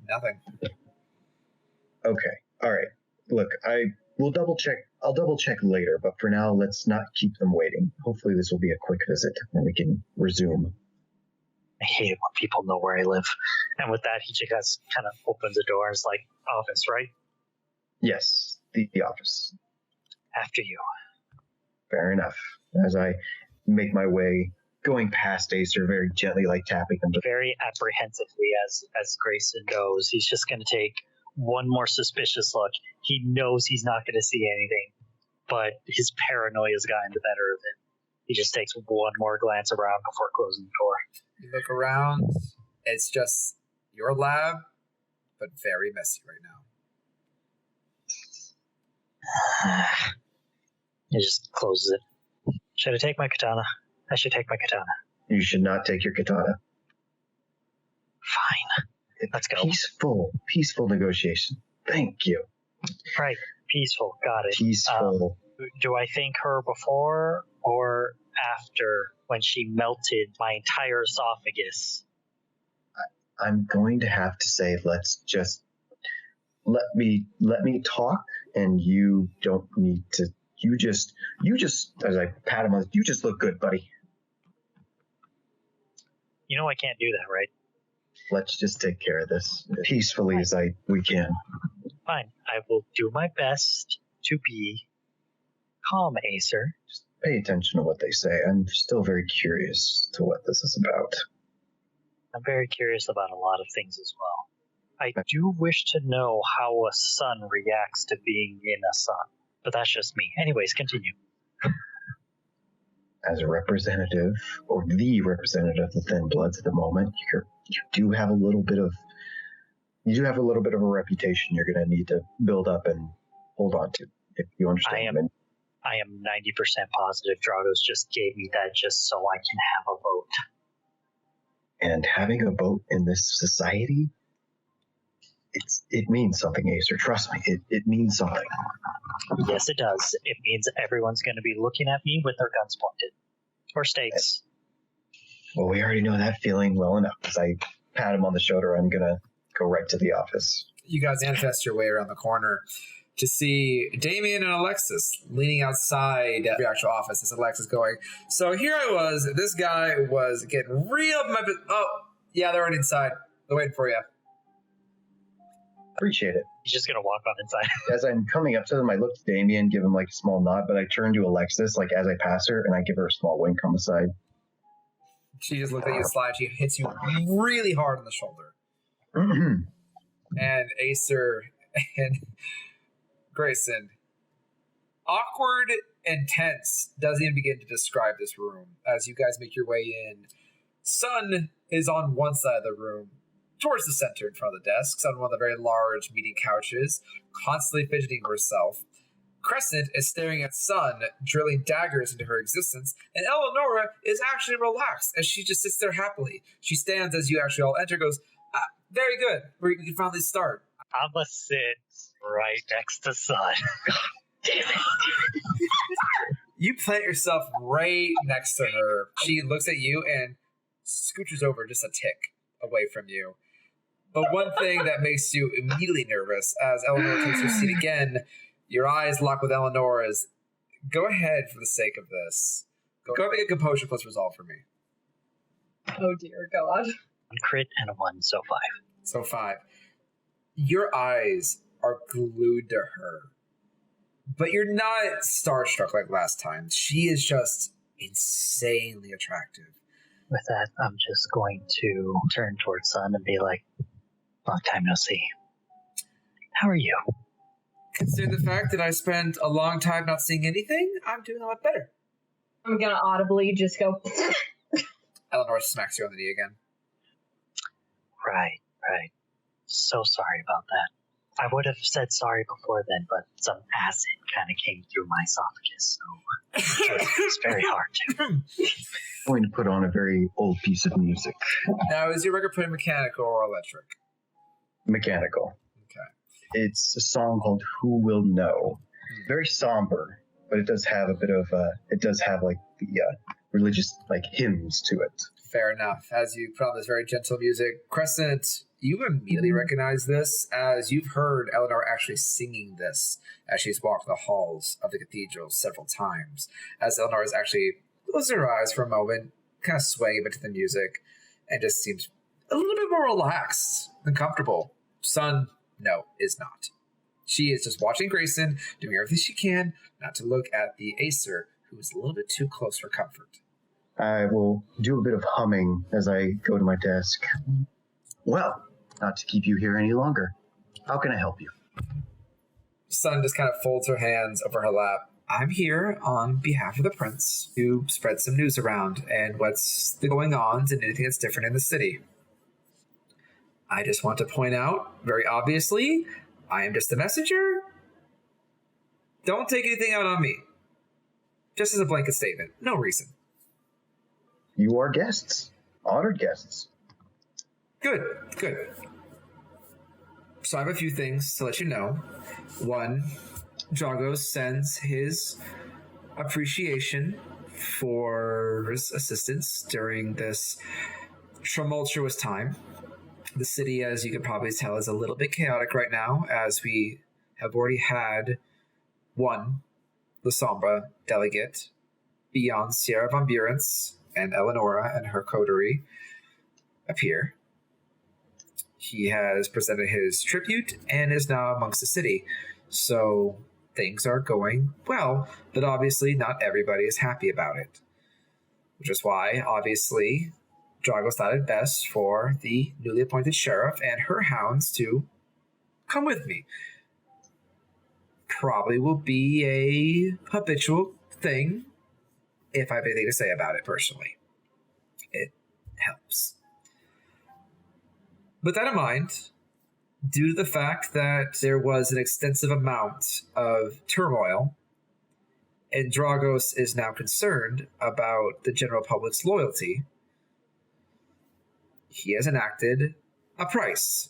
Nothing.
Okay. All right. Look, I'll double check later, but for now, let's not keep them waiting. Hopefully this will be a quick visit and we can resume.
I hate it when people know where I live. And with that, he just kind of opens the door and is like, office, right?
Yes, the office.
After you.
Fair enough. As I make my way, going past Acer, very gently, tapping him.
Very apprehensively, as Grayson goes, he's just going to take one more suspicious look. He knows he's not going to see anything, but his paranoia's gotten the better of him. He just takes one more glance around before closing the door.
You look around. It's just your lab, but very messy right now.
He just closes it. Should I take my katana? I should take my katana.
You should not take your katana.
Fine. Let's go.
Peaceful negotiation. Thank you.
Right. Peaceful. Got it.
Peaceful.
Do I thank her before or after when she melted my entire esophagus?
I'm going to have to say, let's just let me talk, and you don't need to. You just as I pat him on, you just look good, buddy.
You know I can't do that, right?
Let's just take care of this peacefully as we can.
Fine. I will do my best to be calm, Acer.
Just pay attention to what they say. I'm still very curious to what this is about.
I'm very curious about a lot of things as well. I do wish to know how a sun reacts to being in a sun, but that's just me. Anyways, continue.
As a representative, or the representative of the Thin Bloods at the moment, you do have a little bit of a reputation you're going to need to build up and hold on to, if you understand.
I am 90% positive Drago's just gave me that just so I can have a vote.
And having a vote in this society, it means something, Acer. Trust me, it means something.
Yes, it does. It means everyone's going to be looking at me with their guns pointed. Or stakes.
Well, we already know that feeling well enough. As I pat him on the shoulder, I'm going to go right to the office.
You guys manifest your way around the corner to see Damien and Alexis leaning outside the actual office as Alexis going, so here I was, this guy was getting real up my oh, yeah, they're already inside. They're waiting for you.
Appreciate it.
He's just gonna walk on inside.
As I'm coming up to them, I look to Damien, give him like a small nod, but I turn to Alexis like as I pass her, and I give her a small wink on the side.
She just looks at you, slide. She hits you really hard on the shoulder. And Acer and Grayson, awkward and tense doesn't even begin to describe this room as you guys make your way in. Sun is on one side of the room, towards the center in front of the desks, on one of the very large meeting couches, constantly fidgeting herself. Crescent is staring at Sun, drilling daggers into her existence, and Eleonora is actually relaxed as she just sits there happily. She stands as you actually all enter, goes, very good, we can finally start.
I'm gonna sit right next to Sun.
Damn it.
You plant yourself right next to her. She looks at you and scooches over just a tick away from you. But one thing that makes you immediately nervous as Eleanor takes her seat again, your eyes lock with Eleanor's. Go ahead for the sake of this. Go make a composure plus resolve for me.
Oh dear God.
1 crit and a 1, so 5.
So 5. Your eyes are glued to her. But you're not starstruck like last time. She is just insanely attractive.
With that, I'm just going to turn towards Sun and be like, long time no see. How are you?
Consider the fact that I spent a long time not seeing anything, I'm doing a lot better.
I'm gonna audibly just go.
Eleanor smacks you on the knee again.
Right. So sorry about that. I would have said sorry before then, but some acid kind of came through my esophagus, so it's very hard to.
I'm going to put on a very old piece of music.
Now, is your record playing mechanical or electric?
Mechanical.
Okay.
It's a song called Who Will Know. Very somber, but it does have a bit of, like the religious like hymns to it.
Fair enough. As you put on this very gentle music, Crescent, you immediately recognize this as you've heard Eleanor actually singing this as she's walked the halls of the cathedral several times. As Eleanor is actually closing her eyes for a moment, kind of swaying a bit to the music, and just seems a little bit more relaxed and comfortable. Sun, no, is not. She is just watching Grayson, doing everything she can not to look at the Acer, who is a little bit too close for comfort.
I will do a bit of humming as I go to my desk. Well, not to keep you here any longer. How can I help you?
Sun just kind of folds her hands over her lap. I'm here on behalf of the prince to spread some news around and what's going on and anything that's different in the city. I just want to point out, very obviously, I am just a messenger. Don't take anything out on me. Just as a blanket statement. No reason.
You are guests. Honored guests.
Good. So I have a few things to let you know. One, Dragos sends his appreciation for his assistance during this tumultuous time. The city, as you can probably tell, is a little bit chaotic right now, as we have already had one La Sombra delegate beyond Sierra Von Burens and Eleonora and her coterie appear. He has presented his tribute and is now amongst the city. So things are going well, but obviously not everybody is happy about it. Which is why, obviously, Dragos thought it best for the newly appointed sheriff and her hounds to come with me. Probably will be a habitual thing if I have anything to say about it personally. It helps. With that in mind, due to the fact that there was an extensive amount of turmoil, and Dragos is now concerned about the general public's loyalty, he has enacted a price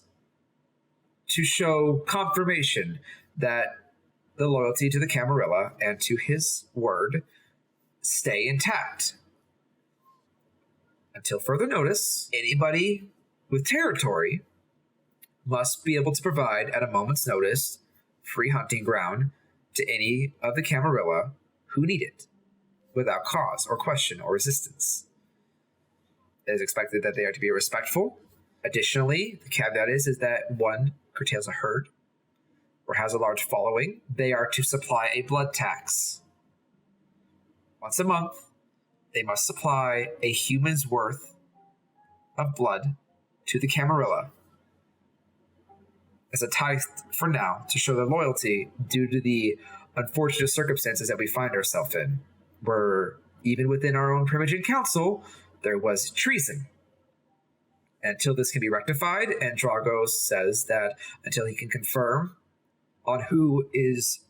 to show confirmation that the loyalty to the Camarilla and to his word stay intact. Until further notice, anybody with territory must be able to provide, at a moment's notice, free hunting ground to any of the Camarilla who need it, without cause or question or resistance. It is expected that they are to be respectful. Additionally, the caveat is that one curtails a herd or has a large following, they are to supply a blood tax. Once a month, they must supply a human's worth of blood to the Camarilla as a tithe for now to show their loyalty due to the unfortunate circumstances that we find ourselves in, where even within our own Primogen Council, there was treason. Until this can be rectified, and Dragos says that until he can confirm on who is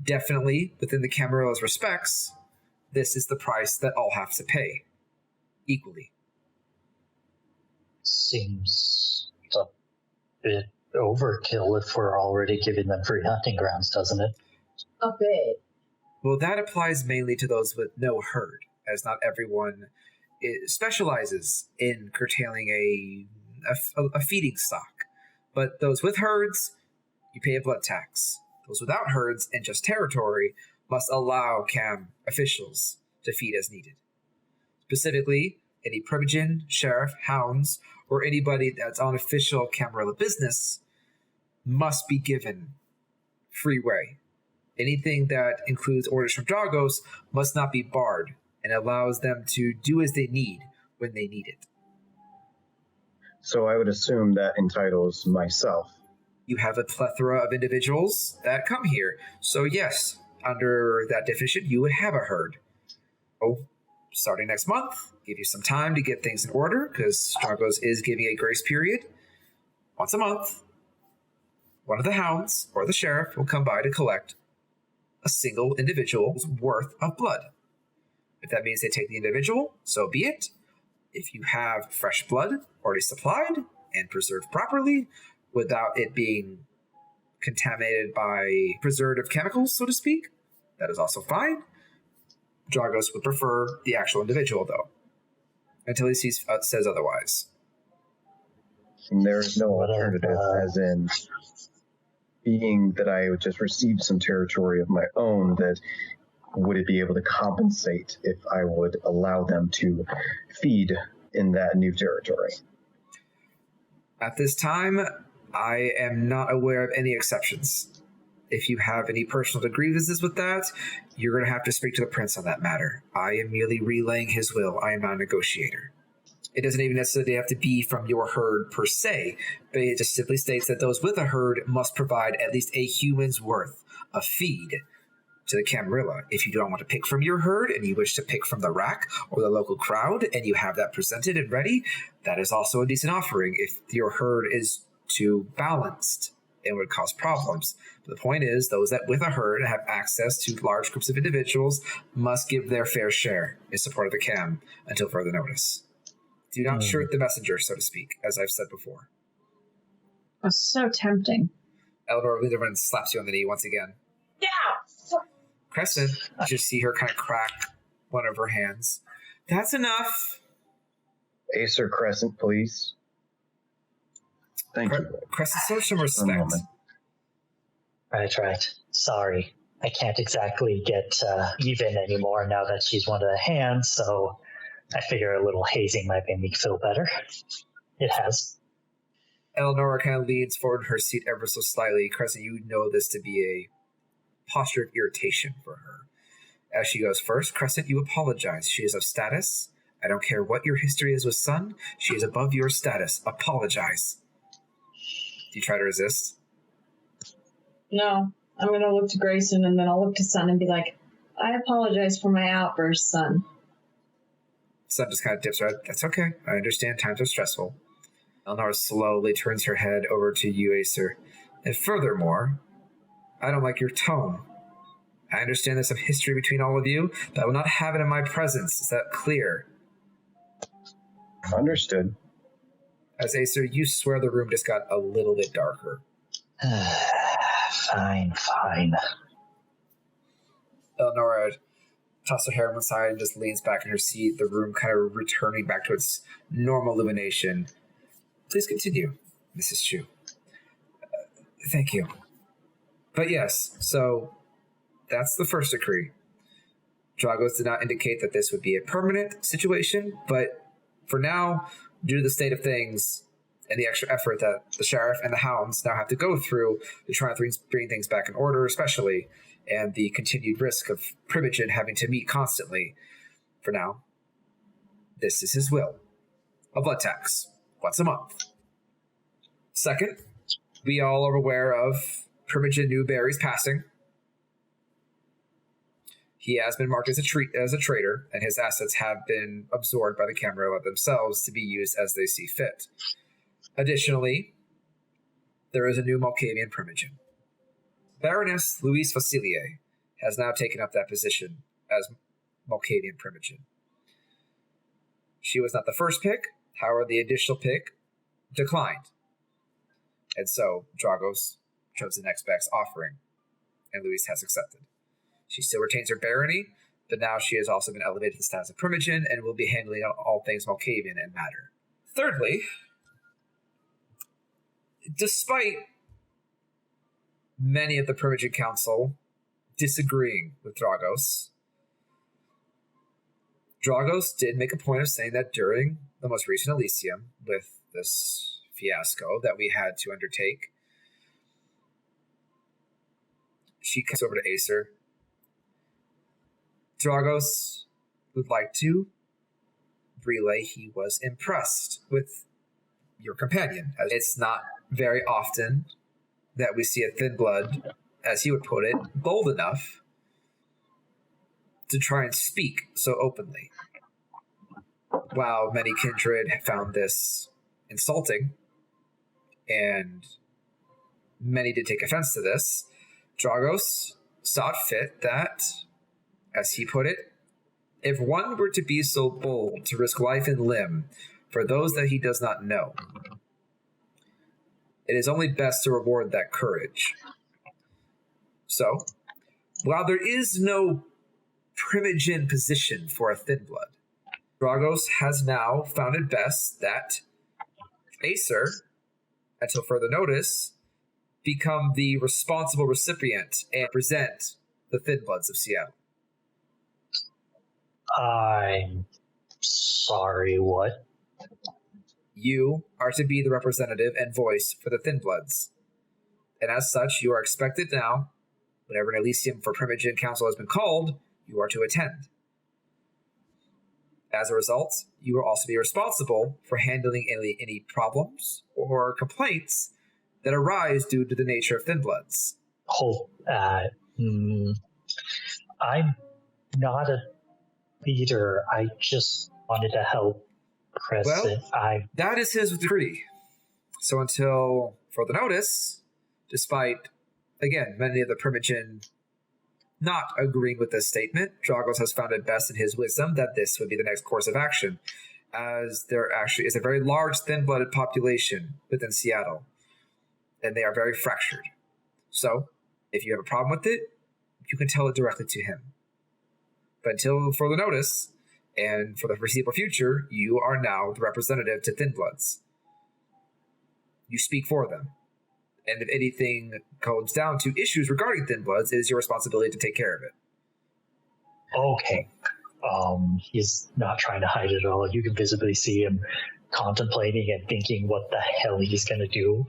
definitely within the Camarilla's respects, this is the price that all have to pay equally.
Seems a bit overkill if we're already giving them free hunting grounds, doesn't it?
A bit.
Well, that applies mainly to those with no herd, as not everyone specializes in curtailing a feeding stock. But those with herds, you pay a blood tax. Those without herds and just territory must allow CAM officials to feed as needed. Specifically, any Primogen, sheriff, hounds, or anybody that's on official Camarilla business must be given free way. Anything that includes orders from Dragos must not be barred and allows them to do as they need when they need it.
So I would assume that entitles myself.
You have a plethora of individuals that come here. So yes, under that definition, you would have a herd. Oh, starting next month, give you some time to get things in order, because Dragos is giving a grace period. Once a month, one of the hounds or the sheriff will come by to collect a single individual's worth of blood. If that means they take the individual, so be it. If you have fresh blood already supplied and preserved properly without it being contaminated by preservative chemicals, so to speak, that is also fine. Dragos would prefer the actual individual, though, until he says otherwise.
And there is no alternative, as in, being that I just received some territory of my own, that would it be able to compensate if I would allow them to feed in that new territory?
At this time, I am not aware of any exceptions. If you have any personal grievances with that, you're going to have to speak to the prince on that matter. I am merely relaying his will. I am not a negotiator. It doesn't even necessarily have to be from your herd per se, but it just simply states that those with a herd must provide at least a human's worth of feed to the Camarilla. If you don't want to pick from your herd and you wish to pick from the rack or the local crowd and you have that presented and ready, that is also a decent offering if your herd is too balanced and would cause problems. But the point is, those that with a herd have access to large groups of individuals must give their fair share in support of the CAM until further notice. Do not shirt the messenger, so to speak, as I've said before.
That's so tempting.
Eleanor leans over and slaps you on the knee once again.
Yeah!
Crescent, you just see her kind of crack one of her hands. That's enough.
Acer Crescent, please. Thank you.
Crescent, show some respect.
Right. Sorry. I can't exactly get even anymore now that she's one of the hands, so I figure a little hazing might make me feel better. It has.
Eleanor kind of leans forward in her seat ever so slightly. Crescent, you know this to be a posture of irritation for her. As she goes first, Crescent, you apologize. She is of status. I don't care what your history is with Sun. She is above your status. Apologize. Do you try to resist?
No. I'm going to look to Grayson and then I'll look to Sun and be like, I apologize for my outburst, Sun.
Sun just kind of dips her head. That's okay. I understand times are stressful. Eleanor slowly turns her head over to you, Acer. And furthermore, I don't like your tone. I understand there's some history between all of you, but I will not have it in my presence. Is that clear?
Understood.
As Acer, you swear the room just got a little bit darker.
Fine.
Eleanor tosses her hair on one side and just leans back in her seat, the room kind of returning back to its normal illumination. Please continue, Mrs. Chu. Thank you. But yes, so that's the first decree. Dragos did not indicate that this would be a permanent situation, but for now, due to the state of things, and the extra effort that the sheriff and the hounds now have to go through to try and bring things back in order, especially, and the continued risk of Primogen having to meet constantly. For now, this is his will. A blood tax, once a month. Second, we all are aware of Primogen Newberry's passing. He has been marked as a traitor, and his assets have been absorbed by the Camarilla themselves to be used as they see fit. Additionally, there is a new Malkavian Primogen. Baroness Louise Facilier has now taken up that position as Malkavian Primogen. She was not the first pick, however, the additional pick declined. And so Dragos chose the next best offering, and Louise has accepted. She still retains her barony, but now she has also been elevated to the status of Primogen and will be handling all things Malkavian and matter. Thirdly, despite many of the Primogen Council disagreeing with Dragos did make a point of saying that during the most recent Elysium, with this fiasco that we had to undertake, she comes over to Acer. Dragos would like to relay he was impressed with your companion. It's not very often that we see a thin blood, as he would put it, bold enough to try and speak so openly. While many kindred found this insulting, and many did take offense to this, Dragos saw it fit that, as he put it, if one were to be so bold to risk life and limb for those that he does not know, it is only best to reward that courage. So, while there is no Primogen position for a thin blood, Dragos has now found it best that Acer, until further notice, become the responsible recipient and present the thin bloods of Seattle.
I'm sorry, what?
You are to be the representative and voice for the Thin Bloods. And as such, you are expected now, whenever an Elysium for Primogen Council has been called, you are to attend. As a result, you will also be responsible for handling any problems or complaints that arise due to the nature of Thin Bloods.
I'm not a leader. I just wanted to help Crescent.
That is his decree. So until further notice, despite, again, many of the Primogen not agreeing with this statement, Dragos has found it best in his wisdom that this would be the next course of action, as there actually is a very large thin-blooded population within Seattle, and they are very fractured. So, if you have a problem with it, you can tell it directly to him. But until further notice, and for the foreseeable future, you are now the representative to Thin Bloods. You speak for them. And if anything comes down to issues regarding Thin Bloods, it is your responsibility to take care of it.
Okay. He's not trying to hide it at all. You can visibly see him contemplating and thinking what the hell he's going to do,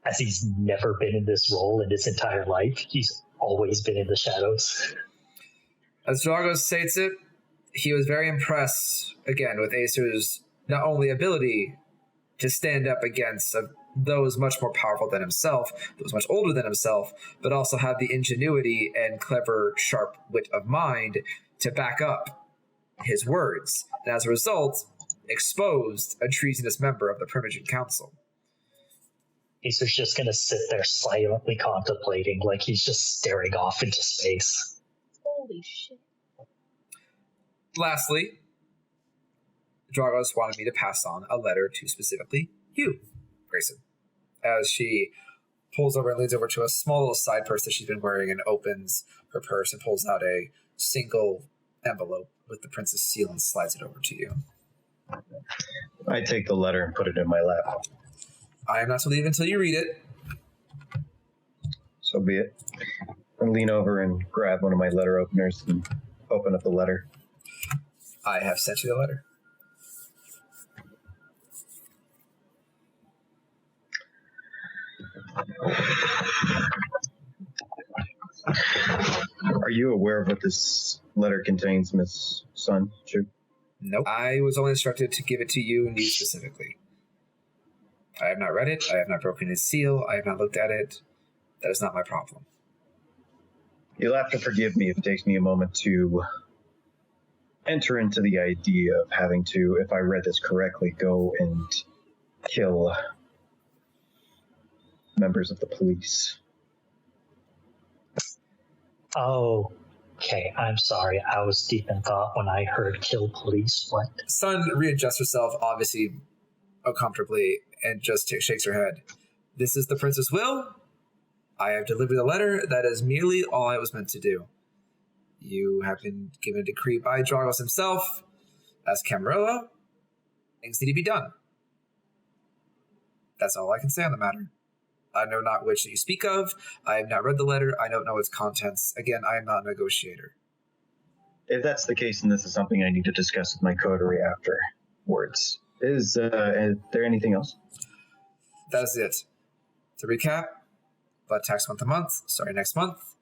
as he's never been in this role in his entire life. He's always been in the shadows.
As Dragos states it, he was very impressed, again, with Acer's not only ability to stand up against those much more powerful than himself, those much older than himself, but also have the ingenuity and clever, sharp wit of mind to back up his words, and as a result, exposed a treasonous member of the Primogen Council.
Acer's just going to sit there silently contemplating, like he's just staring off into space.
Holy shit.
Lastly, Dragos wanted me to pass on a letter to specifically you, Grayson, as she pulls over and leans over to a small little side purse that she's been wearing and opens her purse and pulls out a single envelope with the prince's seal and slides it over to you.
I take the letter and put it in my lap.
I am not to leave until you read it.
So be it. I lean over and grab one of my letter openers and open up the letter.
I have sent you the letter.
Are you aware of what this letter contains, Miss Sun? Sure.
Nope. I was only instructed to give it to you and you specifically. I have not read it. I have not broken its seal. I have not looked at it. That is not my problem.
You'll have to forgive me if it takes me a moment to enter into the idea of having to, if I read this correctly, go and kill members of the police.
Oh, okay. I'm sorry. I was deep in thought when I heard kill police. What?
Sun readjusts herself, obviously uncomfortably, and just shakes her head. This is the prince's will. I have delivered the letter. That is merely all I was meant to do. You have been given a decree by Dragos himself. As Camarilla, things need to be done. That's all I can say on the matter. I know not which that you speak of. I have not read the letter. I don't know its contents. Again, I am not a negotiator.
If that's the case, then this is something I need to discuss with my coterie afterwards. Is there anything else?
That is it. To recap, blood tax next month.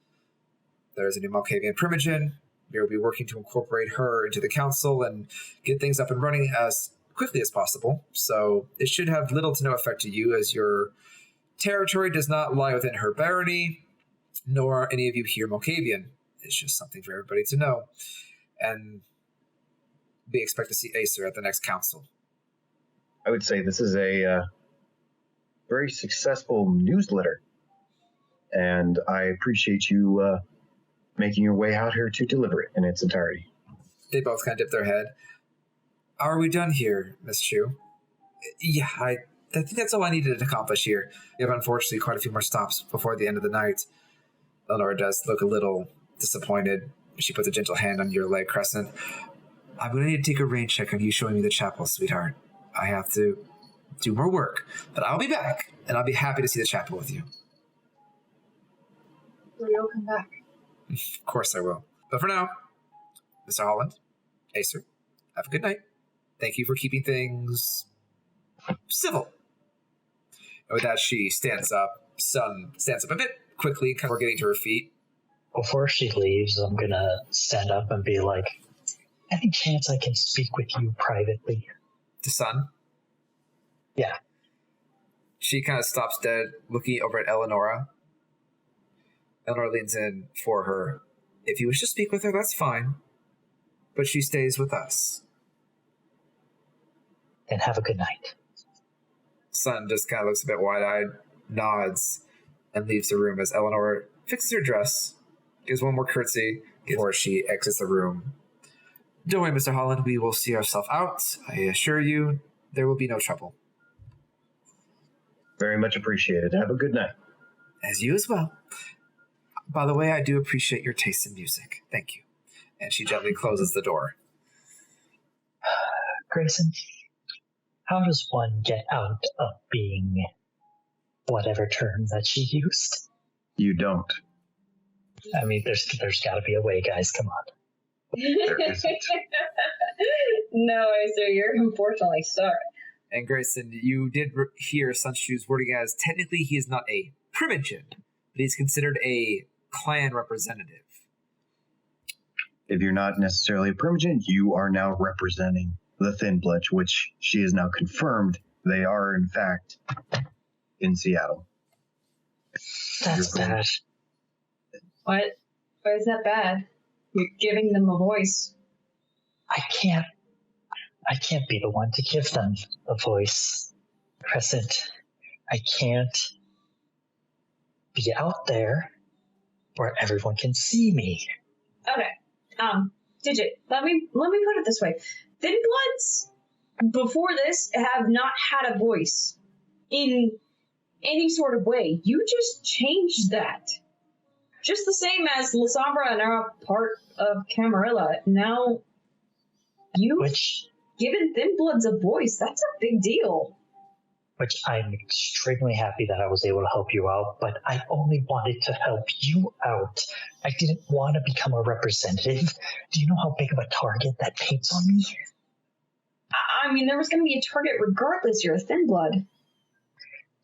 There is a new Malkavian Primogen. We will be working to incorporate her into the council and get things up and running as quickly as possible. So it should have little to no effect to you, as your territory does not lie within her barony, nor are any of you here Malkavian. It's just something for everybody to know. And we expect to see Acer at the next council.
I would say this is a very successful newsletter, and I appreciate you making your way out here to deliver it in its entirety.
They both kind of dip their head. Are we done here, Miss Chu? Yeah, I think that's all I needed to accomplish here. We have unfortunately quite a few more stops before the end of the night. Eleanor does look a little disappointed. She puts a gentle hand on your leg, Crescent. I'm going to need to take a rain check on you showing me the chapel, sweetheart. I have to do more work, but I'll be back, and I'll be happy to see the chapel with you.
So you'll come back.
Of course I will. But for now, Mr. Holland, Acer, have a good night. Thank you for keeping things civil. And with that, she stands up. Sun stands up a bit quickly, kind of getting to her feet.
Before she leaves, I'm gonna stand up and be like, any chance I can speak with you privately?
To Sun?
Yeah.
She kind of stops dead, looking over at Eleonora. Eleanor leans in for her. If you wish to speak with her, that's fine. But she stays with us.
Then have a good night.
Sun just kind of looks a bit wide-eyed, nods, and leaves the room as Eleanor fixes her dress, gives one more curtsy before she exits the room. Don't worry, Mr. Holland, we will see ourselves out. I assure you, there will be no trouble.
Very much appreciated. Have a good night.
As you as well. By the way, I do appreciate your taste in music. Thank you. And she gently closes the door.
Grayson, how does one get out of being whatever term that she used?
You don't.
I mean, there's got to be a way, guys. Come on.
There isn't.
No, Acer, you're unfortunately sorry.
And Grayson, you did hear Sunshoe's wording as, technically he is not a Primogen, but he's considered a clan representative.
If you're not necessarily a Primogen, you are now representing the Thin Blood, which she has now confirmed they are, in fact, in Seattle.
That's bad.
What? Why is that bad? You're giving them a voice.
I can't be the one to give them a voice, Crescent. I can't be out there where everyone can see me.
Okay. Digit, let me put it this way. Thin Bloods, before this, have not had a voice in any sort of way. You just changed that. Just the same as Lasombra and are a part of Camarilla. Now, you've given Thin Bloods a voice. That's a big deal.
Which I'm extremely happy that I was able to help you out, but I only wanted to help you out. I didn't want to become a representative. Do you know how big of a target that paints on me?
I mean, there was going to be a target regardless. You're a Thin Blood.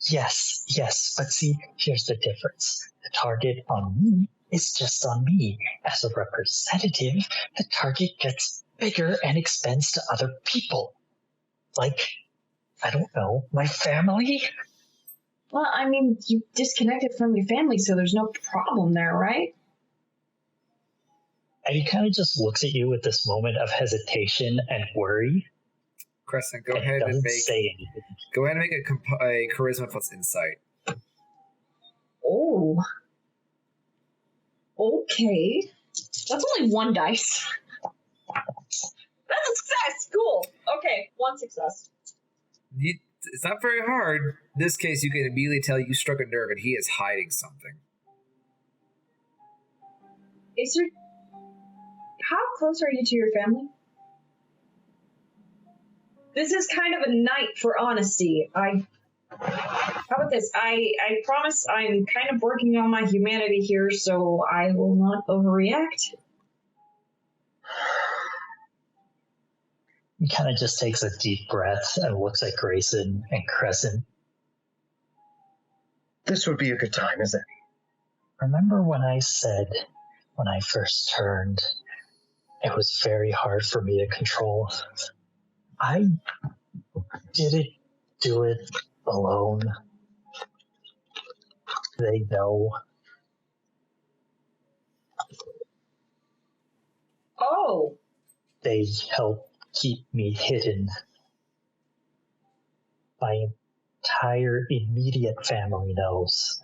Yes, but see, here's the difference. The target on me is just on me. As a representative, the target gets bigger and expands to other people. Like, I don't know, my family?
Well, I mean, you disconnected from your family, so there's no problem there, right?
And he kind of just looks at you with this moment of hesitation and worry.
Crescent, go ahead and make a charisma plus insight.
Oh. Okay. That's only one dice. That's a success. Cool. Okay, one success.
It's not very hard. In this case, you can immediately tell you struck a nerve and he is hiding something.
How close are you to your family? This is kind of a night for honesty. How about this? I promise I'm kind of working on my humanity here, so I will not overreact.
He kind of just takes a deep breath and looks at Grayson and Crescent.
This would be a good time, isn't it?
Remember when I said, when I first turned, it was very hard for me to control? I didn't do it alone. They know.
Oh.
They help keep me hidden. My entire immediate family knows.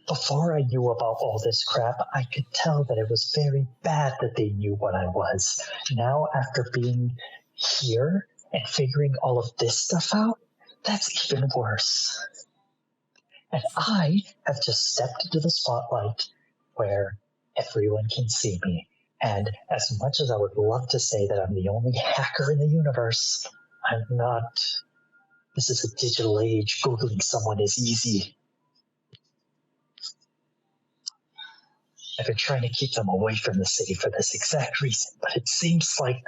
Before I knew about all this crap, I could tell that it was very bad that they knew what I was. Now, after being here and figuring all of this stuff out, that's even worse. And I have just stepped into the spotlight where everyone can see me. And as much as I would love to say that I'm the only hacker in the universe, I'm not. This is a digital age. Googling someone is easy. I've been trying to keep them away from the city for this exact reason, but it seems like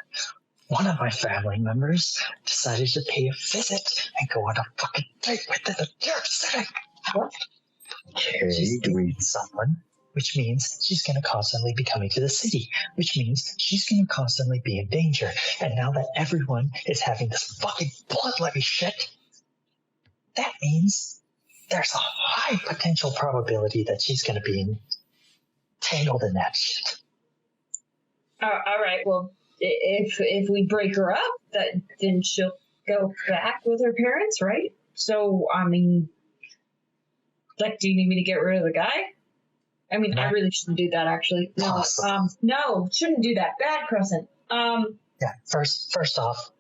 one of my family members decided to pay a visit and go on a fucking date with the city. What?
Okay,
She's dating someone, which means she's going to constantly be coming to the city, which means she's going to constantly be in danger. And now that everyone is having this fucking blood levy shit, that means there's a high potential probability that she's going to be tangled in that shit.
All right, well, if we break her up, then she'll go back with her parents, right? So, I mean, like, do you need me to get rid of the guy? I mean, I really shouldn't do that, actually. No, shouldn't do that. Bad, Crescent.
Yeah, first off,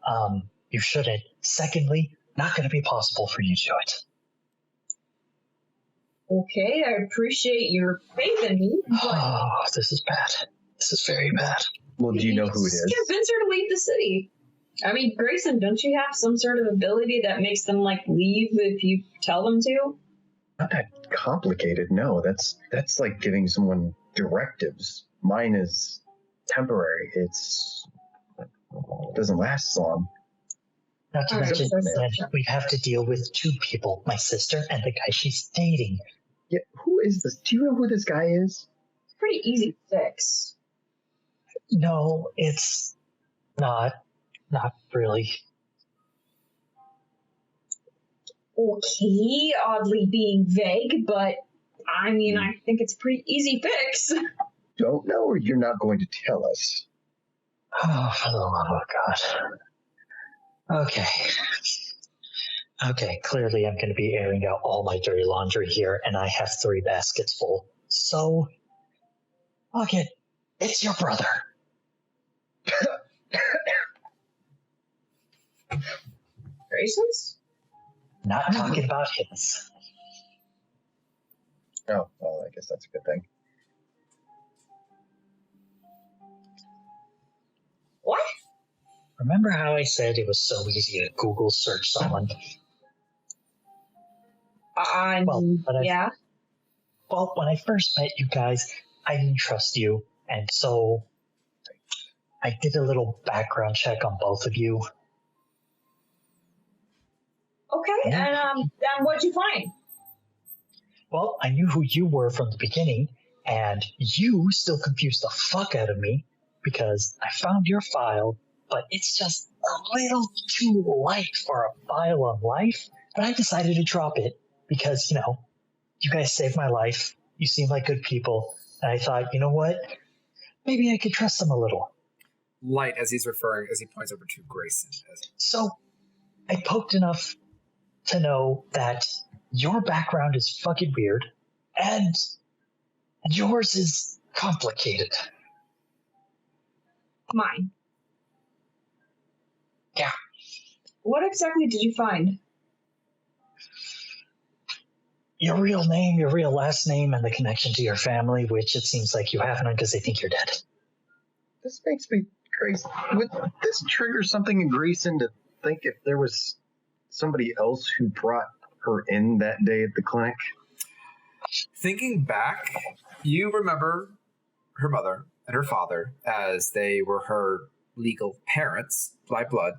you shouldn't. Secondly, not going to be possible for you to do it.
Okay, I appreciate your faith in me.
Oh, this is bad. This is very bad.
Well, do you know who it is?
Convince her to leave the city. I mean, Grayson, don't you have some sort of ability that makes them, like, leave if you tell them to?
Not that complicated, no. That's like giving someone directives. Mine is temporary. It doesn't last long.
Not to mention that we have to deal with two people, my sister and the guy she's dating.
Yeah, who is this? Do you know who this guy is?
It's pretty easy to fix.
No, it's not. Not really.
Okay, oddly being vague, but I mean, I think it's a pretty easy fix.
Don't know, or you're not going to tell us?
Oh, for the love of God. Okay, clearly I'm going to be airing out all my dirty laundry here, and I have 3 baskets full. So, okay, it's your brother.
Grayson's?
Not talking about his.
Oh, well, I guess that's a good thing.
What?
Remember how I said it was so easy to Google search someone?
Yeah.
Well, when I first met you guys, I didn't trust you, and so I did a little background check on both of you.
and what'd you find?
Well, I knew who you were from the beginning, and you still confused the fuck out of me because I found your file, but it's just a little too light for a file on life. But I decided to drop it because, you guys saved my life. You seem like good people. And I thought, you know what? Maybe I could trust them a little.
Light, as he points over to Grayson.
So I poked enough to know that your background is fucking weird and yours is complicated.
Mine.
Yeah.
What exactly did you find?
Your real name, your real last name, and the connection to your family, which it seems like you haven't because they think you're dead.
This makes me crazy. Would this trigger something in Grayson to think if there was somebody else who brought her in that day at the clinic?
Thinking back, you remember her mother and her father as they were her legal parents by blood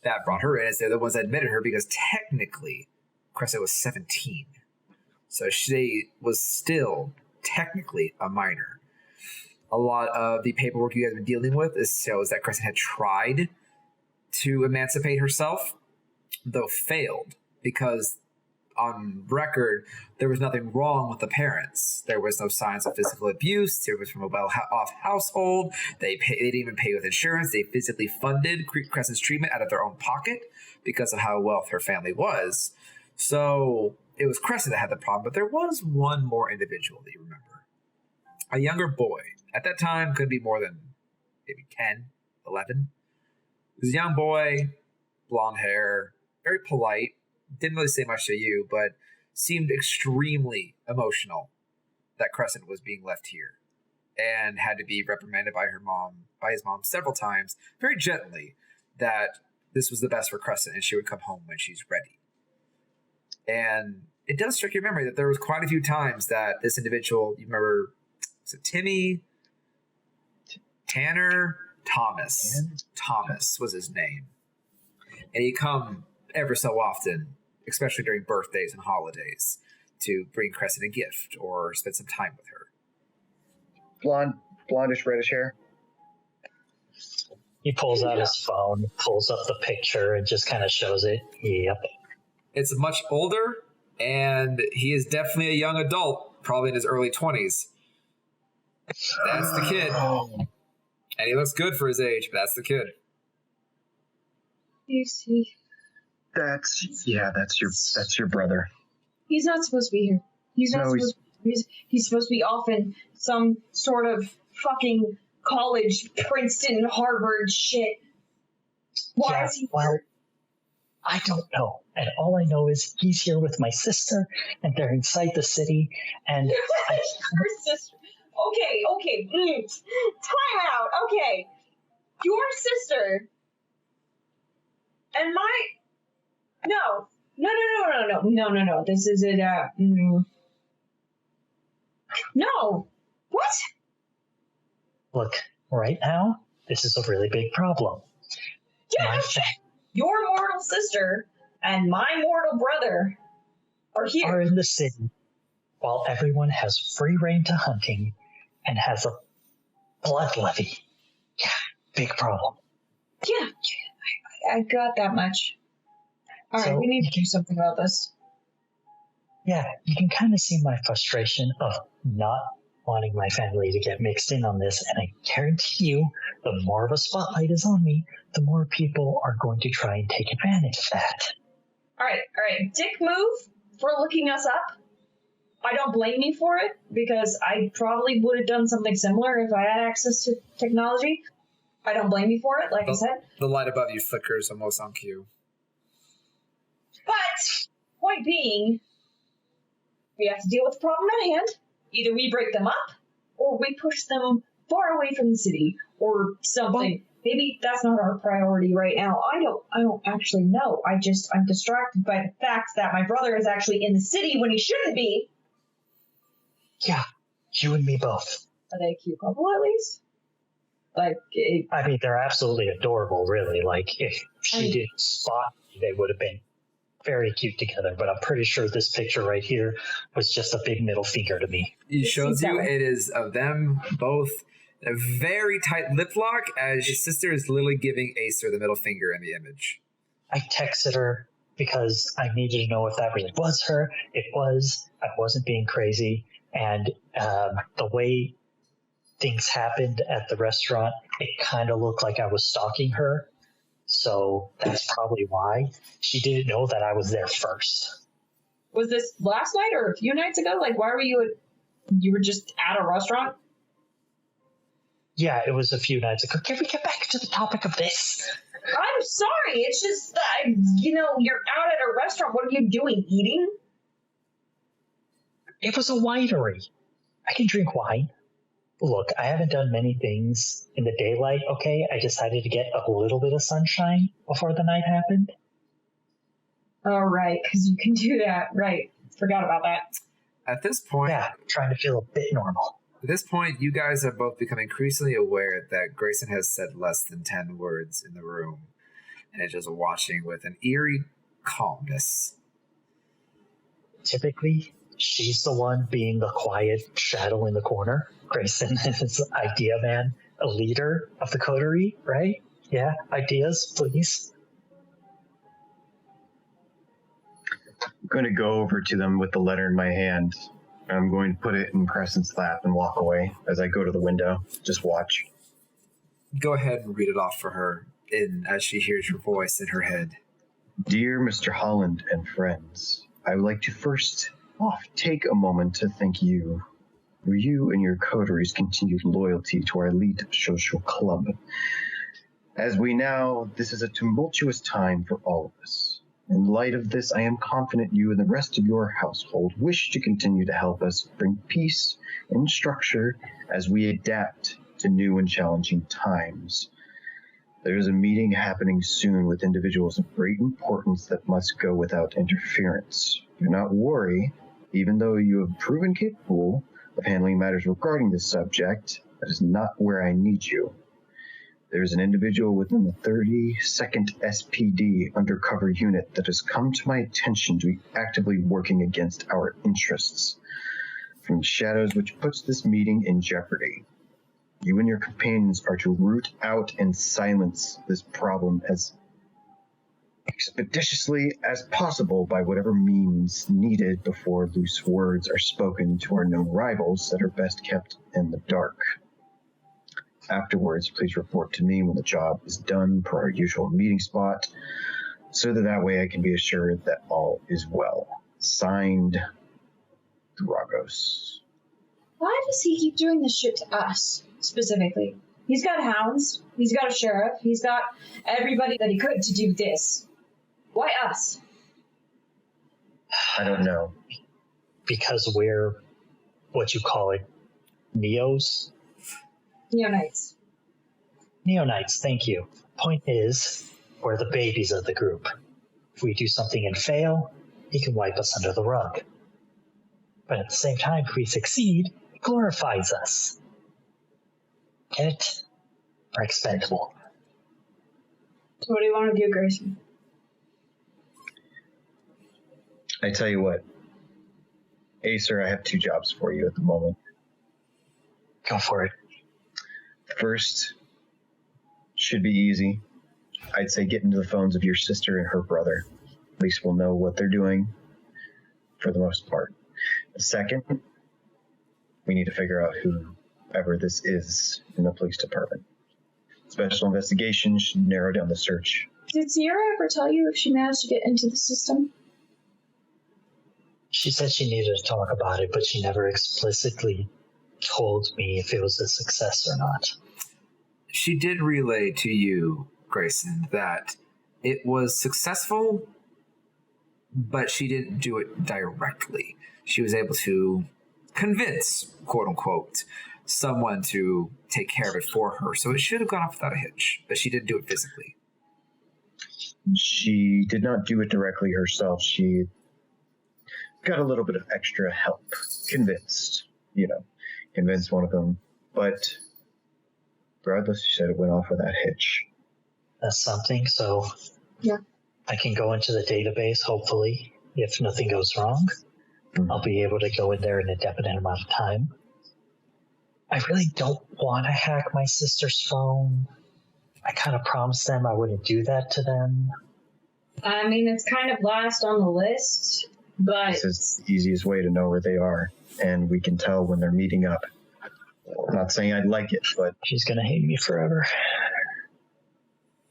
that brought her in, as they're the ones that admitted her because technically Cressa was 17. So she was still technically a minor. A lot of the paperwork you guys have been dealing with shows that Crescent had tried to emancipate herself, though failed, because on record, there was nothing wrong with the parents. There was no signs of physical abuse. There was from a well-off household. They didn't even pay with insurance. They physically funded Crescent's treatment out of their own pocket because of how wealthy her family was. So it was Crescent that had the problem, but there was one more individual that you remember. A younger boy. At that time, could be more than maybe 10, 11. He was a young boy, blonde hair, very polite, didn't really say much to you, but seemed extremely emotional that Crescent was being left here and had to be reprimanded by his mom several times, very gently, that this was the best for Crescent and she would come home when she's ready. And it does strike your memory that there was quite a few times that this individual, you remember, was it Timmy? Tanner? Thomas. Thomas was his name. And he'd come ever so often, especially during birthdays and holidays, to bring Crescent a gift or spend some time with her.
Blondish, reddish hair.
He pulls out his phone, pulls up the picture, and just kind of shows it. Yep.
It's much older, and he is definitely a young adult, probably in his early 20s. That's the kid. And he looks good for his age, but that's the kid.
You see.
That's your brother.
He's not supposed to be here. He's supposed to be off in some sort of fucking college, Princeton, Harvard shit. Why is he?
Well, I don't know. And all I know is he's here with my sister, and they're inside the city, and
Your sister. Okay. Time out. Okay. Your sister and my... No. This isn't, No. What?
Look, right now, this is a really big problem.
Yeah, your mortal sister and my mortal brother are here.
Are in the city, while everyone has free reign to hunting and has a blood levy. Yeah, big problem.
Yeah, I got that much. All right, we need to do something about this.
Yeah, you can kind of see my frustration of not wanting my family to get mixed in on this, and I guarantee you, the more of a spotlight is on me, the more people are going to try and take advantage of that.
All right. Dick move for looking us up. I don't blame you for it, because I probably would have done something similar if I had access to technology. I don't blame you for it, like I said.
The light above you flickers almost on cue.
But, point being, we have to deal with the problem at hand. Either we break them up, or we push them far away from the city, or something. Maybe that's not our priority right now. I don't actually know. I'm distracted by the fact that my brother is actually in the city when he shouldn't be.
Yeah, you and me both.
Are they a cute couple at least?
I mean, they're absolutely adorable, really. Like, if she didn't spot me, they would have been very cute together, but I'm pretty sure this picture right here was just a big middle finger to me.
He shows you it is of them both a very tight lip lock as his sister is literally giving Acer the middle finger in the image.
I texted her because I needed to know if that really was her. It was. I wasn't being crazy. And the way things happened at the restaurant, it kind of looked like I was stalking her. So that's probably why. She didn't know that I was there first.
Was this last night or a few nights ago? Like, why were you were just at a restaurant?
Yeah, it was a few nights ago. Can we get back to the topic of this?
I'm sorry. It's just that, you're out at a restaurant. What are you doing? Eating?
It was a winery. I can drink wine. Look, I haven't done many things in the daylight, okay? I decided to get a little bit of sunshine before the night happened.
Oh, right, because you can do that. Right. Forgot about that.
At this point...
Yeah, trying to feel a bit normal.
At this point, you guys have both become increasingly aware that Grayson has said less than 10 words in the room, and is just watching with an eerie calmness.
Typically, she's the one being the quiet shadow in the corner. Grayson is idea man, a leader of the coterie, right? Yeah, ideas, please.
I'm going to go over to them with the letter in my hand. I'm going to put it in Crescent's lap and walk away as I go to the window. Just watch.
Go ahead and read it off for her as she hears your voice in her head.
Dear Mr. Holland and friends, I would like to first off take a moment to thank you for you and your coterie's continued loyalty to our elite social club. As we know, this is a tumultuous time for all of us. In light of this, I am confident you and the rest of your household wish to continue to help us bring peace and structure as we adapt to new and challenging times. There is a meeting happening soon with individuals of great importance that must go without interference. Do not worry, even though you have proven capable of handling matters regarding this subject, that is not where I need you. There is an individual within the 32nd SPD undercover unit that has come to my attention to be actively working against our interests from the shadows, which puts this meeting in jeopardy. You and your companions are to root out and silence this problem as expeditiously as possible by whatever means needed before loose words are spoken to our known rivals that are best kept in the dark. Afterwards, please report to me when the job is done per our usual meeting spot, so that way I can be assured that all is well. Signed, Dragos.
Why does he keep doing this shit to us, specifically? He's got hounds, he's got a sheriff, he's got everybody that he could to do this. Why us?
I don't know.
Because we're, what you call it, Neos?
Neonites.
Neonites, thank you. Point is, we're the babies of the group. If we do something and fail, he can wipe us under the rug. But at the same time, if we succeed, it glorifies us. Get it? We're expendable.
So what do you want to do, Grayson?
I tell you what, Acer, I have 2 jobs for you at the moment.
Go for it.
First, should be easy. I'd say get into the phones of your sister and her brother. At least we'll know what they're doing for the most part. The second, we need to figure out whoever this is in the police department. Special investigation should narrow down the search.
Did Sierra ever tell you if she managed to get into the system?
She said she needed to talk about it, but she never explicitly told me if it was a success or not.
She did relay to you, Grayson, that it was successful, but she didn't do it directly. She was able to convince, quote unquote, someone to take care of it for her. So it should have gone off without a hitch, but she didn't do it physically.
She did not do it directly herself. She got a little bit of extra help. Convinced one of them. But regardless, she said it went off without hitch.
That's something, so
yeah.
I can go into the database, hopefully. If nothing goes wrong, I'll be able to go in there in a definite amount of time. I really don't want to hack my sister's phone. I kind of promised them I wouldn't do that to them.
I mean, it's kind of last on the list, but...
This is the easiest way to know where they are, and we can tell when they're meeting up. I'm not saying I'd like it, but...
She's going to hate me forever.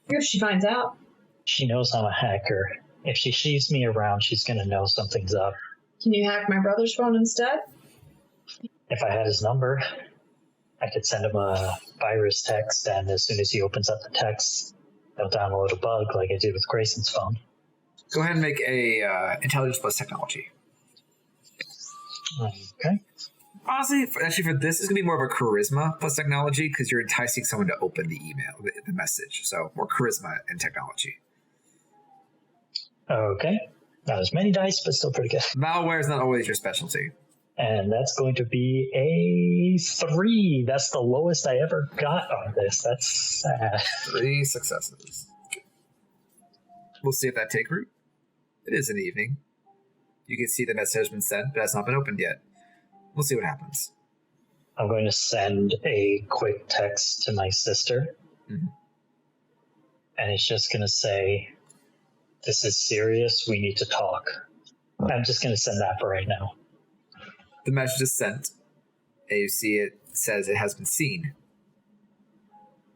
If she finds out.
She knows I'm a hacker. If she sees me around, she's going to know something's up.
Can you hack my brother's phone instead?
If I had his number, I could send him a virus text, and as soon as he opens up the text, they'll download a bug like I did with Grayson's phone.
Go ahead and make a intelligence plus technology.
Okay.
Honestly, actually for this, it's going to be more of a charisma plus technology because you're enticing someone to open the email, the message. So more charisma and technology.
Okay. Not as many dice, but still pretty good.
Malware is not always your specialty.
And that's going to be a 3. That's the lowest I ever got on this. That's sad.
3 successes. We'll see if that take root. It is an evening. You can see the message has been sent, but has not been opened yet. We'll see what happens.
I'm going to send a quick text to my sister.
Mm-hmm.
And it's just going to say, "This is serious. We need to talk." I'm just going to send that for right now.
The message is sent. And you see it says it has been seen.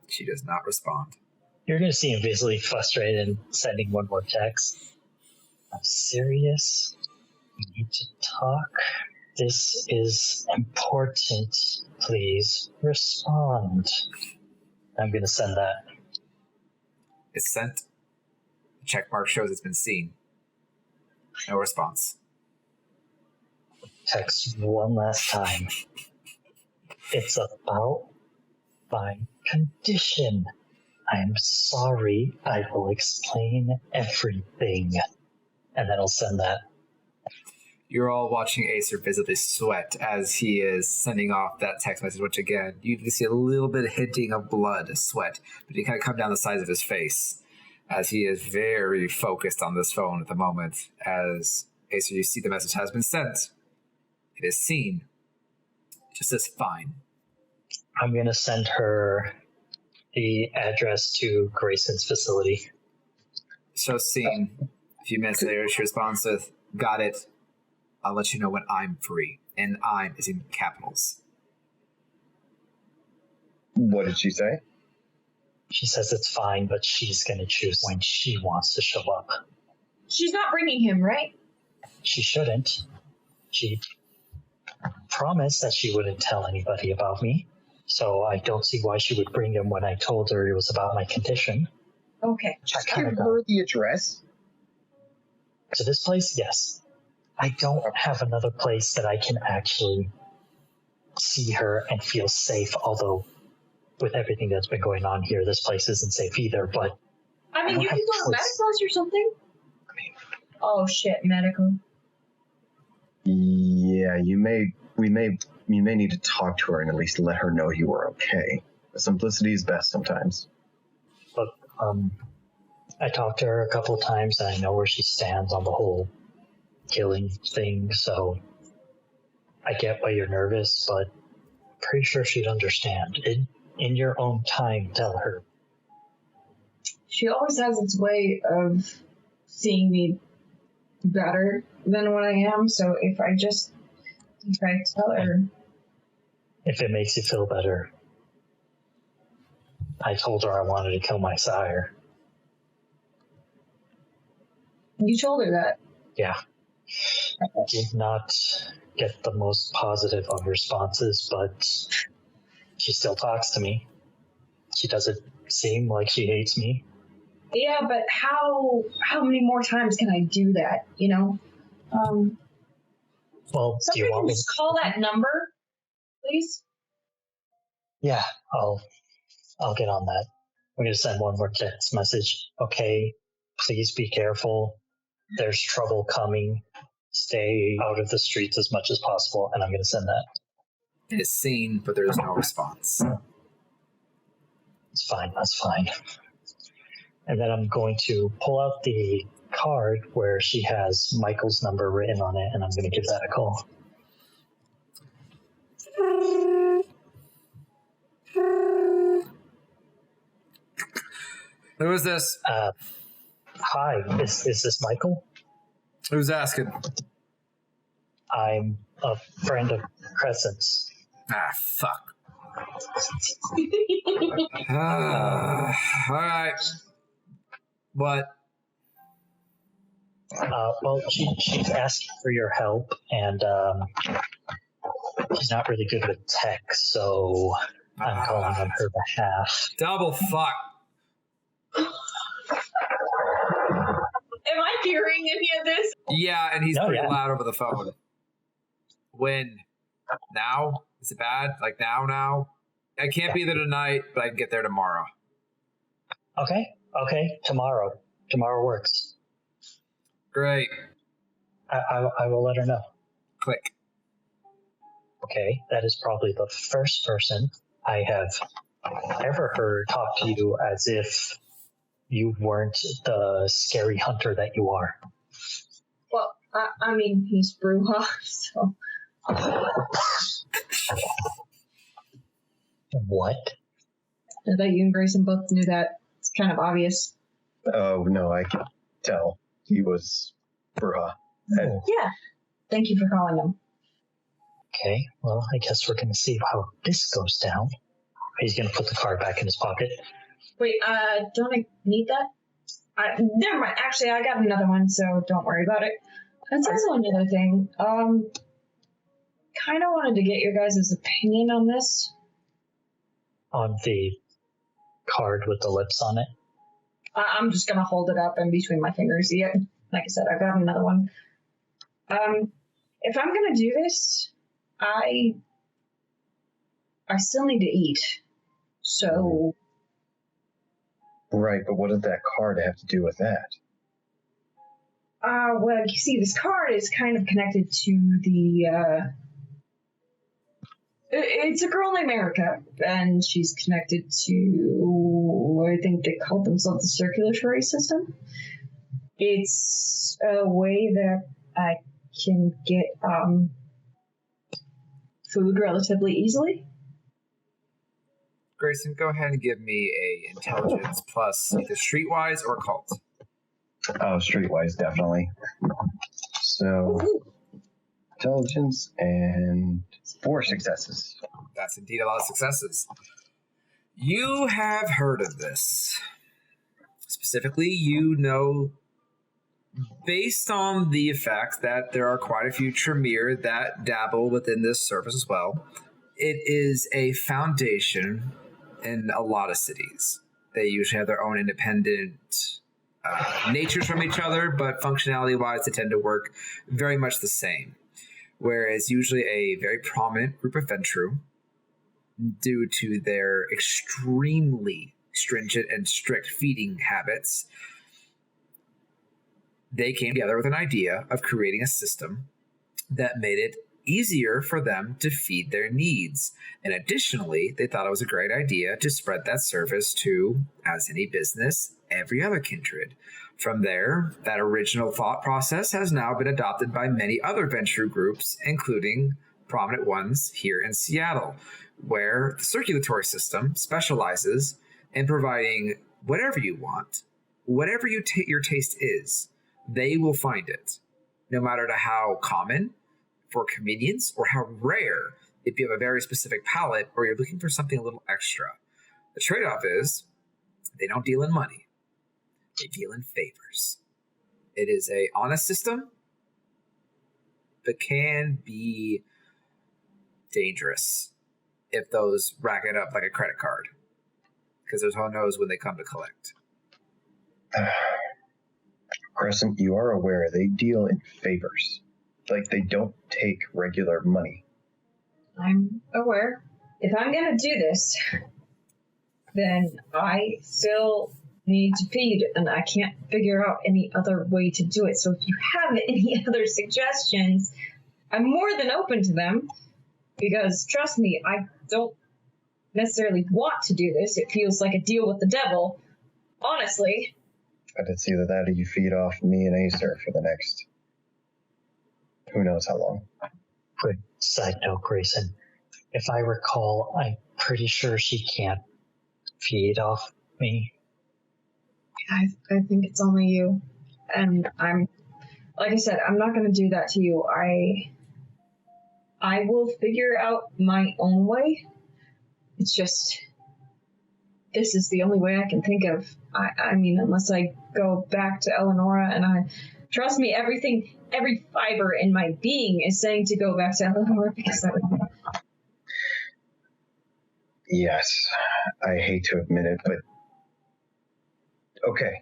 She does not respond.
You're going to see him visibly frustrated and sending one more text. "I'm serious. We need to talk. This is important. Please respond." I'm going to send that.
It's sent. The check mark shows it's been seen. No response.
Text one last time. "It's about my condition. I'm sorry. I will explain everything." And then I'll send that.
You're all watching Acer visibly sweat as he is sending off that text message, which again, you can see a little bit of hinting of blood, sweat, but you kind of come down the sides of his face as he is very focused on this phone at the moment. As Acer, you see the message has been sent. It is seen. It just says fine.
I'm going to send her the address to Grayson's facility.
So seen. A few minutes later, she responds with, "Got it. I'll let you know when I'm free." And "I'm" is in capitals.
What did she say?
She says it's fine, but she's going to choose when she wants to show up.
She's not bringing him, right?
She shouldn't. She promised that she wouldn't tell anybody about me, so I don't see why she would bring him when I told her it was about my condition.
Okay.
Just give her the address.
To this place, yes. I don't have another place that I can actually see her and feel safe, although with everything that's been going on here, this place isn't safe either, but...
I mean, you can go to medicals or something. Oh shit, medical.
Yeah, you may need to talk to her and at least let her know you are okay. Simplicity is best sometimes.
Look, I talked to her a couple of times and I know where she stands on the whole killing thing, so I get why you're nervous, but I'm pretty sure she'd understand. In your own time, tell her.
She always has its way of seeing me better than what I am, so if I tell her.
If it makes you feel better. I told her I wanted to kill my sire.
You told her that?
Yeah. I did not get the most positive of responses, but she still talks to me. She doesn't seem like she hates me.
Yeah, but how many more times can I do that, you know?
Well, do you want me
to call that number, please?
Yeah, I'll get on that. I'm going to send one more text message. Okay, please be careful. There's trouble coming. Stay out of the streets as much as possible, and I'm going to send that.
It is seen, but there is no response.
It's fine, that's fine. And then I'm going to pull out the card where she has Michael's number written on it, and I'm going to give that a call.
Who is this?
Hi, is this Michael?
Who's asking?
I'm a friend of Crescent's.
Ah, fuck. All right. What?
Well, she's asking for your help, and she's not really good with tech, so I'm calling on her behalf.
Double fuck.
Am I hearing any of this?
Yeah, and he's pretty loud over the phone. When? Now? Is it bad? Like now? I can't be there tonight, but I can get there tomorrow.
Okay. Tomorrow works.
Great.
I will let her know.
Click.
Okay, that is probably the first person I have ever heard talk to you as if you weren't the scary hunter that you are.
Well, I mean, he's Bruja, so...
What?
I bet you and Grayson both knew that. It's kind of obvious.
Oh, no, I can tell. He was Bruja.
Yeah. Thank you for calling him.
Okay, well, I guess we're going to see how this goes down. He's going to put the card back in his pocket.
Wait, don't I need that? Never mind. Actually, I got another one, so don't worry about it. That's also another thing. Kind of wanted to get your guys' opinion on this.
On the card with the lips on it?
I'm just going to hold it up in between my fingers. Yeah, like I said, I got another one. If I'm going to do this, I still need to eat. So...
Right, but what does that card have to do with that?
Well, you see, this card is kind of connected to the, it's a girl named Erica, and she's connected to, I think they call themselves the circulatory system. It's a way that I can get, food relatively easily.
Grayson, go ahead and give me a intelligence plus either streetwise or cult.
Oh, streetwise, definitely. So, intelligence and 4 successes.
That's indeed a lot of successes. You have heard of this. Specifically, you know, based on the fact that there are quite a few Tremere that dabble within this service as well, it is a foundation in a lot of cities. They usually have their own independent natures from each other, but functionality-wise, they tend to work very much the same. Whereas usually a very prominent group of Ventru, due to their extremely stringent and strict feeding habits, they came together with an idea of creating a system that made it easier for them to feed their needs. And additionally, they thought it was a great idea to spread that service to, as any business, every other kindred. From there, that original thought process has now been adopted by many other venture groups, including prominent ones here in Seattle, where the circulatory system specializes in providing whatever you want, whatever your taste is, they will find it, no matter to how common, for convenience, or how rare if you have a very specific palate or you're looking for something a little extra. The trade-off is they don't deal in money. They deal in favors. It is a honest system, but can be dangerous if those rack it up like a credit card, because there's who knows when they come to collect.
Crescent, you are aware they deal in favors. Like, they don't take regular money.
I'm aware. If I'm going to do this, then I still need to feed, and I can't figure out any other way to do it. So if you have any other suggestions, I'm more than open to them, because trust me, I don't necessarily want to do this. It feels like a deal with the devil, honestly.
But it's either that or you feed off me and Acer for the next who knows how long.
Quick side note, Grayson. If I recall, I'm pretty sure she can't feed off me.
I think it's only you. And I'm, like I said, I'm not going to do that to you. I will figure out my own way. It's just, this is the only way I can think of. I mean, unless I go back to Eleonora, and trust me, every fiber in my being is saying to go back to Eleonora, because that would be...
Yes, I hate to admit it, but okay.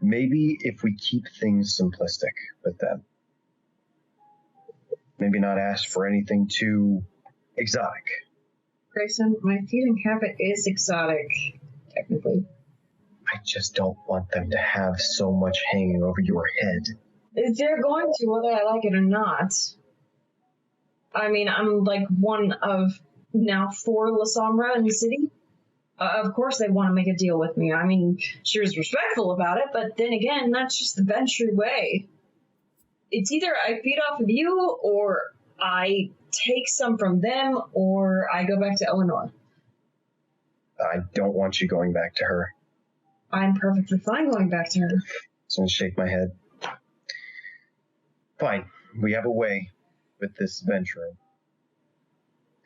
Maybe if we keep things simplistic with them. Maybe not ask for anything too exotic.
Grayson, my feeding habit is exotic, technically.
I just don't want them to have so much hanging over your head.
They're going to, whether I like it or not. I mean, I'm like one of now 4 La Sombra in the city. Of course they want to make a deal with me. I mean, she was respectful about it, but then again, that's just the Venture way. It's either I feed off of you, or I take some from them, or I go back to Eleanor.
I don't want you going back to her.
I'm perfectly fine going back to her.
So I shake my head. Fine, we have a way with this venture.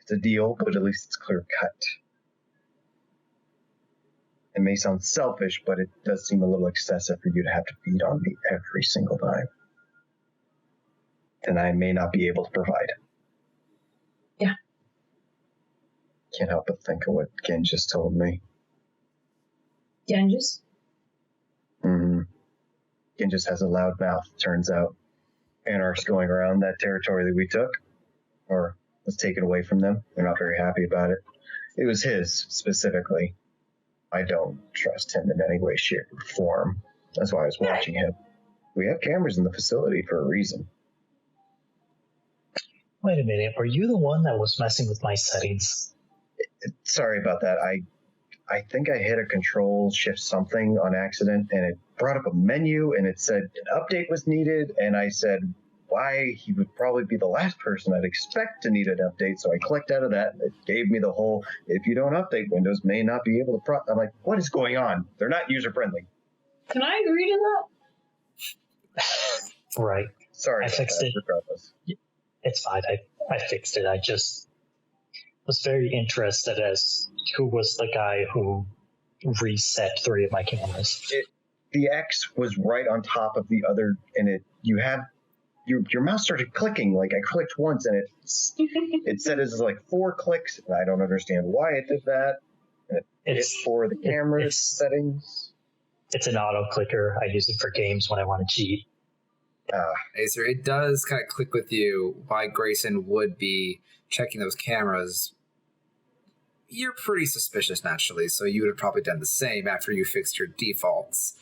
It's a deal, but at least it's clear cut. It may sound selfish, but it does seem a little excessive for you to have to feed on me every single time. And I may not be able to provide.
Yeah.
Can't help but think of what Gen just told me.
Genghis?
Mm-hmm. Genghis has a loud mouth, turns out. Anarchs going around that territory that we took, or was taken away from them. They're not very happy about it. It was his, specifically. I don't trust him in any way, shape, or form. That's why I was watching him. We have cameras in the facility for a reason.
Wait a minute, were you the one that was messing with my settings?
Sorry about that. I think I hit a control shift something on accident, and it brought up a menu, and it said an update was needed, and I said why he would probably be the last person I'd expect to need an update, so I clicked out of that, and it gave me the whole, if you don't update, Windows may not be able to I'm like, what is going on? They're not user-friendly.
Can I agree to that?
Right.
Sorry
I
about
fixed
that,
it.
regardless.
It's fine. I fixed it. I just was very interested as who was the guy who reset 3 of my cameras.
The X was right on top of the other, and your mouse started clicking. Like, I clicked once, and it said it was like 4 clicks, and I don't understand why it did that. And it's for the camera settings.
It's an auto clicker. I use it for games when I want to cheat.
Acer, it does kind of click with you why Grayson would be checking those cameras. You're pretty suspicious naturally, so you would have probably done the same after you fixed your defaults.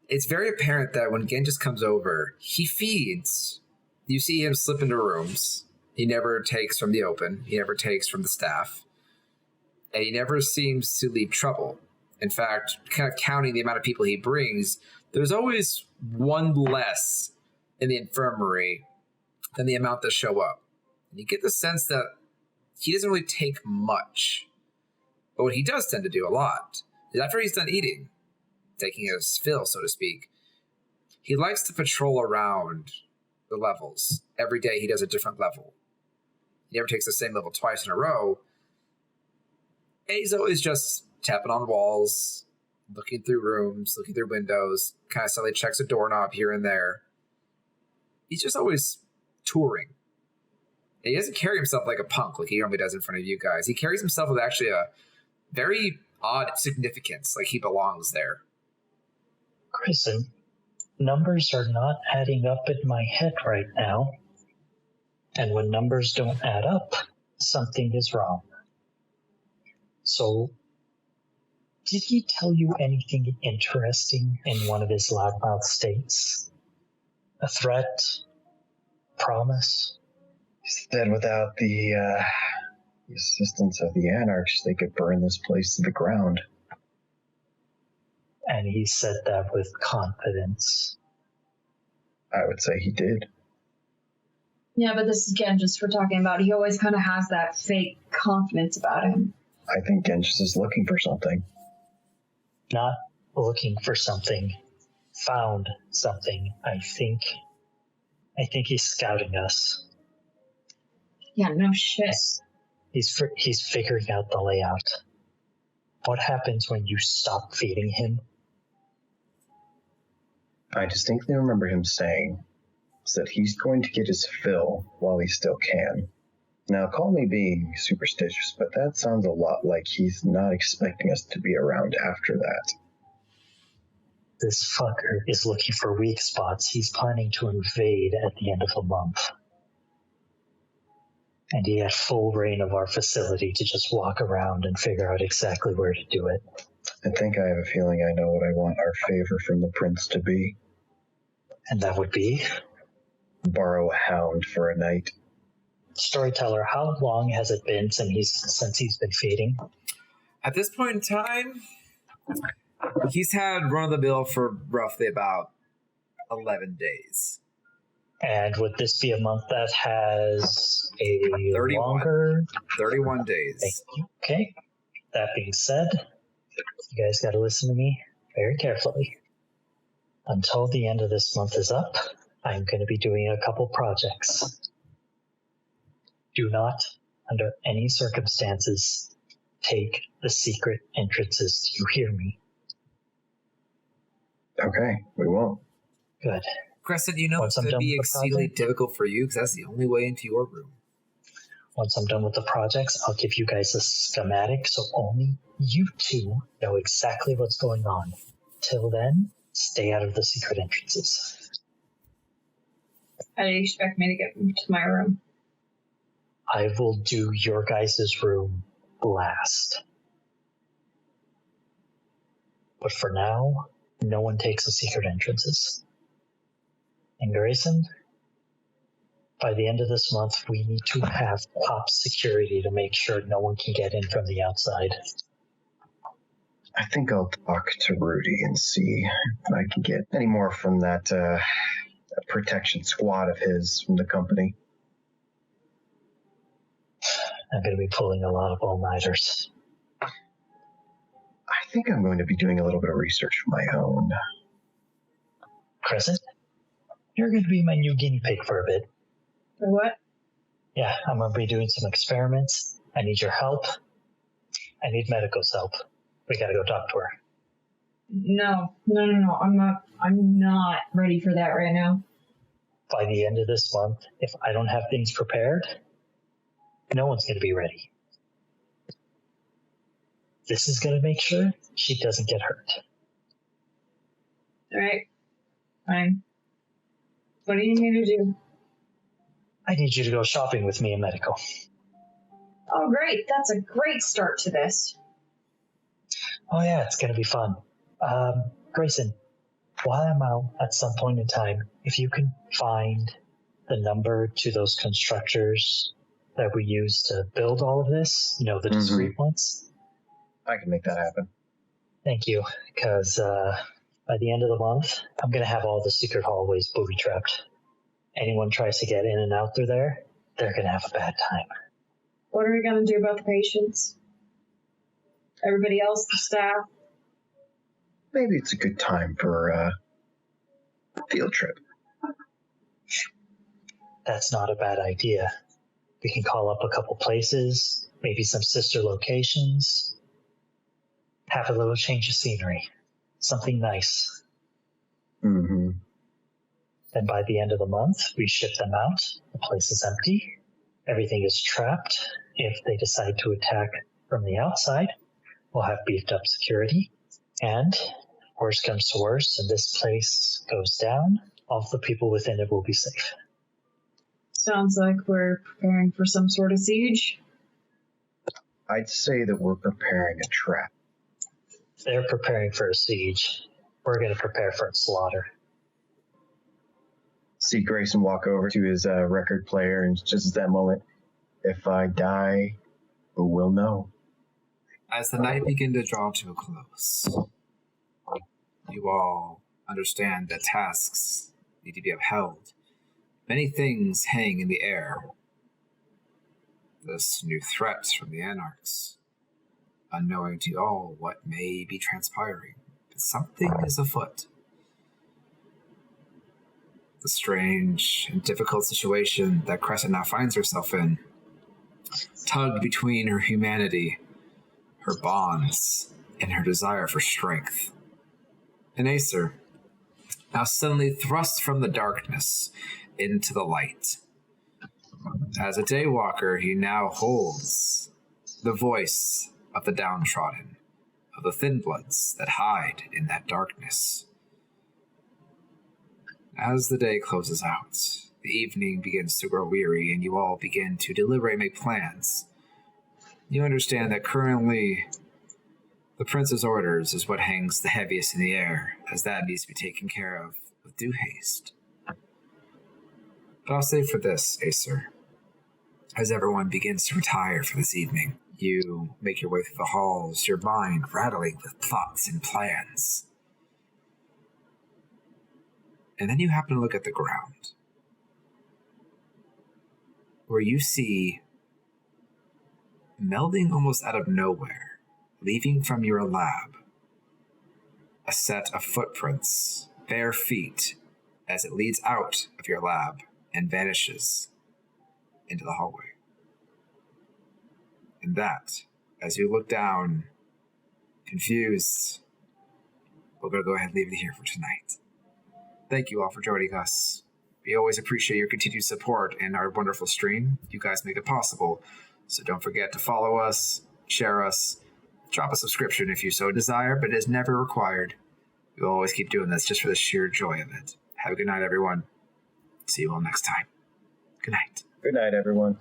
It's very apparent that when Genghis comes over, he feeds. You see him slip into rooms. He never takes from the open. He never takes from the staff. And he never seems to leave trouble. In fact, kind of counting the amount of people he brings, there's always one less in the infirmary than the amount that show up. And you get the sense that he doesn't really take much. But what he does tend to do a lot is after he's done eating, taking his fill, so to speak, he likes to patrol around the levels. Every day he does a different level. He never takes the same level twice in a row. Azo is just tapping on walls, looking through rooms, looking through windows, kind of suddenly checks a doorknob here and there. He's just always touring. And he doesn't carry himself like a punk like he normally does in front of you guys. He carries himself with actually a very odd significance, like he belongs there.
Grayson, numbers are not adding up in my head right now. And when numbers don't add up, something is wrong. So, did he tell you anything interesting in one of his loudmouth states? A threat? Promise?
He said without the assistance of the Anarchs, they could burn this place to the ground.
And he said that with confidence.
I would say he did.
Yeah, but this is Genghis we're talking about. He always kind of has that fake confidence about him.
I think Genghis is looking for something.
Not looking for something. Found something, I think. I think he's scouting us.
Yeah, no shit.
He's figuring out the layout. What happens when you stop feeding him?
I distinctly remember him saying that he's going to get his fill while he still can. Now, call me being superstitious, but that sounds a lot like he's not expecting us to be around after that.
This fucker is looking for weak spots. He's planning to invade at the end of the month. And he had full reign of our facility to just walk around and figure out exactly where to do it.
I think I have a feeling I know what I want our favor from the prince to be.
And that would be?
Borrow a hound for a night.
Storyteller, how long has it been since he's been feeding?
At this point in time, he's had run of the mill for roughly about 11 days.
And would this be a month that has a
31.
longer?
31 days.
Thank you. Okay. That being said, you guys got to listen to me very carefully. Until the end of this month is up, I'm going to be doing a couple projects. Do not, under any circumstances, take the secret entrances. Do you hear me?
Okay, we won't.
Good.
Crescent, you know it's going to be exceedingly difficult for you because that's the only way into your room.
Once I'm done with the projects, I'll give you guys a schematic so only you two know exactly what's going on. Till then, stay out of the secret entrances.
How do you expect me to get to my room?
I will do your guys' room last. But for now, no one takes the secret entrances. And Grayson, by the end of this month, we need to have top security to make sure no one can get in from the outside.
I think I'll talk to Rudy and see if I can get any more from that protection squad of his from the company.
I'm going to be pulling a lot of all-nighters.
I think I'm going to be doing a little bit of research of my own.
Crescent, you're going to be my new guinea pig for a bit.
For what?
Yeah, I'm going to be doing some experiments. I need your help. I need Medico's help. We got to go talk to her.
No. I'm not ready for that right now.
By the end of this month, if I don't have things prepared, no one's going to be ready. This is going to make sure she doesn't get hurt.
All right. Fine. What do you need me to do?
I need you to go shopping with me and Medico.
Oh, great. That's a great start to this.
Oh, yeah, it's going to be fun. Grayson, while I'm out at some point in time, if you can find the number to those constructors that we use to build all of this, the discrete ones.
I can make that happen.
Thank you, because by the end of the month, I'm going to have all the secret hallways booby-trapped. Anyone tries to get in and out through there, they're going to have a bad time.
What are we going to do about the patients? Everybody else, the staff?
Maybe it's a good time for a field trip.
That's not a bad idea. We can call up a couple places, maybe some sister locations. Have a little change of scenery. Something nice.
Mm-hmm.
Then by the end of the month, we ship them out. The place is empty. Everything is trapped. If they decide to attack from the outside, we'll have beefed up security. And worst comes to worst, and this place goes down, all the people within it will be safe.
Sounds like we're preparing for some sort of siege.
I'd say that we're preparing a trap.
They're preparing for a siege. We're going to prepare for a slaughter.
See Grayson walk over to his record player, and just at that moment, if I die, who will know?
As the night began to draw to a close, you all understand that tasks need to be upheld, many things hang in the air. This new threat from the Anarchs, unknowing to you all what may be transpiring, but something is afoot. The strange and difficult situation that Crescent now finds herself in, tugged between her humanity, her bonds, and her desire for strength. And Acer, now suddenly thrust from the darkness into the light. As a daywalker, he now holds the voice of the downtrodden, of the thin bloods that hide in that darkness. As the day closes out, the evening begins to grow weary, and you all begin to deliberate and make plans. You understand that currently the Prince's orders is what hangs the heaviest in the air, as that needs to be taken care of with due haste. But I'll say for this, Acer, as everyone begins to retire for this evening, you make your way through the halls, your mind rattling with thoughts and plans. And then you happen to look at the ground, where you see, melding almost out of nowhere, leaving from your lab, a set of footprints, bare feet, as it leads out of your lab and vanishes into the hallway. And that, as you look down, confused, we're going to go ahead and leave it here for tonight. Thank you all for joining us. We always appreciate your continued support in our wonderful stream. You guys make it possible. So don't forget to follow us, share us, drop a subscription if you so desire, but it is never required. We'll always keep doing this just for the sheer joy of it. Have a good night, everyone. See you all next time. Good night.
Good night, everyone.